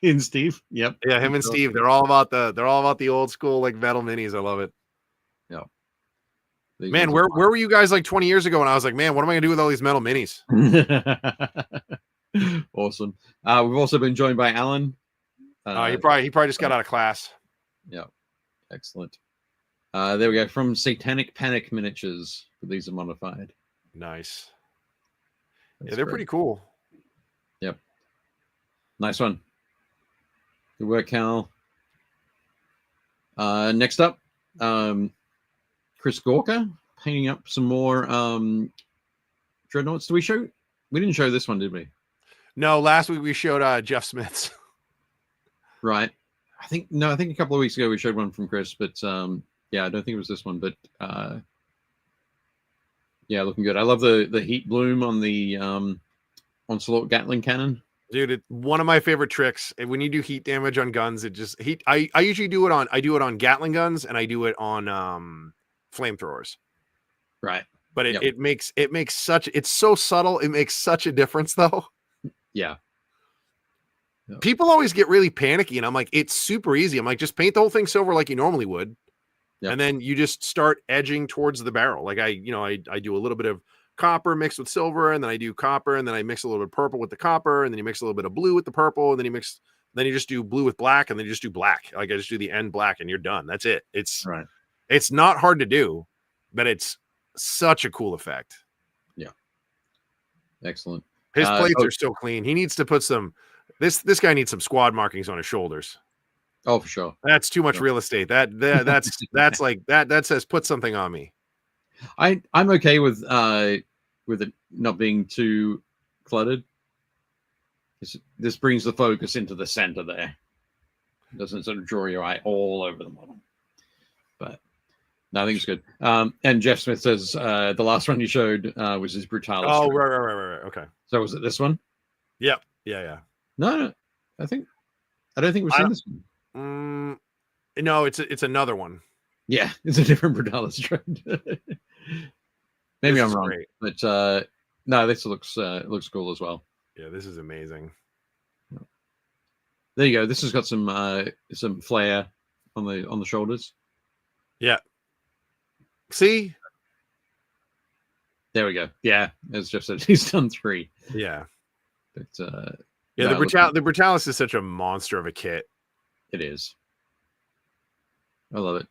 [SPEAKER 2] In Steve. Yep.
[SPEAKER 3] Yeah, him and Steve. They're all about the old school like metal minis. I love it.
[SPEAKER 2] Yeah.
[SPEAKER 3] Man, where were you guys like 20 years ago when I was like, man, what am I gonna do with all these metal minis?
[SPEAKER 2] Awesome. We've also been joined by Alan.
[SPEAKER 3] He probably just got out of class.
[SPEAKER 2] Yeah. Excellent. There we go. From Satanic Panic Miniatures. These are modified.
[SPEAKER 3] Nice. They're great. Pretty cool.
[SPEAKER 2] Yep. Nice one. Good work, Cal. Next up, Chris Gorka painting up some more dreadnoughts. We didn't show this one, did we?
[SPEAKER 3] No, last week we showed Jeff Smith's.
[SPEAKER 2] Right. I think a couple of weeks ago we showed one from Chris, but yeah, I don't think it was this one, but yeah, looking good. I love the heat bloom on the Onslaught Gatling cannon.
[SPEAKER 3] Dude, it's one of my favorite tricks. And when you do heat damage on guns, I usually do it on Gatling guns and I do it on flamethrowers.
[SPEAKER 2] Right.
[SPEAKER 3] But it's so subtle, it makes such a difference though.
[SPEAKER 2] Yeah.
[SPEAKER 3] Yep. People always get really panicky and I'm like, it's super easy. I'm like, just paint the whole thing silver like you normally would. Yep. And then you just start edging towards the barrel. Like I do a little bit of copper mixed with silver, and then I do copper, and then I mix a little bit of purple with the copper, and then you mix a little bit of blue with the purple, and then you just do blue with black, and then you just do black. Like I just do the end black and you're done. That's it. It's
[SPEAKER 2] right.
[SPEAKER 3] It's not hard to do, but it's such a cool effect.
[SPEAKER 2] Yeah. Excellent.
[SPEAKER 3] His plates are so clean. He needs to put this guy needs some squad markings on his shoulders.
[SPEAKER 2] Oh, for sure.
[SPEAKER 3] That's too much real estate. That's like that says put something on me.
[SPEAKER 2] I'm okay with it not being too cluttered. This brings the focus into the center there. It doesn't sort of draw your eye all over the model. But no, I think it's good. And Jeff Smith says the last one you showed was his Brutalis.
[SPEAKER 3] Oh, right. Okay.
[SPEAKER 2] So was it this one?
[SPEAKER 3] Yep. Yeah.
[SPEAKER 2] No. I don't think we've seen this one.
[SPEAKER 3] No, it's another one.
[SPEAKER 2] Yeah, it's a different Brutalis trend. Maybe I'm wrong, great. But no, this looks cool as well.
[SPEAKER 3] Yeah, this is amazing.
[SPEAKER 2] There you go. This has got some flair on the shoulders.
[SPEAKER 3] Yeah. See?
[SPEAKER 2] There we go. Yeah, as Jeff said, he's done 3.
[SPEAKER 3] Yeah.
[SPEAKER 2] But
[SPEAKER 3] yeah,
[SPEAKER 2] no,
[SPEAKER 3] the Brutalis is such a monster of a kit.
[SPEAKER 2] it is. I love it.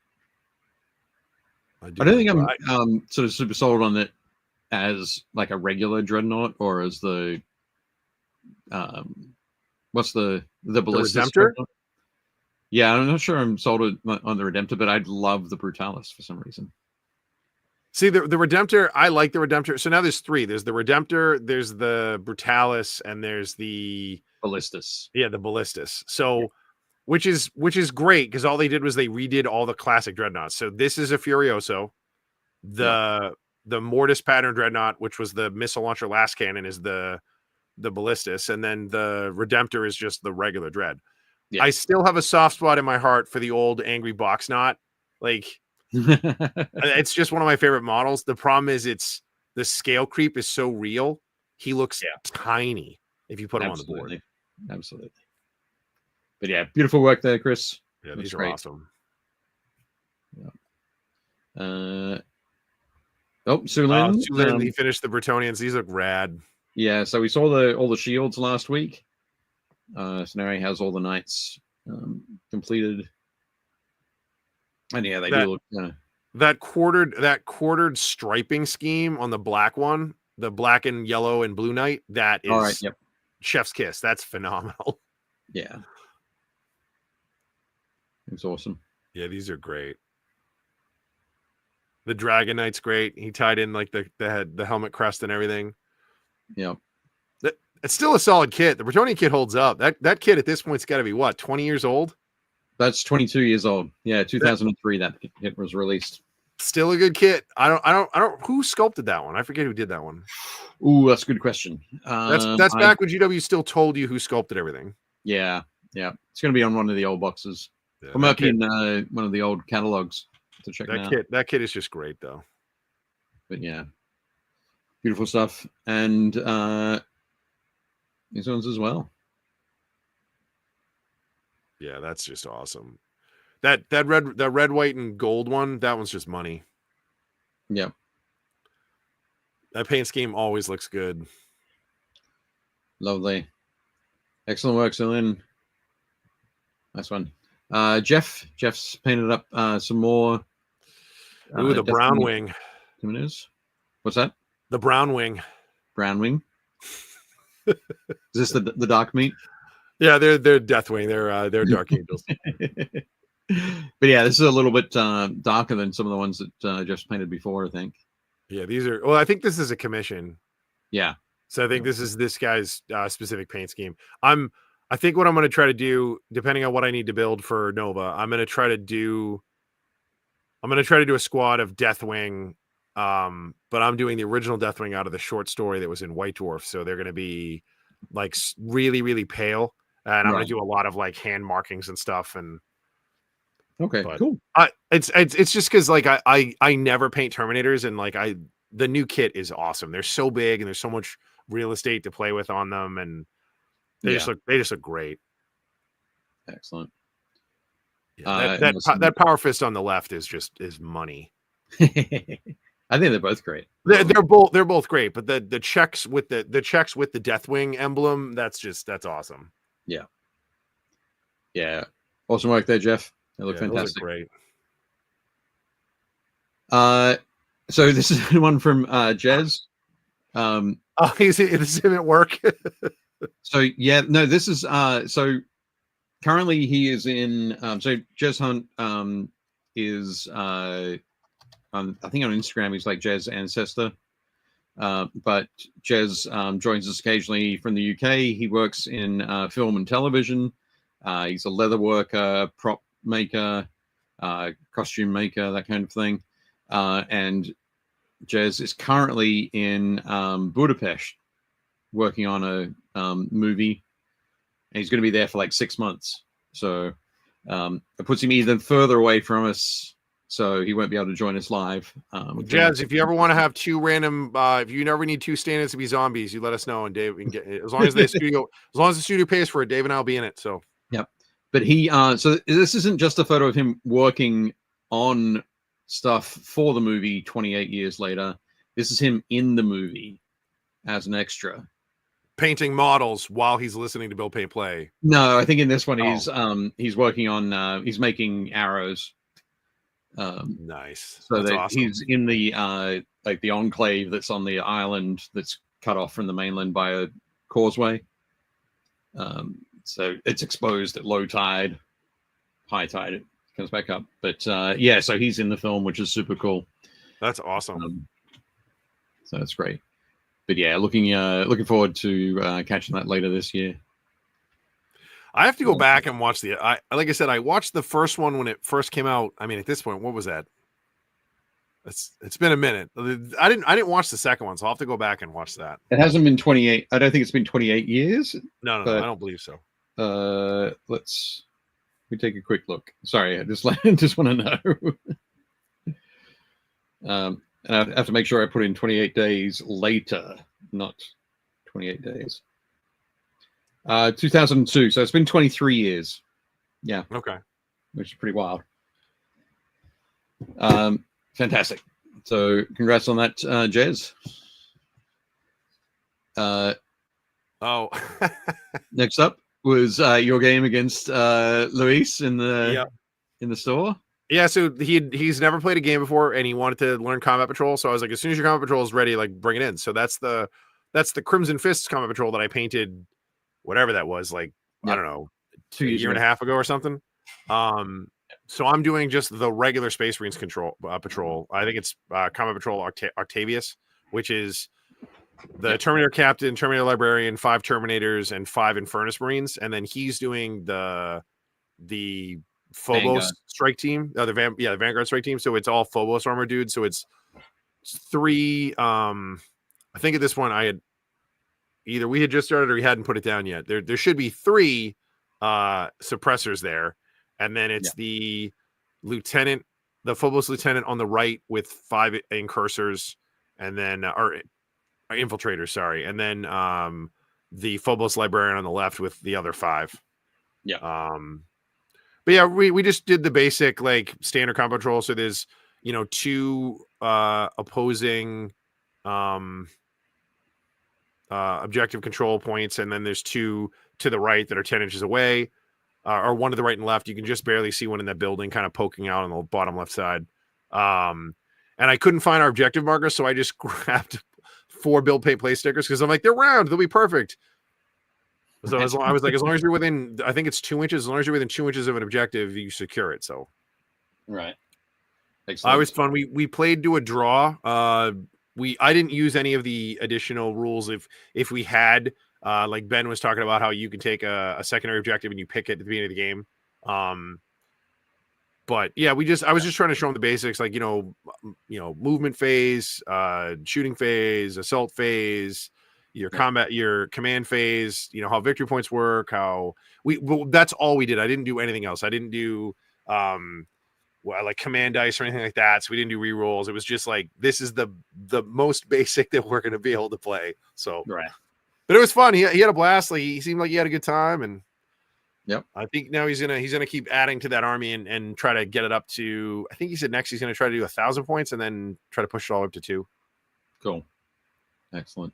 [SPEAKER 3] I
[SPEAKER 2] don't think I'm sort of super sold on it as like a regular dreadnought or as the what's the ballistic
[SPEAKER 3] Redemptor?
[SPEAKER 2] Yeah, I'm not sure I'm sold on the Redemptor, but I'd love the Brutalis for some reason.
[SPEAKER 3] See, the Redemptor, I like the Redemptor. So now there's three. There's the Redemptor, there's the Brutalis, and there's the
[SPEAKER 2] Ballistus.
[SPEAKER 3] Yeah, the Ballistus. So which is great because all they did was they redid all the classic dreadnoughts. So this is a Furioso. The Mortis pattern dreadnought, which was the missile launcher last cannon, is the Ballistus, and then the Redemptor is just the regular dread. Yeah. I still have a soft spot in my heart for the old angry box knot. Like it's just one of my favorite models. The problem is the scale creep is so real. He looks tiny if you put him on the board.
[SPEAKER 2] Absolutely. But yeah, beautiful work there, Chris.
[SPEAKER 3] Yeah, these are awesome.
[SPEAKER 2] Yeah. Sulin.
[SPEAKER 3] He finished the Bretonians. These look rad.
[SPEAKER 2] Yeah, so we saw all the shields last week. So now he has all the knights completed. And yeah, they do look
[SPEAKER 3] that quartered striping scheme on the black one, the black and yellow and blue knight, that is chef's kiss. That's phenomenal.
[SPEAKER 2] Yeah. It's awesome.
[SPEAKER 3] Yeah, these are great. The Dragon Knight's great. He tied in like the helmet crest and everything.
[SPEAKER 2] Yeah.
[SPEAKER 3] It's still a solid kit. The Bretonian kit holds up. That kit at this point's got to be what, 20 years old?
[SPEAKER 2] That's 22 years old. Yeah, 2003 that kit was released.
[SPEAKER 3] Still a good kit. I don't who sculpted that one? I forget who did that one.
[SPEAKER 2] Ooh, that's a good question.
[SPEAKER 3] That's back when GW still told you who sculpted everything.
[SPEAKER 2] Yeah. It's going to be on one of the old boxes. Yeah, or might be in one of the old catalogs to check out.
[SPEAKER 3] That kit is just great though.
[SPEAKER 2] But yeah, beautiful stuff. And these ones as well.
[SPEAKER 3] Yeah, that's just awesome. That red, white, and gold one, that one's just money.
[SPEAKER 2] Yeah.
[SPEAKER 3] That paint scheme always looks good.
[SPEAKER 2] Lovely. Excellent work, Celine. Nice one. Jeff's painted up some more.
[SPEAKER 3] Ooh, the brown wing.
[SPEAKER 2] What's that?
[SPEAKER 3] The brown wing.
[SPEAKER 2] Brown wing. Is this the dark meat?
[SPEAKER 3] Yeah, they're Deathwing. They're Dark Angels.
[SPEAKER 2] But yeah, this is a little bit darker than some of the ones that Jeff's painted before, I think.
[SPEAKER 3] Yeah, these are. Well, I think this is a commission.
[SPEAKER 2] Yeah.
[SPEAKER 3] So I think this is this guy's specific paint scheme. I think what I'm going to try to do, depending on what I need to build for Nova, I'm going to try to do a squad of Deathwing. But I'm doing the original Deathwing out of the short story that was in White Dwarf, so they're going to be like really, really pale, and I'm going to do a lot of like hand markings and stuff. And
[SPEAKER 2] cool.
[SPEAKER 3] It's just because like I never paint Terminators, and like the new kit is awesome. They're so big and there's so much real estate to play with on them, and they just look great.
[SPEAKER 2] Excellent.
[SPEAKER 3] Yeah, that Power Fist on the left is money.
[SPEAKER 2] I think they're both great.
[SPEAKER 3] They're both great, but the checks with the Deathwing emblem, that's awesome.
[SPEAKER 2] Yeah. Yeah. Awesome work there, Jeff. They look fantastic.
[SPEAKER 3] Those are
[SPEAKER 2] great. So this is one from Jez.
[SPEAKER 3] Is him at work?
[SPEAKER 2] So yeah, no, this is so currently he is in so Jez Hunt is I think on Instagram he's like Jez Ancestor. But Jez joins us occasionally from the UK. He works in film and television. He's a leather worker, prop maker, costume maker, that kind of thing. And Jez is currently in Budapest working on a movie. And he's going to be there for like 6 months. So it puts him even further away from us. So he won't be able to join us live.
[SPEAKER 3] Jez, if you ever want to have two random, if you never need two stand-ins to be zombies, you let us know, and Dave, we can get as long as the studio pays for it. Dave and I'll be in it. So
[SPEAKER 2] yep. But he, so this isn't just a photo of him working on stuff for the movie 28 years later. This is him in the movie as an extra.
[SPEAKER 3] painting models while he's listening to Build Paint Play.
[SPEAKER 2] No, I think in this one he's working on he's making arrows.
[SPEAKER 3] Nice.
[SPEAKER 2] So
[SPEAKER 3] that's
[SPEAKER 2] that
[SPEAKER 3] awesome.
[SPEAKER 2] he's in the like the enclave that's on the island that's cut off from the mainland by a causeway. So it's exposed at low tide, high tide it comes back up. But yeah, so he's in the film, which is super cool.
[SPEAKER 3] That's awesome.
[SPEAKER 2] So that's great. But yeah, looking forward to catching that later this year.
[SPEAKER 3] I have to go back and watch like I said, I watched the first one when it first came out. I mean, at this point, what was that? It's been a minute. I didn't watch the second one, so I'll have to go back and watch that.
[SPEAKER 2] It hasn't been 28. I don't think it's been 28 years.
[SPEAKER 3] No, I don't believe so.
[SPEAKER 2] We take a quick look. Sorry, I just want to know. And I have to make sure I put in 28 days later, not 28 days. 2002. So it's been 23 years. Yeah.
[SPEAKER 3] Okay.
[SPEAKER 2] Which is pretty wild. Fantastic. So congrats on that, Jez. Next up was your game against Luis in the store.
[SPEAKER 3] Yeah, so he's never played a game before, and he wanted to learn Combat Patrol. So I was like, as soon as your Combat Patrol is ready, like bring it in. So that's the Crimson Fists Combat Patrol that I painted, whatever that was, like I don't know, a year and a half ago or something. So I'm doing just the regular Space Marines patrol. I think it's Combat Patrol Octavius, which is the Terminator Captain, Terminator Librarian, 5 Terminators, and 5 Infernus Marines, and then he's doing the Phobos Vanguard strike team, the Vanguard strike team. So it's all Phobos armor dudes. So it's 3. I think at this point I had either we had just started or we hadn't put it down yet. There should be 3 suppressors there, and then it's the lieutenant, the Phobos lieutenant on the right with 5 incursors, and then or infiltrators, sorry, and then the Phobos librarian on the left with the other 5. But yeah, we just did the basic like standard combat patrol. So there's 2 opposing objective control points, and then there's 2 to the right that are 10 inches away, or 1 to the right and left. You can just barely see one in that building, kind of poking out on the bottom left side. And I couldn't find our objective markers, so I just grabbed 4 Build Paint Play stickers because I'm like, they're round, they'll be perfect. So as long as you're within, I think it's 2 inches. As long as you're within 2 inches of an objective, you secure it. So,
[SPEAKER 2] right.
[SPEAKER 3] It was fun. We played to a draw. I didn't use any of the additional rules. If we had, like Ben was talking about how you can take a secondary objective and you pick it at the beginning of the game. But yeah, I was just trying to show them the basics, like movement phase, shooting phase, assault phase, your combat, your command phase, how victory points work, that's all we did. I didn't do anything else. I didn't do like command dice or anything like that. So we didn't do rerolls. It was just like, this is the most basic that we're going to be able to play. So,
[SPEAKER 2] right.
[SPEAKER 3] But it was fun. He had a blast. Like he seemed like he had a good time, and
[SPEAKER 2] yep.
[SPEAKER 3] I think now he's gonna keep adding to that army and try to get it up to. I think he said next he's gonna try to do 1,000 points and then try to push it all up to 2.
[SPEAKER 2] Cool, excellent.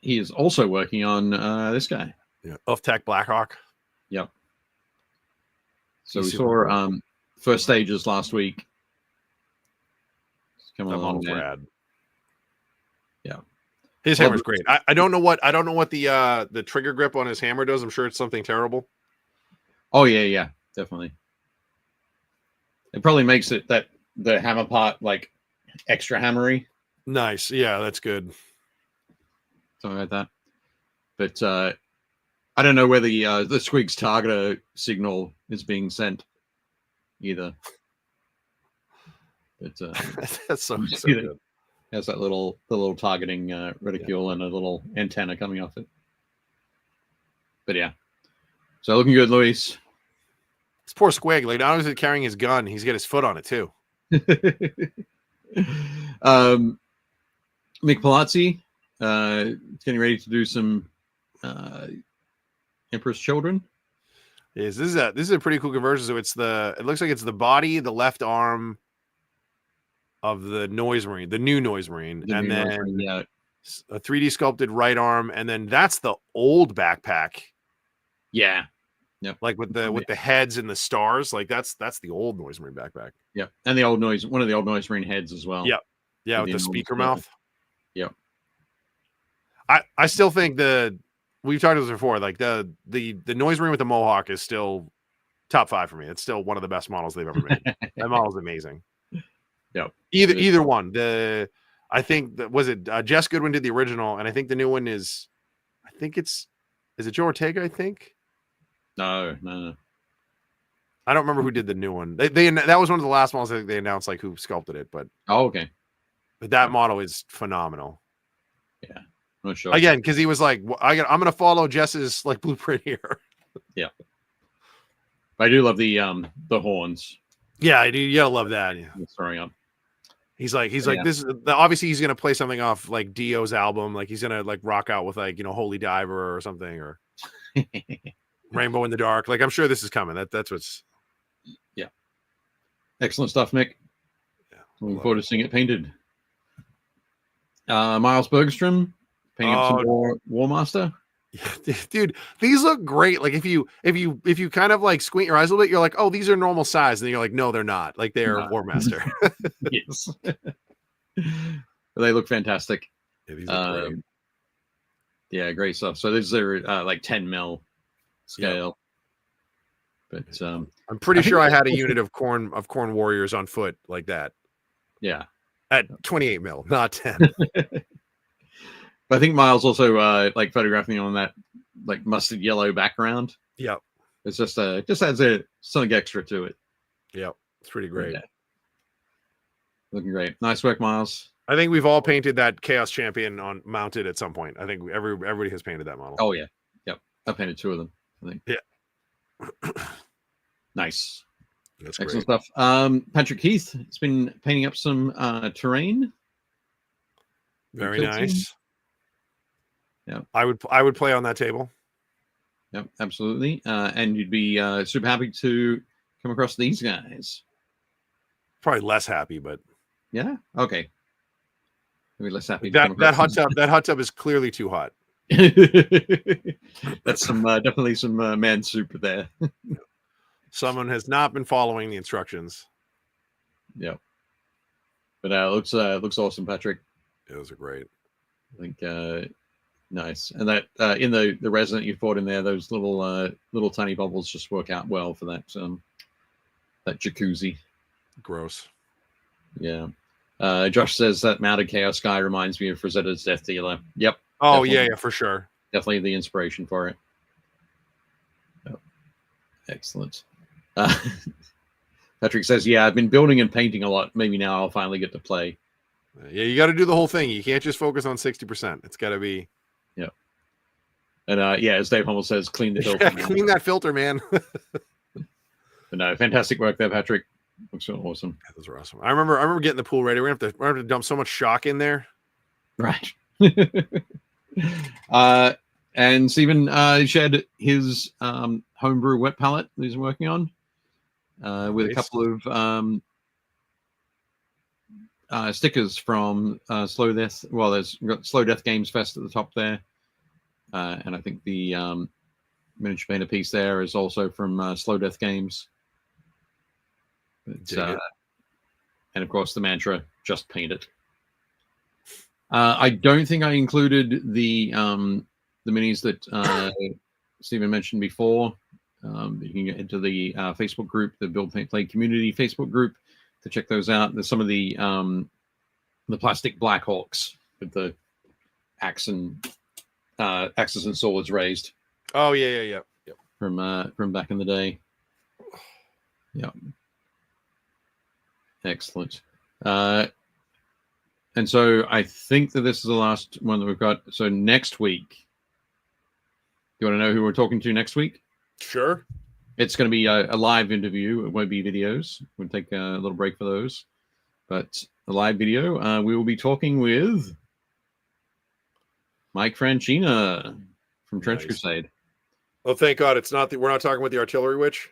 [SPEAKER 2] He is also working on this guy.
[SPEAKER 3] Yeah, Tech Blackhawk.
[SPEAKER 2] Yep. So we saw first stages last week. It's coming along there.
[SPEAKER 3] Rad.
[SPEAKER 2] Yeah.
[SPEAKER 3] His hammer's great. I don't know what the trigger grip on his hammer does. I'm sure it's something terrible.
[SPEAKER 2] Oh yeah, definitely. It probably makes it that the hammer part like extra hammery.
[SPEAKER 3] Nice. Yeah, that's good.
[SPEAKER 2] Something like that. But I don't know whether the Squigs targeter signal is being sent either. But
[SPEAKER 3] that's so good.
[SPEAKER 2] Has that little targeting reticule and a little antenna coming off it. But yeah, so looking good, Luis.
[SPEAKER 3] This poor Squig, like not only is he carrying his gun, he's got his foot on it too.
[SPEAKER 2] Mick Palazzi, getting ready to do some Emperor's Children.
[SPEAKER 3] Yes, this is a pretty cool conversion. So it looks like it's the body, the left arm of the Noise Marine, the new Noise Marine, and then a 3D sculpted right arm, and then that's the old backpack.
[SPEAKER 2] Yeah. Yep.
[SPEAKER 3] Like with the heads and the stars, like that's the old Noise Marine backpack.
[SPEAKER 2] Yep. And one of the old Noise Marine heads as well.
[SPEAKER 3] Yep. Yeah, with the speaker
[SPEAKER 2] level.
[SPEAKER 3] mouth.
[SPEAKER 2] Yep.
[SPEAKER 3] I still think we've talked about this before, like the Noise Marine with the Mohawk is still top 5 for me. It's still one of the best models they've ever made. That model's amazing.
[SPEAKER 2] Yep.
[SPEAKER 3] Either one. I think that was it. Jess Goodwin did the original, and I think the new one is it Joe Ortega? I think.
[SPEAKER 2] No.
[SPEAKER 3] I don't remember who did the new one. They that was one of the last models that they announced, like who sculpted it. But
[SPEAKER 2] okay.
[SPEAKER 3] But that model is phenomenal.
[SPEAKER 2] Yeah. I'm not sure.
[SPEAKER 3] Again, because he was like, I'm going to follow Jess's like blueprint here.
[SPEAKER 2] Yeah. I do love the horns.
[SPEAKER 3] Yeah, I do. You gotta love that. Yeah.
[SPEAKER 2] Throwing up.
[SPEAKER 3] He's like this is obviously he's gonna play something off like Dio's album. Like he's gonna like rock out with like Holy Diver or something, or Rainbow in the Dark. Like I'm sure this is coming. That's what's
[SPEAKER 2] excellent stuff, Mick.
[SPEAKER 3] Yeah,
[SPEAKER 2] Looking forward to seeing it painted. Miles Bergstrom painting up some more War Master.
[SPEAKER 3] Yeah, dude, these look great. Like if you kind of like squint your eyes a little bit, you're like, oh, these are normal size, and then you're like, no, they're not. Like they're War Master.
[SPEAKER 2] Yes. They look fantastic.
[SPEAKER 3] Yeah, these look great.
[SPEAKER 2] Yeah, great stuff. So these are like 10 mil scale. Yep. But
[SPEAKER 3] I'm pretty sure I had a unit of corn warriors on foot like that.
[SPEAKER 2] Yeah.
[SPEAKER 3] At 28 mil, not 10.
[SPEAKER 2] But I think Miles also like photographing on that like mustard yellow background.
[SPEAKER 3] Yep.
[SPEAKER 2] It's just adds something extra to it.
[SPEAKER 3] Yep. It's pretty great.
[SPEAKER 2] Yeah. Looking great. Nice work, Miles.
[SPEAKER 3] I think we've all painted that Chaos Champion on mounted at some point. I think everybody has painted that model.
[SPEAKER 2] Oh yeah. Yep. I painted 2 of them, I think.
[SPEAKER 3] Yeah.
[SPEAKER 2] Nice.
[SPEAKER 3] That's
[SPEAKER 2] excellent
[SPEAKER 3] great
[SPEAKER 2] stuff. Patrick Heath has been painting up some terrain.
[SPEAKER 3] Very nice.
[SPEAKER 2] Yeah.
[SPEAKER 3] I would play on that table.
[SPEAKER 2] Yep, absolutely. And you'd be super happy to come across these guys.
[SPEAKER 3] Probably less happy, but
[SPEAKER 2] yeah. Okay. Maybe less happy.
[SPEAKER 3] That hot tub is clearly too hot.
[SPEAKER 2] That's some definitely some man soup there.
[SPEAKER 3] Someone has not been following the instructions.
[SPEAKER 2] Yeah. But looks awesome, Patrick.
[SPEAKER 3] Those are great.
[SPEAKER 2] I think nice. And that in the resin that you poured in there, those little tiny bubbles just work out well for that jacuzzi.
[SPEAKER 3] Gross.
[SPEAKER 2] Yeah. Josh says that mounted Chaos Sky reminds me of Frazetta's Death Dealer. Yep.
[SPEAKER 3] Oh, yeah, for sure.
[SPEAKER 2] Definitely the inspiration for it. Yep. Excellent. Patrick says, yeah, I've been building and painting a lot. Maybe now I'll finally get to play.
[SPEAKER 3] Yeah, you got to do the whole thing. You can't just focus on 60%. It's got to be.
[SPEAKER 2] Yeah. And as Dave Hummel says, clean the filter.
[SPEAKER 3] Yeah, clean that filter, man.
[SPEAKER 2] But no, fantastic work there, Patrick. Looks awesome.
[SPEAKER 3] Yeah, those are awesome. I remember getting the pool ready. We're gonna have to dump so much shock in there.
[SPEAKER 2] Right. And Stephen shared his homebrew wet palette that he's working on with a couple of stickers from Slow Death. Well, we've got Slow Death Games Fest at the top there. And I think the miniature painter piece there is also from Slow Death Games. And of course, the mantra, just paint it. I don't think I included the minis that Stephen mentioned before. You can get into the Facebook group, the Build Paint Play community Facebook group, to check those out. There's some of the plastic Black Hawks with the axes and swords raised.
[SPEAKER 3] Oh yeah.
[SPEAKER 2] From back in the day. Yeah. Excellent. And so I think that this is the last one that we've got. So next week, you want to know who we're talking to next week?
[SPEAKER 3] Sure.
[SPEAKER 2] It's going to be a live interview. It won't be videos. We'll take a little break for those. But a live video, we will be talking with Mike Franchina from Trench Crusade.
[SPEAKER 3] Oh, thank God. We're not talking with the Artillery Witch.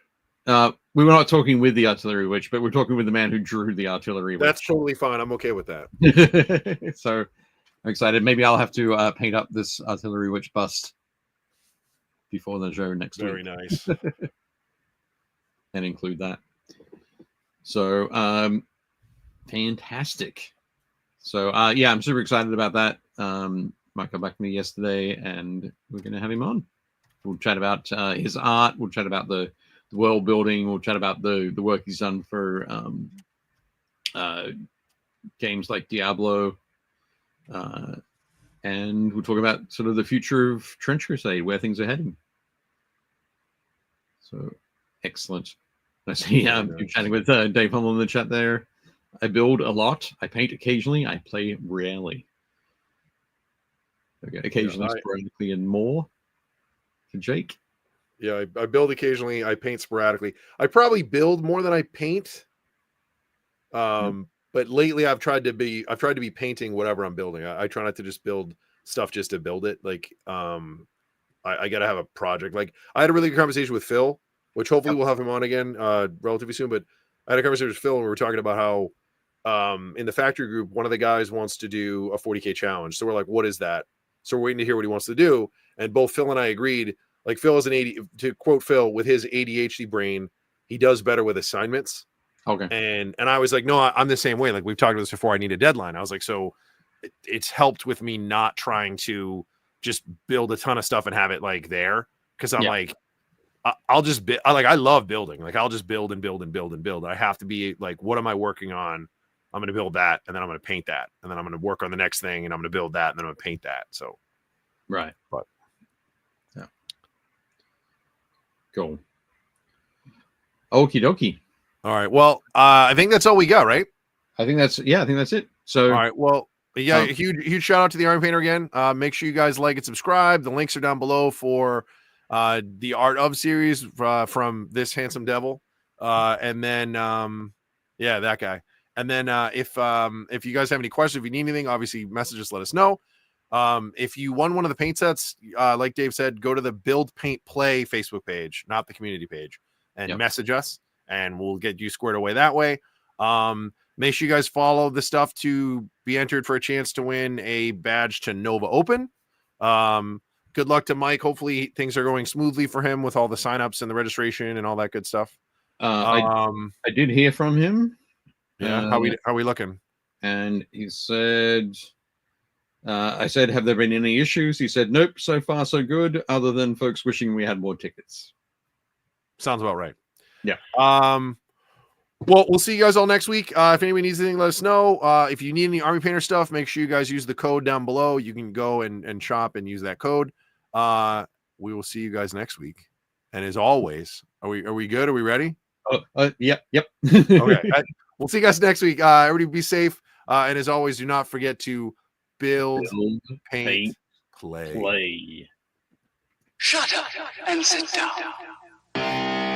[SPEAKER 2] We were not talking with the Artillery Witch, but we're talking with the man who drew the Artillery Witch.
[SPEAKER 3] That's totally fine. I'm okay with that.
[SPEAKER 2] So I'm excited. Maybe I'll have to paint up this artillery witch bust before the show next week.
[SPEAKER 3] Very nice.
[SPEAKER 2] And include that. So fantastic. So yeah, I'm super excited about that. Mike got back to me yesterday, and we're going to have him on. We'll chat about his art. We'll chat about the world building. We'll chat about the work he's done for games like Diablo. And we'll talk about sort of the future of Trench Crusade, where things are heading. So excellent. I see you're chatting with Dave Hummel in the chat there. I build a lot. I paint occasionally. I play rarely. Okay, occasionally, sporadically, and more. For Jake.
[SPEAKER 3] Yeah, I build occasionally. I paint sporadically. I probably build more than I paint. But lately I've tried to be painting whatever I'm building. I try not to just build stuff just to build it. Like I gotta have a project. Like I had a really good conversation with Phil, which hopefully we'll have him on again relatively soon. But I had a conversation with Phil and we were talking about how in the factory group, one of the guys wants to do a 40K challenge. So we're like, what is that? So we're waiting to hear what he wants to do. And both Phil and I agreed, like Phil is to quote Phil, with his ADHD brain, he does better with assignments.
[SPEAKER 2] Okay.
[SPEAKER 3] And I was like, no, I'm the same way. Like we've talked about this before. I need a deadline. I was like, so it's helped with me not trying to just build a ton of stuff and have it like there. Cause I'm like, I'll just I love building. Like I'll just build and build and build and build. I have to be like, what am I working on? I'm going to build that. And then I'm going to paint that. And then I'm going to work on the next thing. And I'm going to build that. And then I'm going to paint that. So.
[SPEAKER 2] Right.
[SPEAKER 3] But.
[SPEAKER 2] Yeah. Cool. Okie dokie.
[SPEAKER 3] All right. Well, I think that's all we got, right?
[SPEAKER 2] I think that's it. So,
[SPEAKER 3] all right. Well, yeah, huge shout out to the Army Painter again. Make sure you guys like and subscribe. The links are down below for the Art of series from this handsome devil, and then yeah, that guy. And then if you guys have any questions, if you need anything, obviously message us, let us know. If you won one of the paint sets, like Dave said, go to the BuildPaintPlay Facebook page, not the community page, and message us, and we'll get you squared away that way. Make sure you guys follow the stuff to be entered for a chance to win a badge to Nova Open. Good luck to Mike. Hopefully things are going smoothly for him with all the signups and the registration and all that good stuff.
[SPEAKER 2] I did hear from him.
[SPEAKER 3] Yeah. How are we looking?
[SPEAKER 2] And he said, I said, have there been any issues? He said, nope, so far so good, other than folks wishing we had more tickets.
[SPEAKER 3] Sounds about right.
[SPEAKER 2] Yeah.
[SPEAKER 3] Well, we'll see you guys all next week. If anybody needs anything, let us know. If you need any Army Painter stuff, make sure you guys use the code down below. You can go and shop and use that code. We will see you guys next week. And as always, are we good? Are we ready?
[SPEAKER 2] Yep.
[SPEAKER 3] Okay. We'll see you guys next week. Everybody be safe. And as always, do not forget to build, paint, play.
[SPEAKER 1] Shut up and sit down.